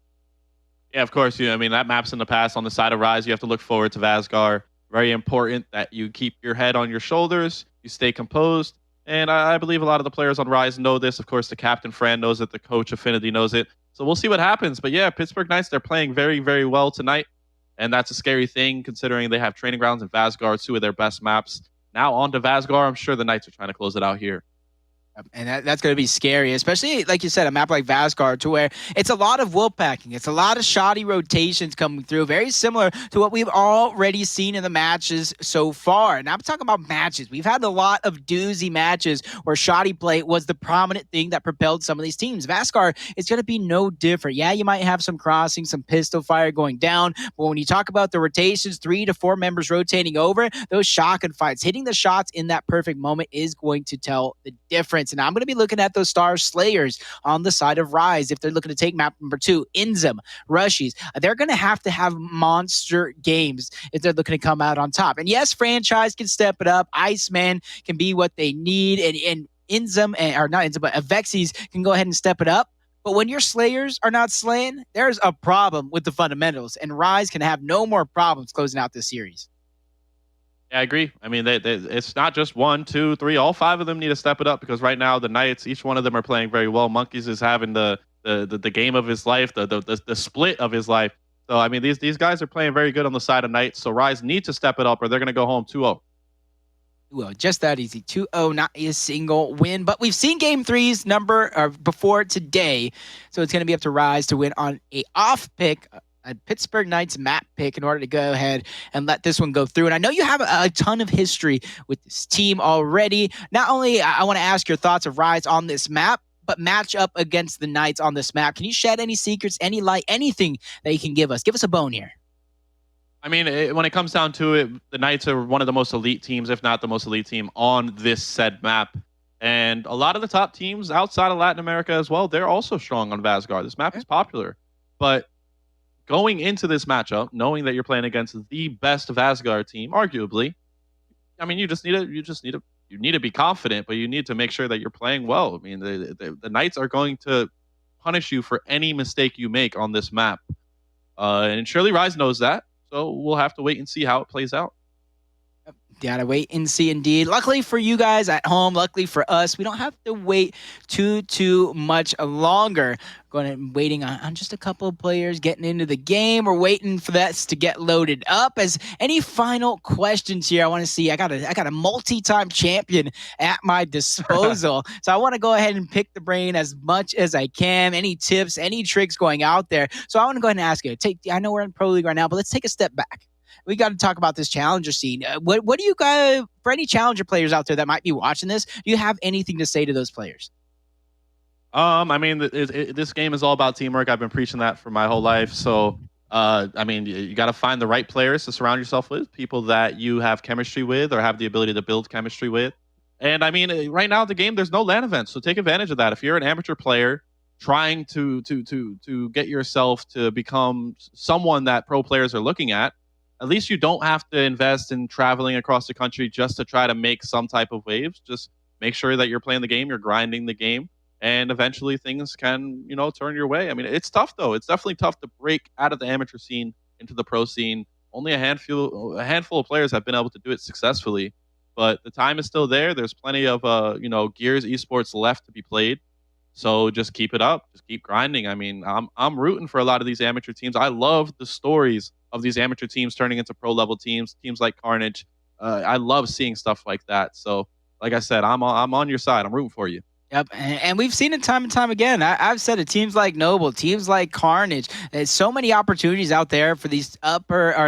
Yeah, of course. I mean, that map's in the past. On the side of Rise, you have to look forward to Vasgar. Very important that you keep your head on your shoulders. You stay composed. And I believe a lot of the players on Rise know this. Of course, the captain Fran knows it. The coach Affinity knows it. So we'll see what happens. But yeah, Pittsburgh Knights, they're playing very, very well tonight. And that's a scary thing considering they have Training Grounds and Vasgar, two of their best maps. Now on to Vasgar. I'm sure the Knights are trying to close it out here. And that's going to be scary, especially, like you said, a map like Vasgar, to where it's a lot of will packing. It's a lot of shoddy rotations coming through, very similar to what we've already seen in the matches so far. And I'm talking about matches. We've had a lot of doozy matches where shoddy play was the prominent thing that propelled some of these teams. Vasgar is going to be no different. Yeah, you might have some crossing, some pistol fire going down, but when you talk about the rotations, 3 to 4 members rotating over, those shotgun fights, hitting the shots in that perfect moment is going to tell the difference. And I'm going to be looking at those Star Slayers on the side of Rise. If they're looking to take map number 2, Inzum, Rushies, they're going to have monster games if they're looking to come out on top. And yes, franchise can step it up. Iceman can be what they need. And Inzum, or not Inzum, but Avexis can go ahead and step it up. But when your Slayers are not slaying, there's a problem with the fundamentals. And Rise can have no more problems closing out this series. Yeah, I agree. I mean, it's not just 1, 2, 3. All 5 of them need to step it up because right now the Knights, each one of them are playing very well. Monkeys is having the game of his life, the split of his life. So I mean, these guys are playing very good on the side of Knights. So Rise need to step it up, or they're going to go home 2-0. Well, just that easy. 2-0, not a single win. But we've seen Game 3's before today. So it's going to be up to Rise to win on a off pick, a Pittsburgh Knights map pick, in order to go ahead and let this one go through. And I know you have a ton of history with this team already. Not only I want to ask your thoughts of Rise on this map, but match up against the Knights on this map. Can you shed any secrets, any light, anything that you can give us? Give us a bone here. I mean, when it comes down to it, the Knights are one of the most elite teams, if not the most elite team on this said map. And a lot of the top teams outside of Latin America as well, they're also strong on Vasgar. This map is popular. But going into this matchup, knowing that you're playing against the best Vasgar team, arguably, I mean, you need to be confident, but you need to make sure that you're playing well. I mean, the Knights are going to punish you for any mistake you make on this map, and surely Rise knows that. So we'll have to wait and see how it plays out. Gotta wait and see, indeed. Luckily for you guys at home, luckily for us, we don't have to wait too much longer. Waiting on just a couple of players getting into the game. We're waiting for that to get loaded up. As any final questions here, I want to see. I got a multi-time champion at my disposal, so I want to go ahead and pick the brain as much as I can. Any tips, any tricks going out there? So I want to go ahead and ask you. I know we're in Pro League right now, but let's take a step back. We got to talk about this challenger scene. What do you guys, for any challenger players out there that might be watching this, do you have anything to say to those players? I mean, this game is all about teamwork. I've been preaching that for my whole life. So, I mean, you got to find the right players to surround yourself with, people that you have chemistry with or have the ability to build chemistry with. And I mean, right now in the game, there's no LAN events, so take advantage of that. If you're an amateur player trying to get yourself to become someone that pro players are looking at least you don't have to invest in traveling across the country just to try to make some type of waves. Just make sure that you're playing the game, you're grinding the game, and eventually things can, turn your way. I mean, it's tough though. It's definitely tough to break out of the amateur scene into the pro scene. Only a handful of players have been able to do it successfully, but the time is still there. There's plenty of Gears esports left to be played. So just keep it up. Just keep grinding. I mean, I'm rooting for a lot of these amateur teams. I love the stories of these amateur teams turning into pro level teams like Carnage. I love seeing stuff like that. So, like I said, I'm on your side. I'm rooting for you. Yep, and we've seen it time and time again. I've said it, teams like Noble, teams like Carnage. There's so many opportunities out there for these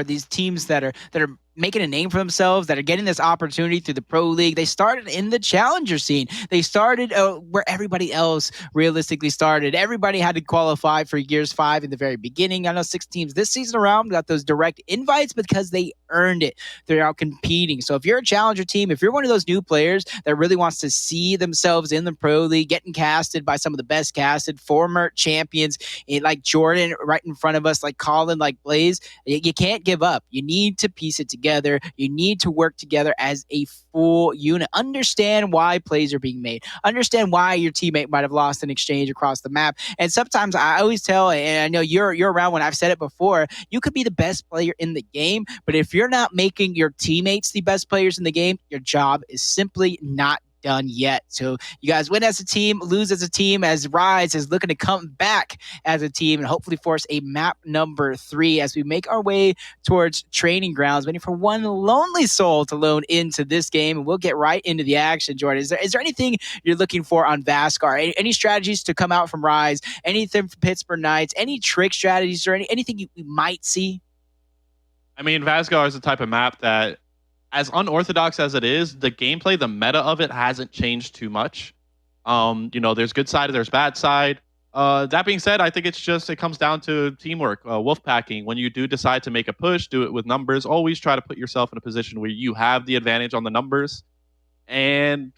these teams that are making a name for themselves, that are getting this opportunity through the Pro League. They started in the challenger scene. They started where everybody else realistically started. Everybody had to qualify for Gears 5 in the very beginning. I know 6 teams this season around got those direct invites because they earned it throughout competing. So if you're a challenger team, if you're one of those new players that really wants to see themselves in the Pro League, getting casted by some of the best casted former champions like Jordan right in front of us, like Colin, like Blaze, you can't give up. You need to piece it together. You need to work together as a full unit. Understand why plays are being made. Understand why your teammate might have lost an exchange across the map. And sometimes I always tell, and I know you're around when I've said it before, you could be the best player in the game, but if you're not making your teammates the best players in the game, your job is simply not done yet. So you guys win as a team, lose as a team, as Rise is looking to come back as a team and hopefully force a map number 3 as we make our way towards training grounds, waiting for one lonely soul to load into this game. And we'll get right into the action. Jordan, is there anything you're looking for on Vasgar? Any strategies to come out from Rise? Anything from Pittsburgh Knights? Any trick strategies or anything you might see? I mean, Vasgar is the type of map that, as unorthodox as it is, the gameplay, the meta of it hasn't changed too much. There's good side, there's bad side. That being said, I think it comes down to teamwork, wolf packing. When you do decide to make a push, do it with numbers. Always try to put yourself in a position where you have the advantage on the numbers. And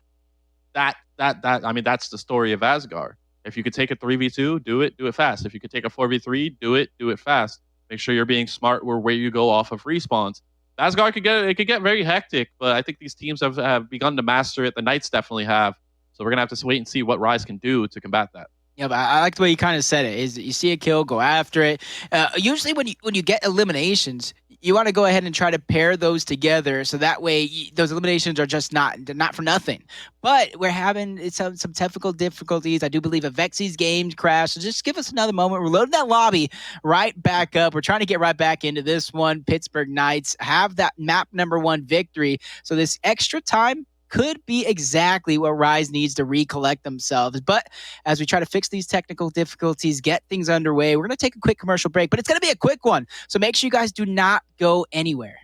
that's the story of Vasgar. If you could take a 3v2, do it fast. If you could take a 4v3, do it fast. Make sure you're being smart where you go off of respawns. Vasgar could get very hectic, but I think these teams have begun to master it. The Knights definitely have. So we're gonna have to wait and see what Rise can do to combat that. Yeah, but I like the way you kind of said it. Is you see a kill, go after it. Usually, when you get eliminations, you want to go ahead and try to pair those together, so that way those eliminations are just not for nothing. But we're having some technical difficulties. I do believe a Vexi's game crashed. So just give us another moment. We're loading that lobby right back up. We're trying to get right back into this one. Pittsburgh Knights have that map number 1 victory. So this extra time could be exactly what Rise needs to recollect themselves. But as we try to fix these technical difficulties, get things underway, we're going to take a quick commercial break, but it's going to be a quick one. So make sure you guys do not go anywhere.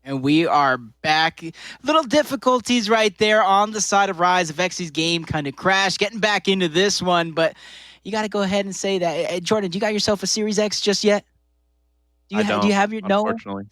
And we are back. Little difficulties right there on the side of Rise. Vexi's game kind of crashed. Getting back into this one, but you got to go ahead and say that. Jordan, do you got yourself a Series X just yet? Do you have your no? Unfortunately,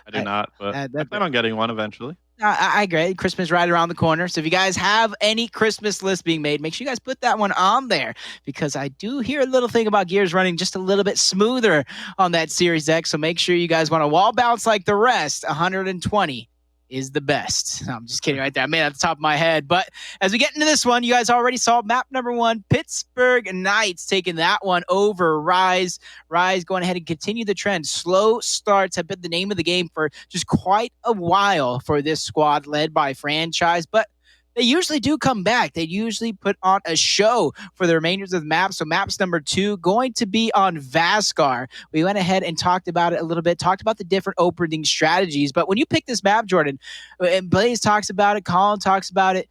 I do not, but I that- plan on getting one eventually. I agree. Christmas right around the corner. So if you guys have any Christmas lists being made, make sure you guys put that one on there because I do hear a little thing about gears running just a little bit smoother on that Series X. So make sure you guys want to wall bounce like the rest. 120 is the best. No, I'm just kidding right there. I made it at the top of my head. But as we get into this one, you guys already saw map number 1, Pittsburgh Knights taking that one over Rise. Rise going ahead and continue the trend. Slow starts have been the name of the game for just quite a while for this squad led by Franchise. But they usually do come back. They usually put on a show for the remainders of the map. So maps number 2 going to be on Vasgar. We went ahead and talked about it a little bit, talked about the different opening strategies. But when you pick this map, Jordan, and Blaze talks about it, Colin talks about it,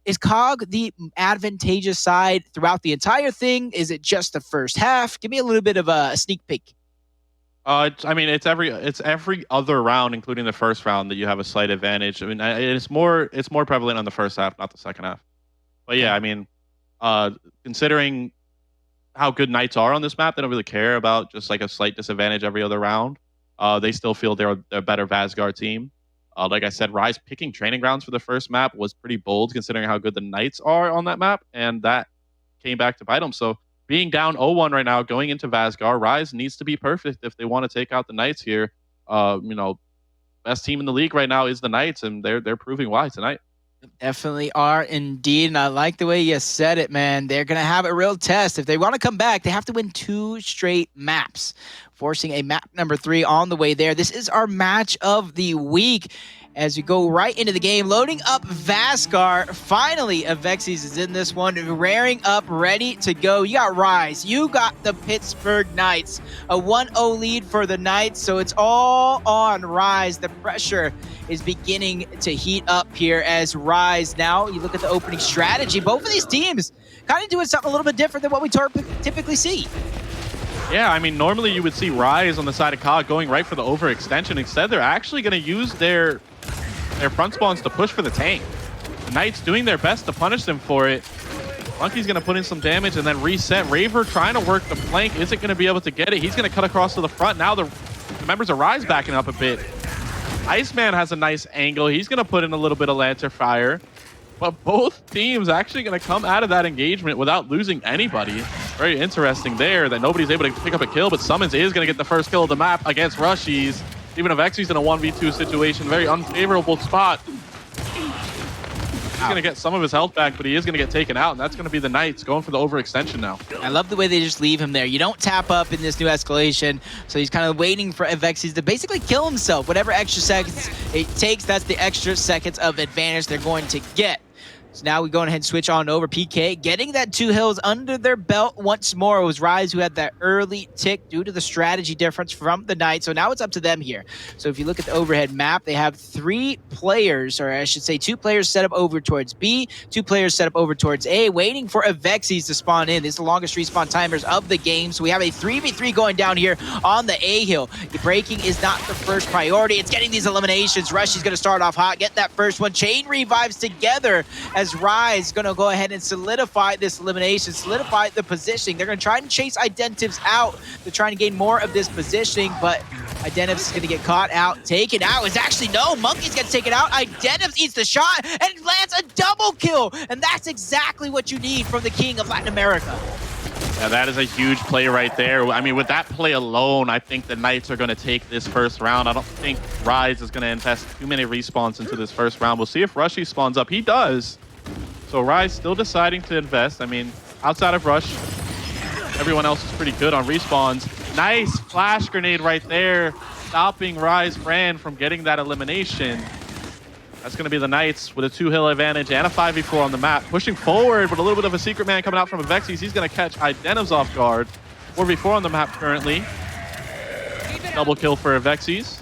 is COG the advantageous side throughout the entire thing? Is it just the first half? Give me a little bit of a sneak peek. It's every other round, including the first round, that you have a slight advantage. I mean, it's more prevalent on the first half, not the second half. But yeah, I mean, considering how good Knights are on this map, they don't really care about just like a slight disadvantage every other round. They still feel they're a better Vasgar team. Like I said, Rise picking training grounds for the first map was pretty bold considering how good the Knights are on that map, and that came back to bite them. So being down 0-1 right now, going into Vasgar, Rise needs to be perfect if they want to take out the Knights here. Best team in the league right now is the Knights, and they're proving why tonight. Definitely are indeed, and I like the way you said it, man. They're going to have a real test. If they want to come back, they have to win 2 straight maps, forcing a map number 3 on the way there. This is our match of the week. As we go right into the game, loading up Vasgar. Finally, Avexis is in this one, raring up, ready to go. You got Rise. You got the Pittsburgh Knights. A 1-0 lead for the Knights, so it's all on Rise. The pressure is beginning to heat up here as Rise. Now, you look at the opening strategy. Both of these teams kind of doing something a little bit different than what we typically see. Yeah, I mean, normally you would see Rise on the side of COG going right for the overextension. Instead, they're actually going to use their front spawns to push for the tank. The Knights doing their best to punish them for it. Monkey's going to put in some damage and then reset. Raver trying to work the flank, isn't going to be able to get it. He's going to cut across to the front. Now the members of Rise backing up a bit. Iceman has a nice angle. He's going to put in a little bit of Lancer fire. But both teams actually going to come out of that engagement without losing anybody. Very interesting there that nobody's able to pick up a kill, but Summons is going to get the first kill of the map against Rushies. Even if Xy's in a 1v2 situation, very unfavorable spot. He's going to get some of his health back, but he is going to get taken out, and that's going to be the Knights going for the overextension now. I love the way they just leave him there. You don't tap up in this new escalation, so he's kind of waiting for Avexis to basically kill himself. Whatever extra seconds it takes, that's the extra seconds of advantage they're going to get. So now we go ahead and switch on over. PK getting that 2 hills under their belt once more. It was Rise who had that early tick due to the strategy difference from the Knights. So now it's up to them here. So if you look at the overhead map, they have 3 players, or I should say 2 players set up over towards B, 2 players set up over towards A, waiting for Avexis to spawn in. This is the longest respawn timers of the game. So we have a 3v3 going down here on the A hill. Breaking is not the first priority. It's getting these eliminations. Rushy's going to start off hot, get that first one. Chain revives together as Rise going to go ahead and solidify this elimination, solidify the positioning. They're going to try and chase Identivs out. They're trying to gain more of this positioning, but Identivs is going to get caught out, taken out. It's actually, no, Monkey's gets taken out. Identivs eats the shot and lands a double kill, and that's exactly what you need from the king of Latin America. Yeah, that is a huge play right there. I mean, with that play alone, I think the Knights are going to take this first round. I don't think Rise is going to invest too many respawns into this first round. We'll see if Rushy spawns up. He does. So Rise still deciding to invest. I mean, outside of Rush, everyone else is pretty good on respawns. Nice flash grenade right there, stopping Rise Fran from getting that elimination. That's going to be the Knights with a 2-hill advantage and a 5v4 on the map. Pushing forward, but a little bit of a secret man coming out from Avexis. He's going to catch Identivs off guard. 4v4 on the map currently. Double kill for Avexis.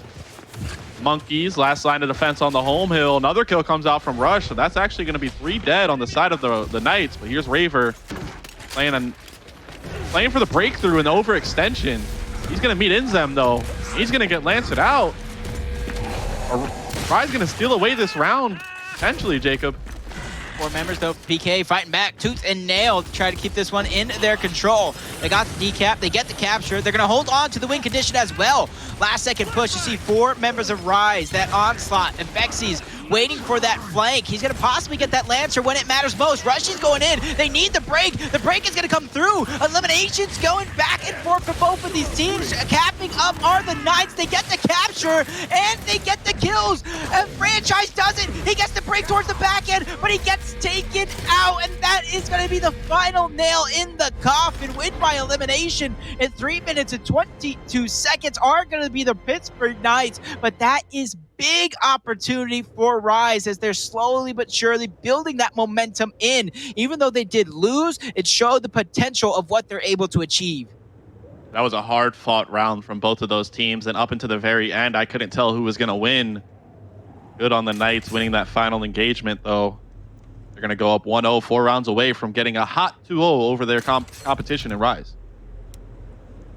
Monkeys, last line of defense on the home hill. Another kill comes out from Rush, so that's actually going to be 3 dead on the side of the Knights. But here's Raver playing for the breakthrough and the overextension. He's going to meet Inzem, though. He's going to get lanced out. Rise going to steal away this round, potentially, Jacob. 4 members though. PK fighting back, tooth and nail to try to keep this one in their control. They got the decap, they get the capture. They're gonna hold on to the win condition as well. Last second push, you see 4 members of Rise, that onslaught, and Vexi's waiting for that flank. He's gonna possibly get that Lancer when it matters most. Russian's going in, they need the break. The break is gonna come through. Eliminations going back and forth for both of these teams. Capping up are the Knights. They get the capture and they get the kills. And Franchise doesn't. He gets the break towards the back end, but he gets taken out, and that is gonna be the final nail in the coffin. Win by elimination in 3 minutes and 22 seconds are gonna be the Pittsburgh Knights, but that is big opportunity for Rise as they're slowly but surely building that momentum in. Even though they did lose, it showed the potential of what they're able to achieve. That was a hard-fought round from both of those teams, and up into the very end, I couldn't tell who was going to win. Good on the Knights winning that final engagement, though. They're going to go up 1-0, 4 rounds away from getting a hot 2-0 over their competition in Rise.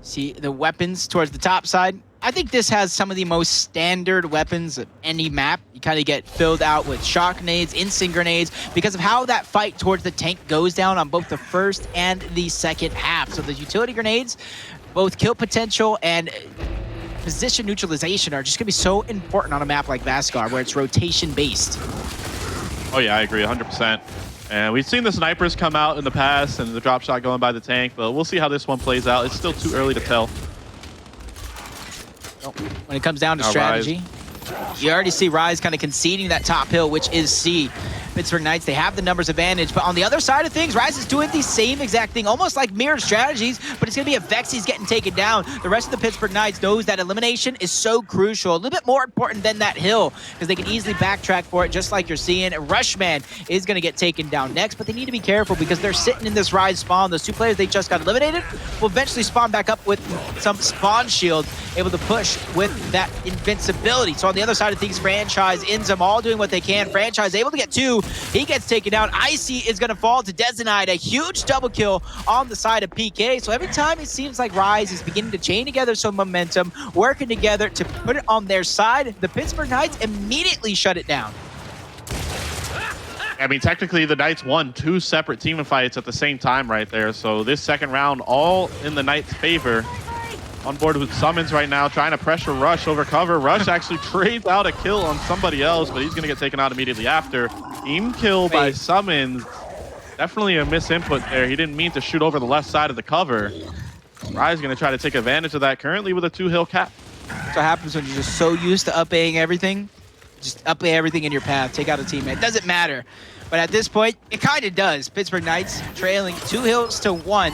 See the weapons towards the top side. I think this has some of the most standard weapons of any map. You kind of get filled out with shock nades, instant grenades, because of how that fight towards the tank goes down on both the first and the second half. So the utility grenades, both kill potential and position neutralization are just going to be so important on a map like Vasgar, where it's rotation based. Oh yeah, I agree 100%. And we've seen the snipers come out in the past and the drop shot going by the tank, but we'll see how this one plays out. It's still too early to tell. When it comes down to strategy, you already see Rise kind of conceding that top hill, which is C. Pittsburgh Knights, they have the numbers advantage, but on the other side of things, Rise is doing the same exact thing, almost like mirrored strategies, but it's going to be a Vexi's getting taken down. The rest of the Pittsburgh Knights knows that elimination is so crucial, a little bit more important than that hill, because they can easily backtrack for it, just like you're seeing. Rushman is going to get taken down next, but they need to be careful because they're sitting in this Rise spawn. Those 2 players they just got eliminated will eventually spawn back up with some spawn shield, able to push with that invincibility. So on the other side of things, Franchise, Inzum, all doing what they can. Franchise able to get 2. He gets taken down. Icy is going to fall to Dezenite. A huge double kill on the side of PK. So every time it seems like Rise is beginning to chain together some momentum, working together to put it on their side, the Pittsburgh Knights immediately shut it down. I mean, technically, the Knights won 2 separate team fights at the same time right there. So this second round, all in the Knights' favor. On board with Summons right now, trying to pressure Rush over cover. Rush actually trades out a kill on somebody else, but he's going to get taken out immediately after. Team kill by Summons. Definitely a misinput there. He didn't mean to shoot over the left side of the cover. Rise going to try to take advantage of that currently with a 2-hill cap. That's what happens when you're just so used to up-Aing everything. Just up-A everything in your path. Take out a teammate. It doesn't matter. But at this point, it kind of does. Pittsburgh Knights trailing 2 hills to 1.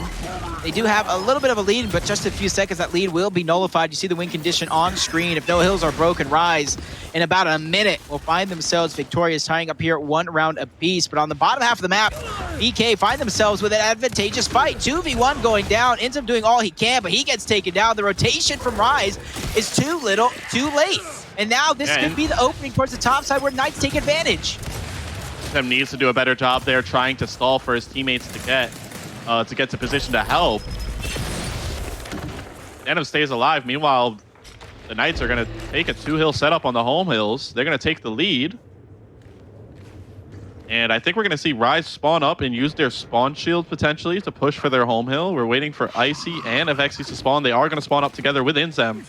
They do have a little bit of a lead, but just a few seconds, that lead will be nullified. You see the win condition on screen. If no hills are broken, Rise in about a minute will find themselves victorious, tying up here 1 round apiece. But on the bottom half of the map, BK find themselves with an advantageous fight. 2v1 going down. Ends up doing all he can, but he gets taken down. The rotation from Rise is too little, too late. And now this could be the opening towards the top side where Knights take advantage. Him needs to do a better job there trying to stall for his teammates to get to position to help. Denim stays alive. Meanwhile, the Knights are going to take a 2-hill setup on the home hills. They're going to take the lead. And I think we're going to see Rise spawn up and use their spawn shield potentially to push for their home hill. We're waiting for Icy and Avexis to spawn. They are going to spawn up together with Inzem.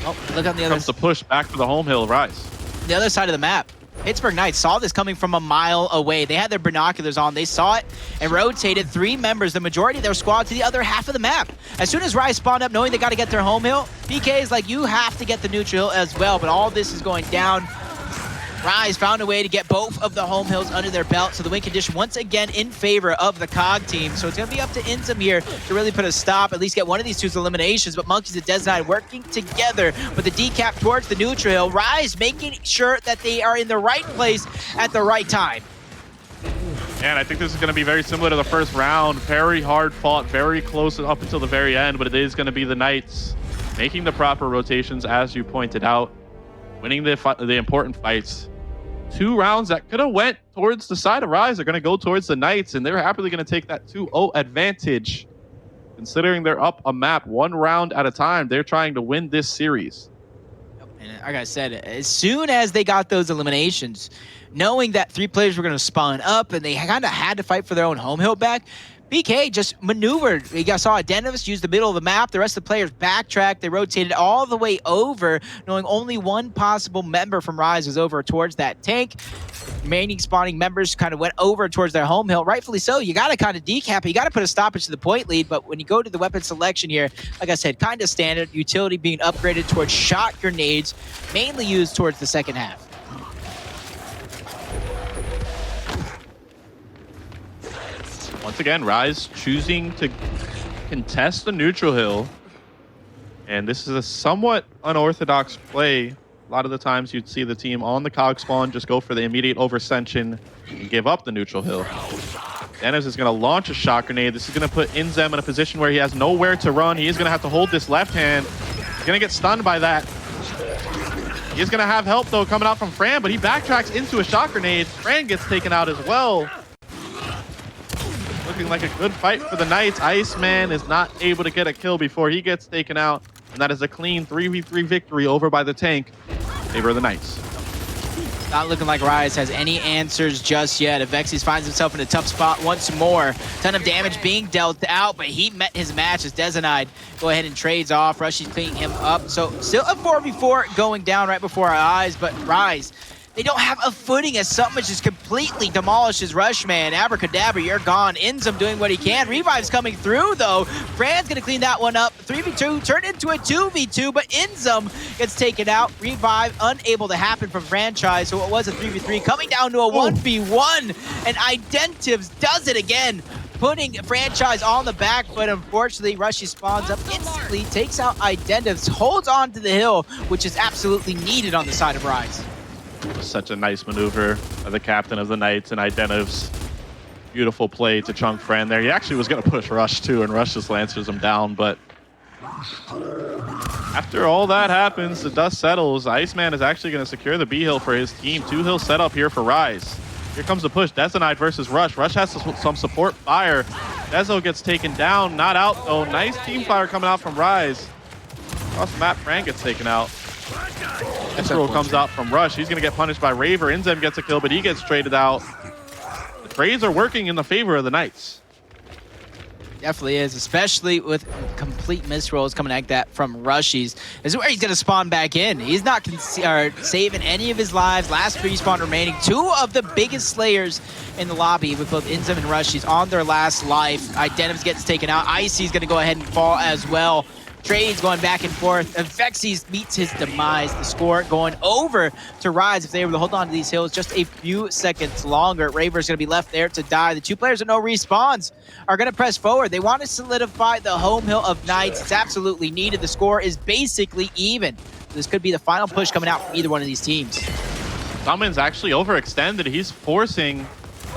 Oh, look on the other Comes the push back to the home hill, Rise. The other side of the map. Pittsburgh Knights saw this coming from a mile away. They had their binoculars on. They saw it and rotated 3 members, the majority of their squad, to the other half of the map. As soon as Rise spawned up, knowing they got to get their home hill, PK is like, you have to get the neutral hill as well. But all this is going down. Rise found a way to get both of the home hills under their belt. So the win condition once again in favor of the COG team. So it's going to be up to Inzum here to really put a stop, at least get one of these 2's eliminations. But Monkeys and Dezenite working together with the decap towards the neutral hill. Rise making sure that they are in the right place at the right time. And I think this is going to be very similar to the first round. Very hard fought, very close up until the very end. But it is going to be the Knights making the proper rotations, as you pointed out. Winning the important fights. 2 rounds that could have went towards the side of Rise are going to go towards the Knights, and they're happily going to take that 2-0 advantage. Considering they're up a map 1 round at a time, they're trying to win this series. And like I said, as soon as they got those eliminations, knowing that 3 players were going to spawn up and they kind of had to fight for their own home hill back, BK just maneuvered. We saw Dennis use the middle of the map. The rest of the players backtracked. They rotated all the way over, knowing only one possible member from Rise was over towards that tank. Remaining spawning members kind of went over towards their home hill. Rightfully so. You got to kind of decap it. You got to put a stoppage to the point lead. But when you go to the weapon selection here, like I said, kind of standard. Utility being upgraded towards shot grenades, mainly used towards the second half. Once again, Rise choosing to contest the neutral hill. And this is a somewhat unorthodox play. A lot of the times you'd see the team on the cog spawn just go for the immediate overscension and give up the neutral hill. Dennis is going to launch a shot grenade. This is going to put Inzem in a position where he has nowhere to run. He is going to have to hold this left hand. He's going to get stunned by that. He's going to have help, though, coming out from Fran, but he backtracks into a shot grenade. Fran gets taken out as well. Looking like a good fight for the Knights. Iceman is not able to get a kill before he gets taken out. And that is a clean 3v3 victory over by the tank in favor of the Knights. Not looking like Rise has any answers just yet. Avexis finds himself in a tough spot once more. Ton of damage being dealt out, but he met his match as Dezenide go ahead and trades off. Rushy's cleaning him up. So still a 4v4 going down right before our eyes, but Rise, they don't have a footing as something just completely demolishes Rushman. Abracadabra, you're gone. Inzem doing what he can. Revive's coming through, though. Fran's gonna clean that one up. 3v2 turned into a 2v2, but Inzem gets taken out. Revive unable to happen from Franchise, so it was a 3v3 coming down to a 1v1. And Identives does it again, putting Franchise on the back foot. Unfortunately, Rushy spawns up instantly, takes out Identives, holds on to the hill, which is absolutely needed on the side of Rise. Such a nice maneuver of the captain of the Knights and Identives. Beautiful play to chunk Fran there. He actually was going to push Rush too, and Rush just lancers him down, but after all that happens, the dust settles. Iceman is actually going to secure the B hill for his team. 2-hill setup here for Rise. Here comes the push. Dezenide versus Rush. Rush has some support fire. Dezo gets taken down, not out though. Nice team fire coming out from Rise. Across the map, Fran gets taken out. Esro comes out from Rush. He's going to get punished by Raver. Inzem gets a kill, but he gets traded out. The trades are working in the favor of the Knights. Definitely is, especially with complete misrolls coming like that from Rushies. This is where he's going to spawn back in. He's not saving any of his lives. Last respawn remaining. 2 of the biggest slayers in the lobby with both Inzem and Rushies on their last life. Identives gets taken out. Icy's going to go ahead and fall as well. Trades going back and forth. Avexis meets his demise. The score going over to Rise if they were able to hold on to these hills just a few seconds longer. Raver's going to be left there to die. The 2 players with no respawns are going to press forward. They want to solidify the home hill of Knights. It's absolutely needed. The score is basically even. This could be the final push coming out from either one of these teams. Summon's actually overextended. He's forcing...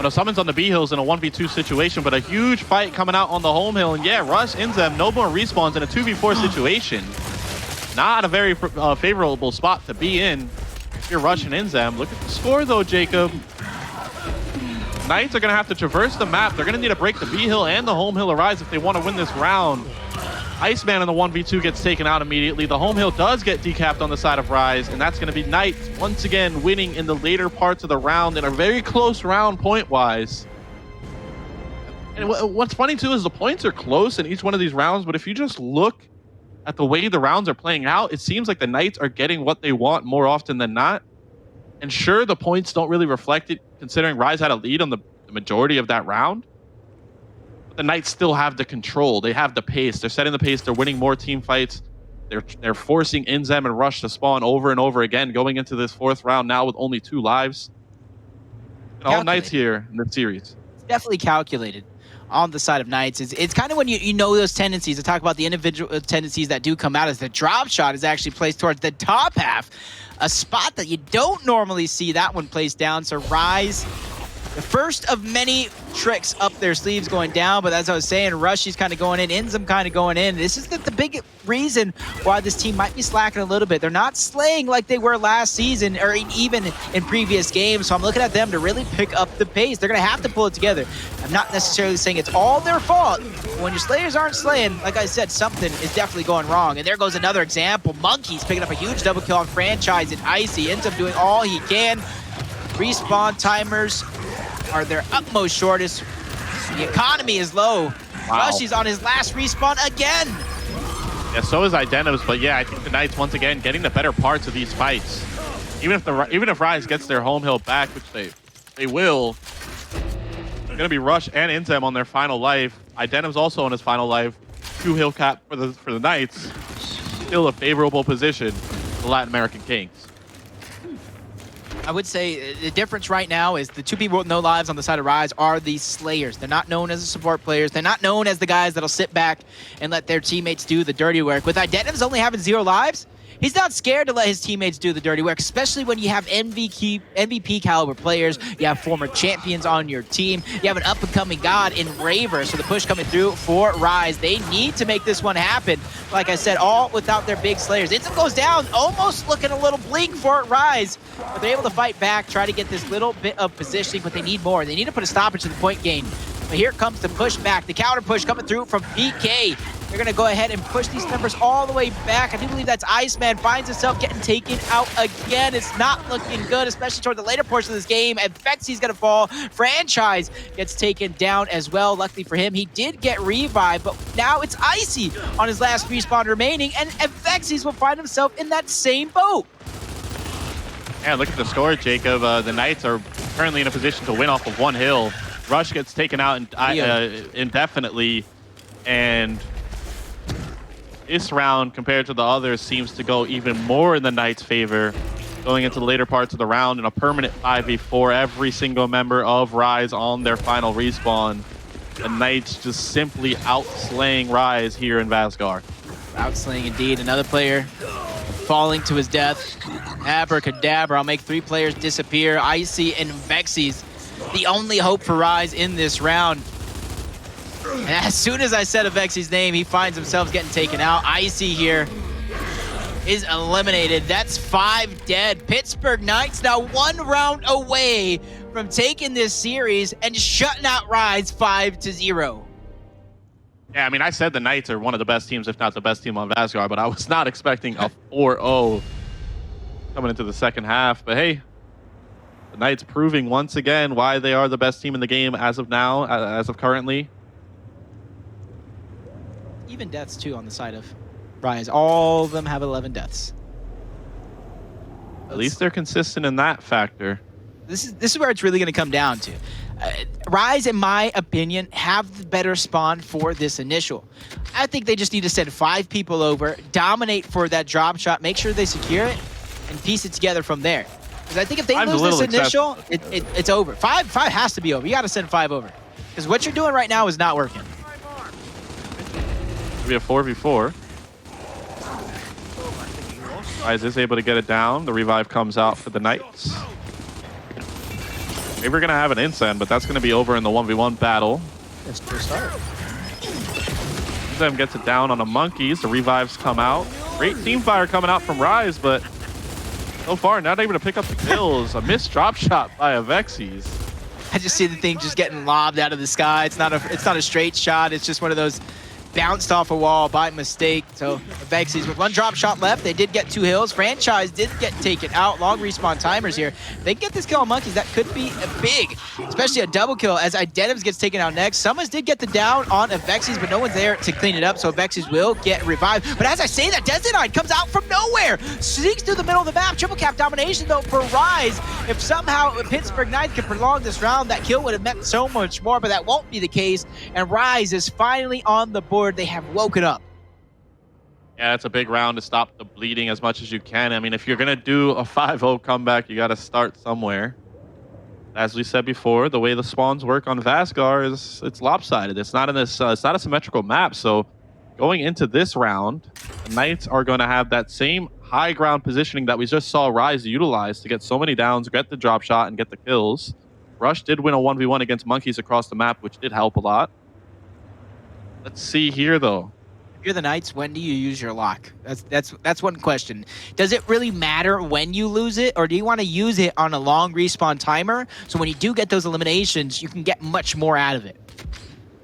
Summon's on the B hills in a 1v2 situation, but a huge fight coming out on the home hill. And yeah, Rush, Inzem, no more respawns in a 2v4 situation. Not a very favorable spot to be in if you're Rush and Inzem. Look at the score though, Jacob. Knights are going to have to traverse the map. They're going to need to break the B hill and the home hill of Rise if they want to win this round. Iceman in the 1v2 gets taken out immediately. The home hill does get decapped on the side of Rise, and that's going to be Knights once again winning in the later parts of the round in a very close round point-wise. And what's funny too is the points are close in each one of these rounds, but if you just look at the way the rounds are playing out, it seems like the Knights are getting what they want more often than not. And sure, the points don't really reflect it, considering Rise had a lead on the majority of that round. The Knights still have the control. They have the pace. They're setting the pace. They're winning more team fights. They're forcing Inzem and Rush to spawn over and over again, going into this 4th round now with only 2 lives. And all Knights here in the series. It's definitely calculated on the side of Knights. It's kind of when you know those tendencies. To talk about the individual tendencies that do come out as the drop shot is actually placed towards the top half. A spot that you don't normally see that one placed down. So Rise the first of many tricks up their sleeves going down, but as I was saying, Rushy's kind of going in, Inzum kind of going in. This is the big reason why this team might be slacking a little bit. They're not slaying like they were last season or even in previous games, so I'm looking at them to really pick up the pace. They're going to have to pull it together. I'm not necessarily saying it's all their fault. When your Slayers aren't slaying, like I said, something is definitely going wrong. And there goes another example. Monkey's picking up a huge double kill on Franchise and Icy. Ends up doing all he can. Respawn timers are their utmost shortest. The economy is low. Wow. Rushy's on his last respawn again. Yeah, so is Identivs, but yeah, I think the Knights once again getting the better parts of these fights. Even if Rise gets their home hill back, which they will, it's gonna be Rush and Inzem on their final life. Identivs also on his final life. 2 hill cap for the Knights. Still a favorable position for the Latin American Kings. I would say the difference right now is the 2 people with no lives on the side of Rise are the Slayers. They're not known as the support players. They're not known as the guys that'll sit back and let their teammates do the dirty work. With Identivs only having 0 lives, he's not scared to let his teammates do the dirty work, especially when you have MVP caliber players. You have former champions on your team. You have an up-and-coming god in Raver. So the push coming through for Rise. They need to make this one happen. Like I said, all without their big Slayers. Inzum goes down, almost looking a little bleak for Rise. But they're able to fight back, try to get this little bit of positioning, but they need more. They need to put a stoppage to the point gain. But here comes the push back, the counter push coming through from PK. They're going to go ahead and push these members all the way back. I do believe that's Iceman finds himself getting taken out again. It's not looking good, especially toward the later portion of this game. And Vexy's going to fall. Franchise gets taken down as well. Luckily for him, he did get revived, but now it's Icy on his last respawn remaining, and Vexy's will find himself in that same boat. Yeah, look at the score, Jacob. The Knights are currently in a position to win off of 1 hill. Rush gets taken out indefinitely, and this round, compared to the others, seems to go even more in the Knights' favor, going into the later parts of the round in a permanent 5v4. Every single member of Rise on their final respawn. The Knights just simply outslaying Rise here in Vasgar. Outslaying indeed. Another player falling to his death. Abracadabra. I'll make 3 players disappear. Icy and Vexy's the only hope for Rise in this round. And as soon as I said Vexy's name, he finds himself getting taken out. Icy here is eliminated. That's 5 dead. Pittsburgh Knights now 1 round away from taking this series and shutting out Rise 5-0. Yeah, I mean, I said the Knights are one of the best teams, if not the best team on Vasgar, but I was not expecting a 4-0 coming into the second half. But hey, the Knights proving once again why they are the best team in the game as of now, as of currently. Even deaths too on the side of Rise. All of them have 11 deaths. At least they're consistent in that factor. This is where it's really going to come down to. Rise, in my opinion, have the better spawn for this initial. I think they just need to send 5 people over, dominate for that drop shot, make sure they secure it, and piece it together from there. Because I think if they lose this initial, it's over. 5 has to be over. You got to send 5 over. Because what you're doing right now is not working. It'll be a 4v4. Rise is able to get it down. The revive comes out for the Knights. Maybe we're going to have an Insen, but that's going to be over in the 1v1 battle. That's a good start. Insen gets it down on the Monkeys. The revives come out. Great team fire coming out from Rise, but so far not able to pick up the kills. A missed drop shot by a Vexy's. I just see the thing just getting lobbed out of the sky. It's not a straight shot. It's just one of those bounced off a wall by mistake. So Vexy's with 1 drop shot left. They did get 2 hills. Franchise did get taken out. Long respawn timers here. They get this kill on Monkeys. That could be a big, especially a double kill as Identivs gets taken out next. Summers did get the down on Vexy's, but no one's there to clean it up. So Vexy's will get revived. But as I say that, Desidine comes out from nowhere. Sneaks through the middle of the map. Triple cap domination though for Rise. If somehow Pittsburgh Knights can prolong this round, that kill would have meant so much more, but that won't be the case. And Rise is finally on the board. They have woken up. Yeah, it's a big round to stop the bleeding as much as you can. I mean, if you're going to do a 5-0 comeback, you got to start somewhere. As we said before, the way the spawns work on Vasgar is it's lopsided. It's not in this it's not a symmetrical map. So going into this round, the Knights are going to have that same high ground positioning that we just saw Rise utilize to get so many downs, get the drop shot, and get the kills. Rush did win a 1v1 against monkeys across the map, which did help a lot. Let's see here, though. If you're the Knights, when do you use your lock? That's one question. Does it really matter when you lose it, or do you want to use it on a long respawn timer so when you do get those eliminations, you can get much more out of it?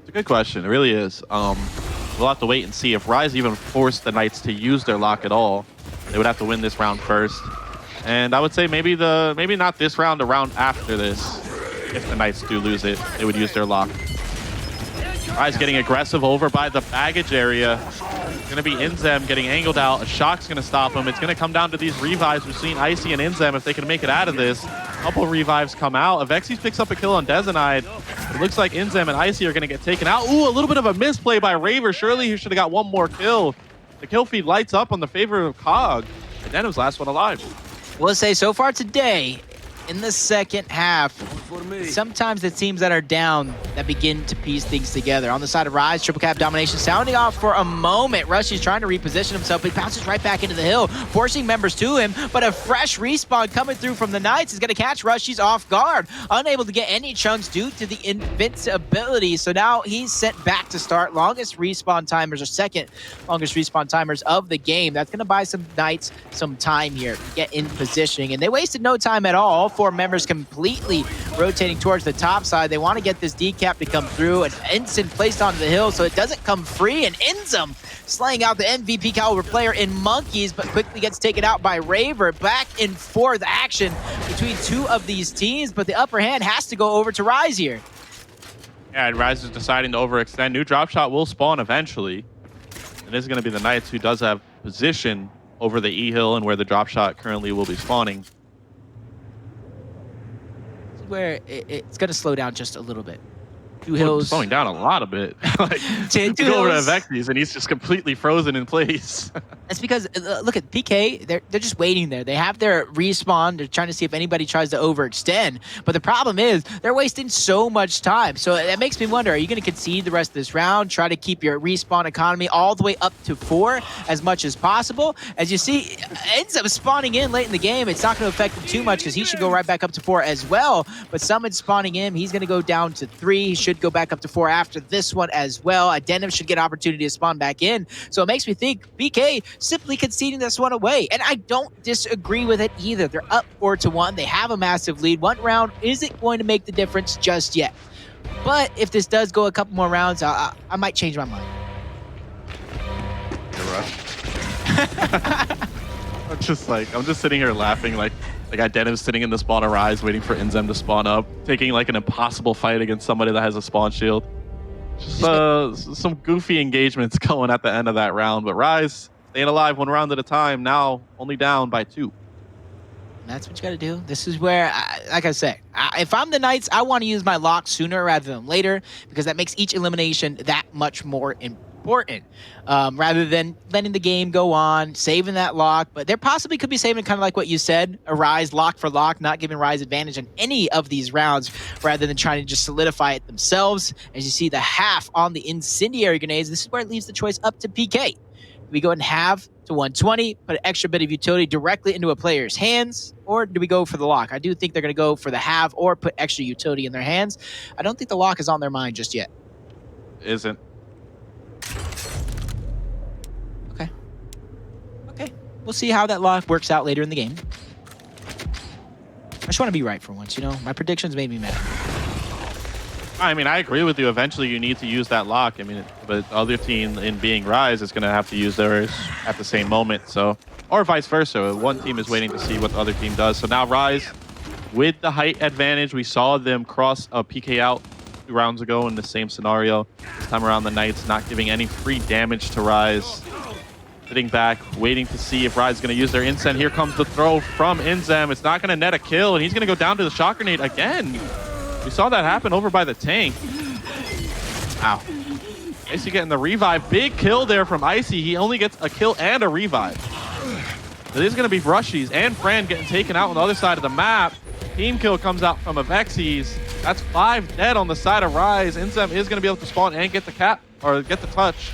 It's a good question. It really is. We'll have to wait and see if Rise even forced the Knights to use their lock at all. They would have to win this round first. And I would say maybe not this round, the round after this. If the Knights do lose it, they would use their lock. Rise getting aggressive over by the baggage area. It's going to be Inzem getting angled out. A shock's going to stop him. It's going to come down to these revives. We've seen Icy and Inzem if they can make it out of this. A couple revives come out. Avexis picks up a kill on Dezenide. It looks like Inzem and Icy are going to get taken out. Ooh, a little bit of a misplay by Raver. Surely he should have got one more kill. The kill feed lights up on the favor of COG. And Denim's last one alive. We'll say so far today, in the second half, sometimes the teams that are down that begin to piece things together. On the side of Rise, triple cap domination sounding off for a moment. Rushy's trying to reposition himself, but he bounces right back into the hill, forcing members to him, but a fresh respawn coming through from the Knights is going to catch Rushy's off guard, unable to get any chunks due to the invincibility. So now he's sent back to start. Longest respawn timers, or second longest respawn timers of the game. That's going to buy some Knights some time here to get in positioning, and they wasted no time at all. 4 members completely rotating towards the top side. They want to get this decap to come through. An instant placed onto the hill so it doesn't come free, and Inzem slaying out the MVP caliber player in monkeys, but quickly gets taken out by Raver. Back and forth action between two of these teams, but the upper hand has to go over to Rise here. Yeah, and Rise is deciding to overextend. New drop shot will spawn eventually. And this is going to be the Knights, who does have position over the E-hill and where the drop shot currently will be spawning. Where it's going to slow down just a little bit. 2 hills. Slowing down a lot of it. Like, you go over to Avexis and he's just completely frozen in place. That's because, look at PK, they're just waiting there. They have their respawn. They're trying to see if anybody tries to overextend. But the problem is they're wasting so much time. So that makes me wonder, are you going to concede the rest of this round, try to keep your respawn economy all the way up to 4 as much as possible? As you see, ends up spawning in late in the game. It's not going to affect him too much because he should go right back up to 4 as well. But Summon spawning in, he's going to go down to 3. He should go back up to 4 after this one as well. Addendum should get an opportunity to spawn back in. So it makes me think BK simply conceding this one away. And I don't disagree with it either. They're up 4-1. They have a massive lead. One round isn't going to make the difference just yet. But if this does go a couple more rounds, I might change my mind. I'm just sitting here laughing like Addendum's sitting in the spawn of Rise waiting for Inzem to spawn up, taking like an impossible fight against somebody that has a spawn shield. Just some goofy engagements going at the end of that round, but Rise staying alive 1 round at a time, now only down by 2. That's what you got to do. This is where, like I said, if I'm the Knights, I want to use my lock sooner rather than later because that makes each elimination that much more important. Rather than letting the game go on, saving that lock. But there possibly could be saving kind of like what you said, a Rise lock for lock, not giving Rise advantage in any of these rounds rather than trying to just solidify it themselves. As you see the half on the incendiary grenades, this is where it leaves the choice up to PK. Do we go and halve to 120, put an extra bit of utility directly into a player's hands, or do we go for the lock? I do think they're going to go for the halve or put extra utility in their hands. I don't think the lock is on their mind just yet. Isn't. Okay. We'll see how that lock works out later in the game. I just want to be right for once, you know? My predictions made me mad. I mean, I agree with you. Eventually, you need to use that lock. I mean, but the other team, in being Rise, is going to have to use theirs at the same moment. So, or vice versa. One team is waiting to see what the other team does. So now Rise, with the height advantage, we saw them cross a PK out 2 rounds ago in the same scenario. This time around, the Knights not giving any free damage to Rise. Sitting back, waiting to see if Rise is going to use their Incense. Here comes the throw from Inzem. It's not going to net a kill, and he's going to go down to the shock grenade again. We saw that happen over by the tank. Ow. Icy getting the revive. Big kill there from Icy. He only gets a kill and a revive. It is going to be Rushies and Fran getting taken out on the other side of the map. Team kill comes out from Avexis. That's 5 dead on the side of Rise. Inzem is going to be able to spawn and get the cap, or get the touch.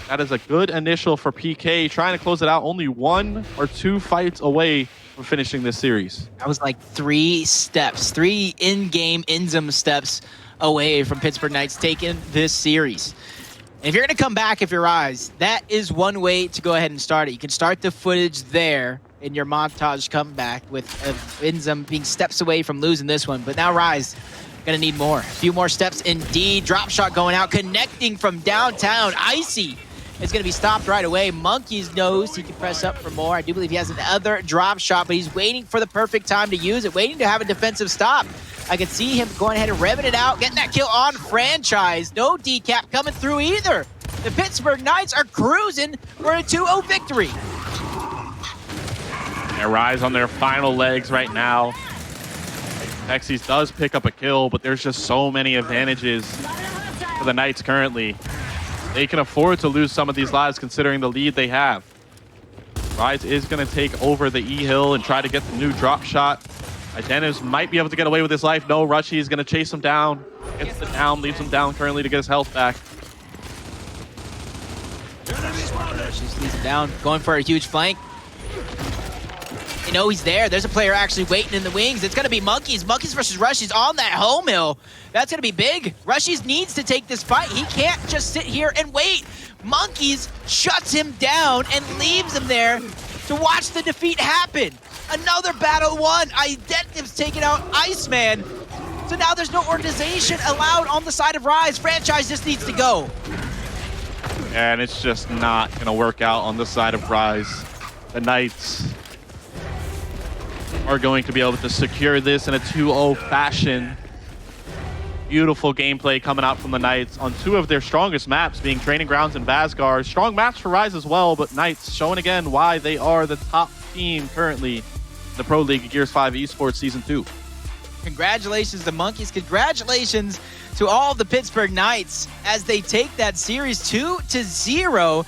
That is a good initial for PK. Trying to close it out. Only 1 or 2 fights away for finishing this series. I was like 3 steps, 3 in-game Inzum steps away from Pittsburgh Knights taking this series. And if you're going to come back, if you're Rise, that is one way to go ahead and start it. You can start the footage there in your montage comeback with Inzum being steps away from losing this one. But now Rise, going to need more. A few more steps indeed. Drop shot going out, connecting from downtown. Icy is going to be stopped right away. Monkey's knows he can press up for more. I do believe he has another drop shot, but he's waiting for the perfect time to use it, waiting to have a defensive stop. I can see him going ahead and revving it out, getting that kill on Franchise. No decap coming through either. The Pittsburgh Knights are cruising for a 2-0 victory. They rise on their final legs right now. Texas does pick up a kill, but there's just so many advantages for the Knights currently. They can afford to lose some of these lives considering the lead they have. Rise is going to take over the E-Hill and try to get the new drop shot. Dennis might be able to get away with his life. No, Rushy is going to chase him down. Gets the down, leaves him down currently to get his health back. She leaves him down, going for a huge flank. You know he's there. There's a player actually waiting in the wings. It's going to be Monkeys. Monkeys versus Rushies on that home hill. That's going to be big. Rushies needs to take this fight. He can't just sit here and wait. Monkeys shuts him down and leaves him there to watch the defeat happen. Another battle won. Identive's taking out Iceman. So now there's no organization allowed on the side of Rise. Franchise just needs to go. And it's just not going to work out on the side of Rise. The Knights are going to be able to secure this in a 2-0 fashion. Beautiful gameplay coming out from the Knights on 2 of their strongest maps, being Training Grounds and Vasgar. Strong maps for Rise as well, but Knights showing again why they are the top team currently in the Pro League of Gears 5 Esports Season 2. Congratulations to Monkeys. Congratulations to all of the Pittsburgh Knights as they take that series 2-0.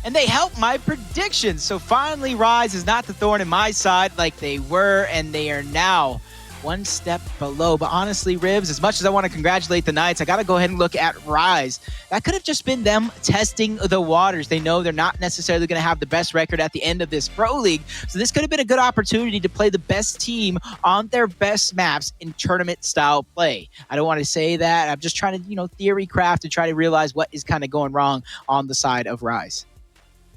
And they help my predictions. So finally, Rise is not the thorn in my side like they were, and they are now 1 step below. But honestly, Ribs, as much as I want to congratulate the Knights, I got to go ahead and look at Rise. That could have just been them testing the waters. They know they're not necessarily going to have the best record at the end of this Pro League. So this could have been a good opportunity to play the best team on their best maps in tournament-style play. I don't want to say that. I'm just trying to, theory craft and try to realize what is kind of going wrong on the side of Rise.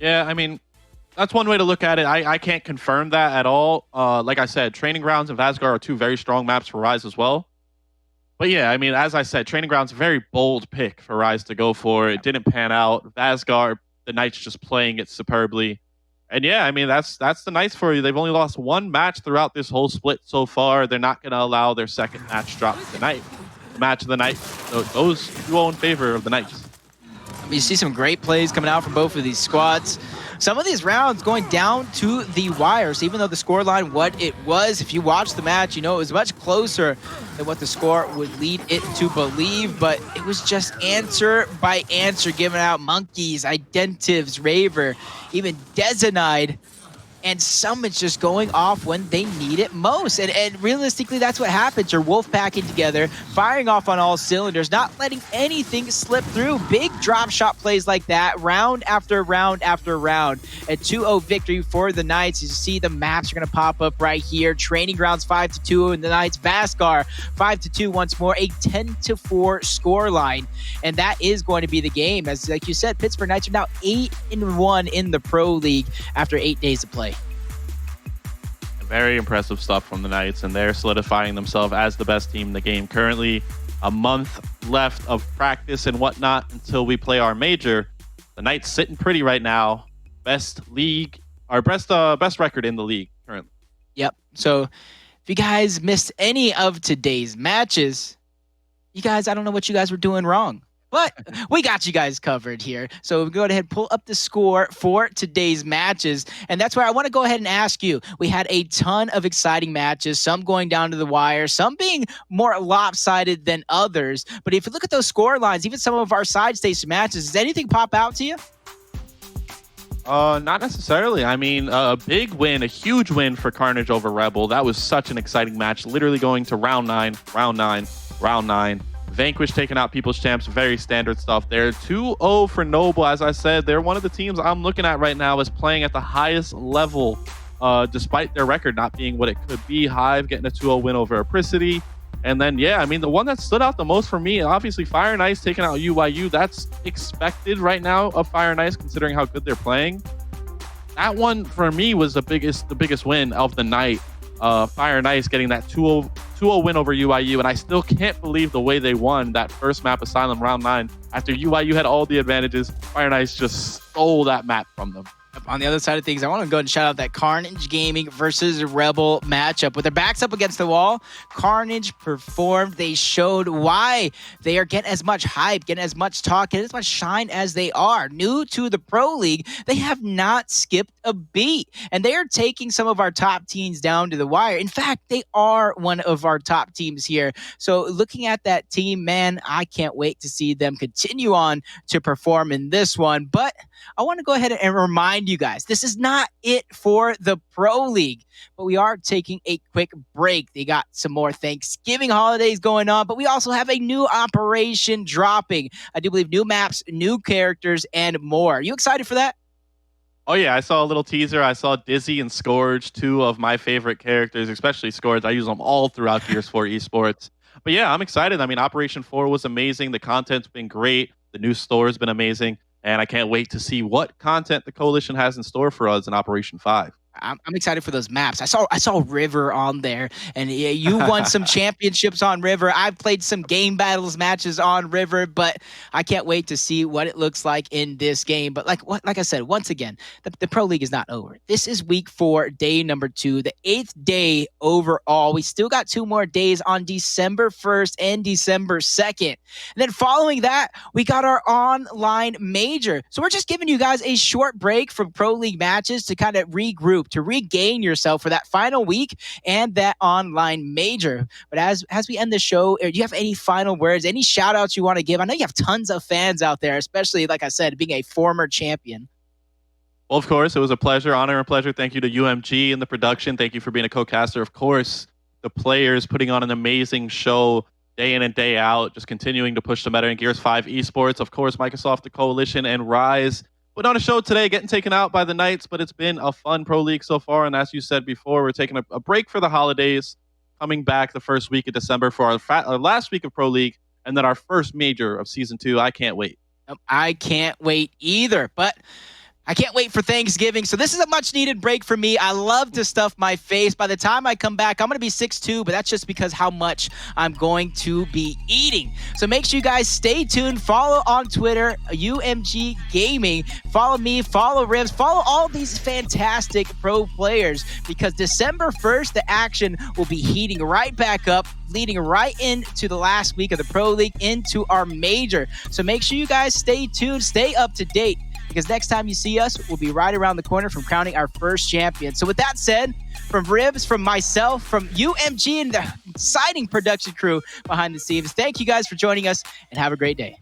Yeah, I mean, that's one way to look at it. I can't confirm that at all. Like I said, Training Grounds and Vasgar are 2 very strong maps for Rise as well. But yeah, I mean, as I said, Training Grounds a very bold pick for Rise to go for. It didn't pan out. Vasgar, the Knights just playing it superbly. And yeah, I mean, that's the Knights for you. They've only lost 1 match throughout this whole split so far. They're not going to allow their second match drop tonight. Match of the night. So those 2-0 in favor of the Knights. You see some great plays coming out from both of these squads. Some of these rounds going down to the wires, even though the scoreline, what it was, if you watch the match, it was much closer than what the score would lead it to believe, but it was just answer by answer giving out. Monkeys, Identives, Raver, even Desanide, and Summit's just going off when they need it most. And realistically, that's what happens. You're wolf packing together, firing off on all cylinders, not letting anything slip through. Big drop shot plays like that, round after round after round. A 2-0 victory for the Knights. You see the maps are going to pop up right here. Training Grounds 5-2 in the Knights. Vasgar 5-2 once more. A 10-4 scoreline. And that is going to be the game. As like you said, Pittsburgh Knights are now 8-1 in the Pro League after 8 days of play. Very impressive stuff from the Knights, and they're solidifying themselves as the best team in the game. Currently, a month left of practice and whatnot until we play our major. The Knights sitting pretty right now. Best record in the league currently. Yep. So if you guys missed any of today's matches, I don't know what you guys were doing wrong. But we got you guys covered here. So go ahead and pull up the score for today's matches. And that's where I want to go ahead and ask you. We had a ton of exciting matches, some going down to the wire, some being more lopsided than others. But if you look at those score lines, even some of our side station matches, does anything pop out to you? Not necessarily. I mean, a big win, a huge win for Carnage over Rebel. That was such an exciting match, literally going to round 9. Vanquish taking out People's Champs, very standard stuff there. 2-0 for Noble. As I said, they're one of the teams I'm looking at right now as playing at the highest level despite their record not being what it could be. Hive getting a 2-0 win over Apricity. And then, yeah, I mean, the one that stood out the most for me, obviously Fire N Ice taking out UYU. That's expected right now of Fire N Ice, considering how good they're playing. That one, for me, was the biggest win of the night. Fire N Ice getting that 2-0 win over UYU. And I still can't believe the way they won that first map, Asylum, round 9. After UYU had all the advantages, Fire N Ice just stole that map from them. On the other side of things, I want to go ahead and shout out that Carnage Gaming versus Rebel matchup. With their backs up against the wall, Carnage performed. They showed why they are getting as much hype, getting as much talk, getting as much shine as they are. New to the Pro League, they have not skipped a beat. And they are taking some of our top teams down to the wire. In fact, they are one of our top teams here. So looking at that team, man, I can't wait to see them continue on to perform in this one. But I want to go ahead and remind you guys, this is not it for the Pro League, but we are taking a quick break. They got some more Thanksgiving holidays going on, but we also have a new operation dropping. I do believe new maps, new characters, and more. Are you excited for that? Oh yeah, I saw a little teaser. I saw Dizzy and Scourge, two of my favorite characters, especially Scourge. I use them all throughout Gears 4 Esports. But yeah, I'm excited. I mean, Operation 4 was amazing. The content's been great. The new store has been amazing. And I can't wait to see what content the Coalition has in store for us in Operation 5. I'm excited for those maps. I saw River on there, and yeah, you won some championships on River. I've played some game battles matches on River, but I can't wait to see what it looks like in this game. But like I said, once again, the Pro League is not over. This is week 4, day number 2, the 8th day overall. We still got 2 more days on December 1st and December 2nd. And then following that, we got our online major. So we're just giving you guys a short break from Pro League matches to kind of regroup, to regain yourself for that final week and that online major. But as we end the show, do you have any final words, any shout outs you want to give? I know you have tons of fans out there, especially, like I said, being a former champion. Well, of course, it was a pleasure, honor and pleasure. Thank you to UMG and the production. Thank you for being a co-caster. Of course, the players putting on an amazing show day in and day out, just continuing to push the meta in Gears 5 Esports. Of course, Microsoft, the Coalition, and Rise put on a show today, getting taken out by the Knights, but it's been a fun Pro League so far. And as you said before, we're taking a break for the holidays, coming back the first week of December for our last week of Pro League, and then our first major of Season 2. I can't wait. I can't wait either, but I can't wait for Thanksgiving. So this is a much needed break for me. I love to stuff my face. By the time I come back, I'm going to be 6'2", but that's just because how much I'm going to be eating. So make sure you guys stay tuned. Follow on Twitter, UMG Gaming. Follow me, follow Ribs, follow all these fantastic pro players, because December 1st, the action will be heating right back up, leading right into the last week of the Pro League, into our major. So make sure you guys stay tuned, stay up to date, because next time you see us, we'll be right around the corner from crowning our first champion. So with that said, from Ribs, from myself, from UMG and the exciting production crew behind the scenes, thank you guys for joining us, and have a great day.